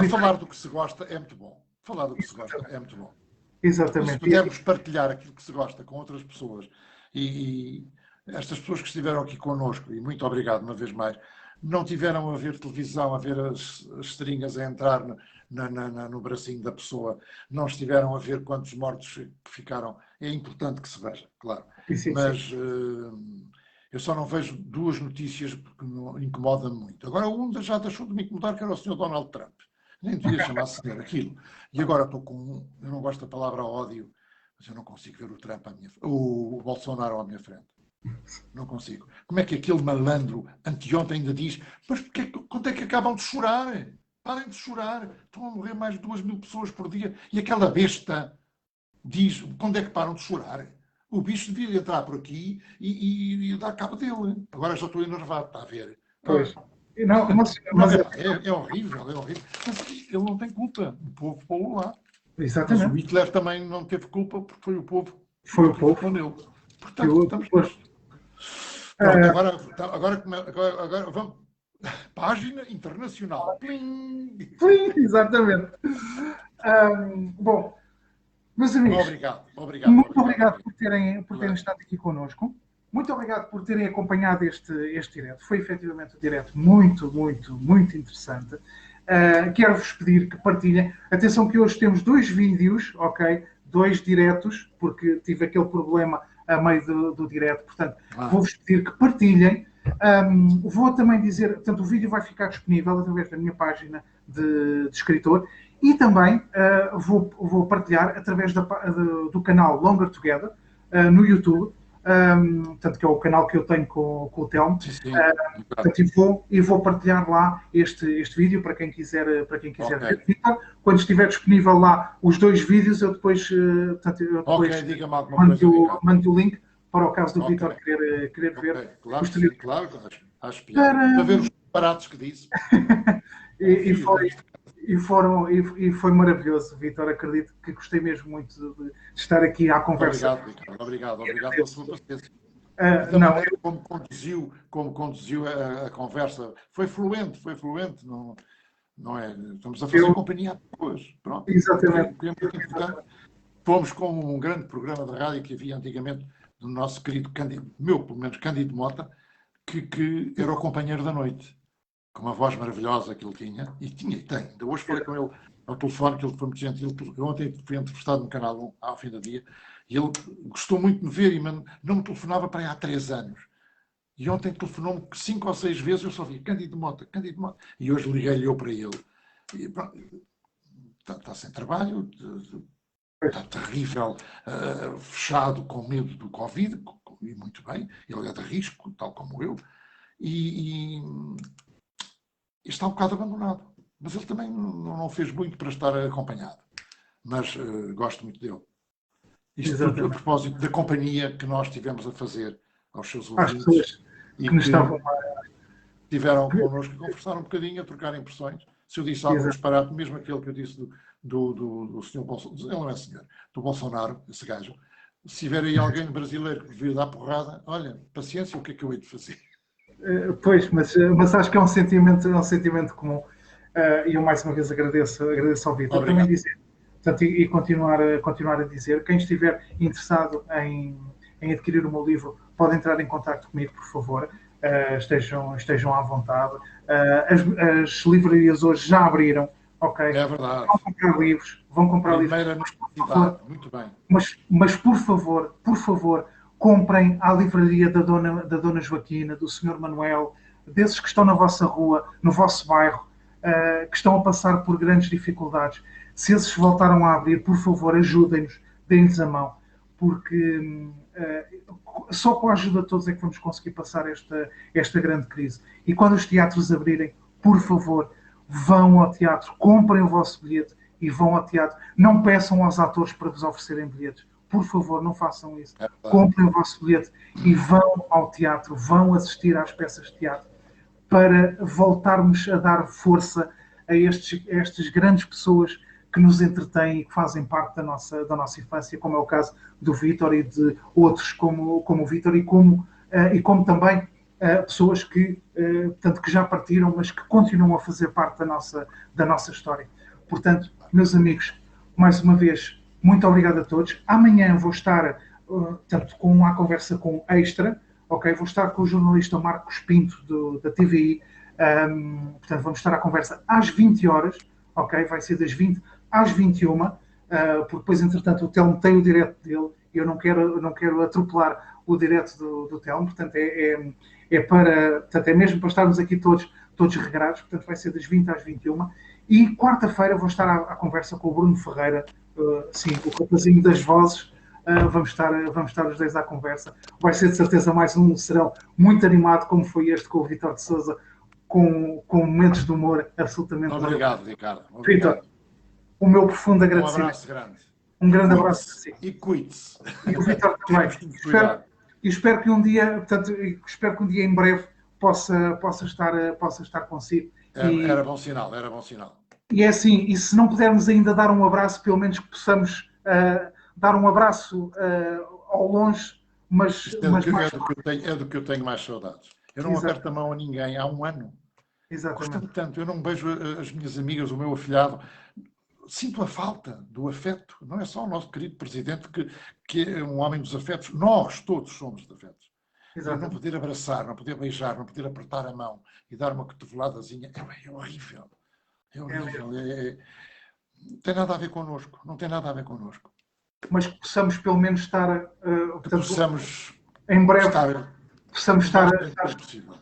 Falar do que se gosta é muito bom. Falar do que se gosta é muito bom. Exatamente. Se pudermos partilhar aquilo que se gosta com outras pessoas e estas pessoas que estiveram aqui connosco, e muito obrigado uma vez mais, não tiveram a ver televisão, a ver as seringas a entrar no bracinho da pessoa, não estiveram a ver quantos mortos que ficaram. É importante que se veja, claro. Sim. Mas eu só não vejo 2 notícias porque incomoda-me muito. Agora, uma já deixou de me incomodar, que era o Sr. Donald Trump. Nem devia chamar senhor aquilo. E agora estou com... Eu não gosto da palavra ódio, mas eu não consigo ver o Trump o Bolsonaro à minha frente. Não consigo. Como é que aquele malandro anteontem ainda diz, mas quando é que acabam de chorar? Parem de chorar. Estão a morrer mais de 2.000 pessoas por dia. E aquela besta diz, quando é que param de chorar? O bicho devia entrar por aqui e dar cabo dele. Agora já estou enervado, está a ver? Pois. Ah, Não, não, mas é horrível, é horrível. Mas ele não tem culpa. O povo pô-lo lá. Mas o exatamente. Hitler também não teve culpa porque foi o povo Foi o que povo votou nele. que Portanto, o. estamos Pois. nisto. Pronto, agora vamos. Página internacional. Plim! Sim, exatamente. Bom, meus amigos, Obrigado, obrigado, muito obrigado. obrigado por terem Obrigado. estado aqui connosco. Muito obrigado por terem acompanhado este direto. Foi efetivamente um direto muito, muito, muito interessante. Quero-vos pedir que partilhem. Atenção que hoje temos 2 vídeos, ok? 2 diretos, porque tive aquele problema a meio do direto. Portanto, vou-vos pedir que partilhem. Vou também dizer, portanto, o vídeo vai ficar disponível através da minha página de escritor e também vou partilhar através do canal Longer Together no YouTube, portanto, que é o canal que eu tenho com o Telmo. Sim, sim. Portanto, vou partilhar lá este vídeo para quem quiser Ok. ver. Então, quando estiver disponível lá os 2 vídeos, eu depois, Ok, diga-me alguma coisa, Ricardo. mando o link para o caso do Ok. Vítor querer Ok, ver. claro que sim, claro, acho piada. Para- Para ver os disparates que disse. E Ouvi, foi, e foi maravilhoso, Vítor. Acredito que gostei mesmo muito de estar aqui à conversa. Obrigado, Ricardo. Obrigado pela sua paciência. Da Não, maneira como conduziu a conversa. Foi fluente, não é? Estamos a fazer eu, companhia a pessoas. Pronto. exatamente. O que é muito importante. Fomos como um grande programa de rádio que havia antigamente do nosso querido Cândido, meu, pelo menos, Cândido Mota, que era o companheiro da noite. Com uma voz maravilhosa que ele tinha, e tem. Ainda hoje falei com ele ao telefone, que ele foi muito gentil. Eu ontem fui entrevistado no Canal 1, ao fim do dia, e ele gostou muito de me ver e não me telefonava para aí há 3 anos. E ontem telefonou-me 5 ou 6 vezes, eu só vi Cândido Mota. E hoje liguei-lhe eu para ele. E, pronto, está sem trabalho, está terrível, fechado com medo do Covid, e muito bem, ele é de risco, tal como eu, e está um bocado abandonado. Mas ele também não fez muito para estar acompanhado. Mas gosto muito dele. Isto tudo a Exatamente. propósito da companhia que nós tivemos a fazer aos seus Às ouvintes pessoas e que nos que estavam tiveram connosco a conversar um bocadinho, a trocar impressões. Se eu disse algum Exato. disparate, mesmo aquele que eu disse do senhor Bolsonaro, ele não é senhor, do Bolsonaro, esse gajo, se tiver aí alguém brasileiro que veio dar porrada, olha, paciência, o que é que eu hei de fazer? Pois, mas acho que é um sentimento comum. E eu mais uma vez agradeço ao Vitor. Também Obrigado. dizer, portanto, e continuar a dizer, quem estiver interessado em adquirir o meu livro, pode entrar em contato comigo, por favor. Estejam à vontade. As livrarias hoje já abriram, ok? É verdade. Vão comprar livros. Primeira Mas, por favor, necessidade. Muito bem. mas por favor, comprem à livraria da Dona Joaquina, do Senhor Manuel, desses que estão na vossa rua, no vosso bairro, que estão a passar por grandes dificuldades. Se esses voltaram a abrir, por favor, ajudem-nos, deem-lhes a mão, porque só com a ajuda de todos é que vamos conseguir passar esta grande crise. E quando os teatros abrirem, por favor, vão ao teatro, comprem o vosso bilhete e vão ao teatro. Não peçam aos atores para vos oferecerem bilhetes. Por favor, não façam isso. Comprem o vosso bilhete e vão ao teatro, vão assistir às peças de teatro para voltarmos a dar força a estas grandes pessoas que nos entretêm e que fazem parte da nossa infância, como é o caso do Vítor e de outros como o Vítor e como também pessoas portanto, que já partiram, mas que continuam a fazer parte da nossa história. Portanto, meus amigos, mais uma vez, muito obrigado a todos. Amanhã vou estar portanto, com uma conversa com Extra, ok? Vou estar com o jornalista Marcos Pinto, da TVI. Portanto, vamos estar à conversa às 20 horas, ok? Vai ser das 20 às 21, porque depois, entretanto, o Telmo tem o direto dele e eu não quero atropelar o direto do Telmo, portanto, portanto, é mesmo para estarmos aqui todos regrados, portanto, vai ser das 20 às 21. E quarta-feira vou estar à conversa com o Bruno Ferreira, sim, o rapazinho das vozes, vamos estar os dois à conversa. Vai ser de certeza mais um serão muito animado, como foi este com o Vítor de Sousa, com momentos de humor absolutamente Obrigado, Ricardo. Vítor, o meu profundo agradecimento. Um abraço grande. Um grande abraço para si. E cuide-se. E o Vítor também. Espero que um dia, portanto, espero que um dia em breve possa estar consigo. Era bom sinal, era bom sinal. E é assim, e se não pudermos ainda dar um abraço, pelo menos que possamos dar um abraço ao longe, mas é do que eu tenho mais saudades. Eu não aperto a mão a ninguém há um ano. Exatamente. Custa-me tanto, eu não vejo as minhas amigas, o meu afilhado. Sinto a falta do afeto. Não é só o nosso querido presidente que é um homem dos afetos. Nós todos somos de afetos. E não poder abraçar, não poder beijar, não poder apertar a mão e dar uma cotoveladazinha é horrível. É horrível. Não tem nada a ver connosco. Não tem nada a ver connosco. Mas que possamos pelo menos estar... possamos em breve... Possamos estar... possível.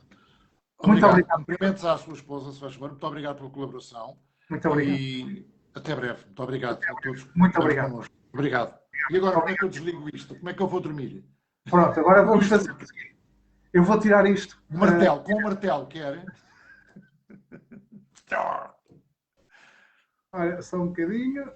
Muito obrigado. Cumprimentos à sua esposa, se faz favor. Muito obrigado pela colaboração. Muito obrigado. E até breve. Muito obrigado a todos. Muito obrigado. Connosco. Obrigado. E agora, como é que eu desligo isto? Como é que eu vou dormir? Pronto, agora vamos fazer o seguinte. Eu vou tirar isto. O martelo, com o martelo, quer? Olha, só um bocadinho.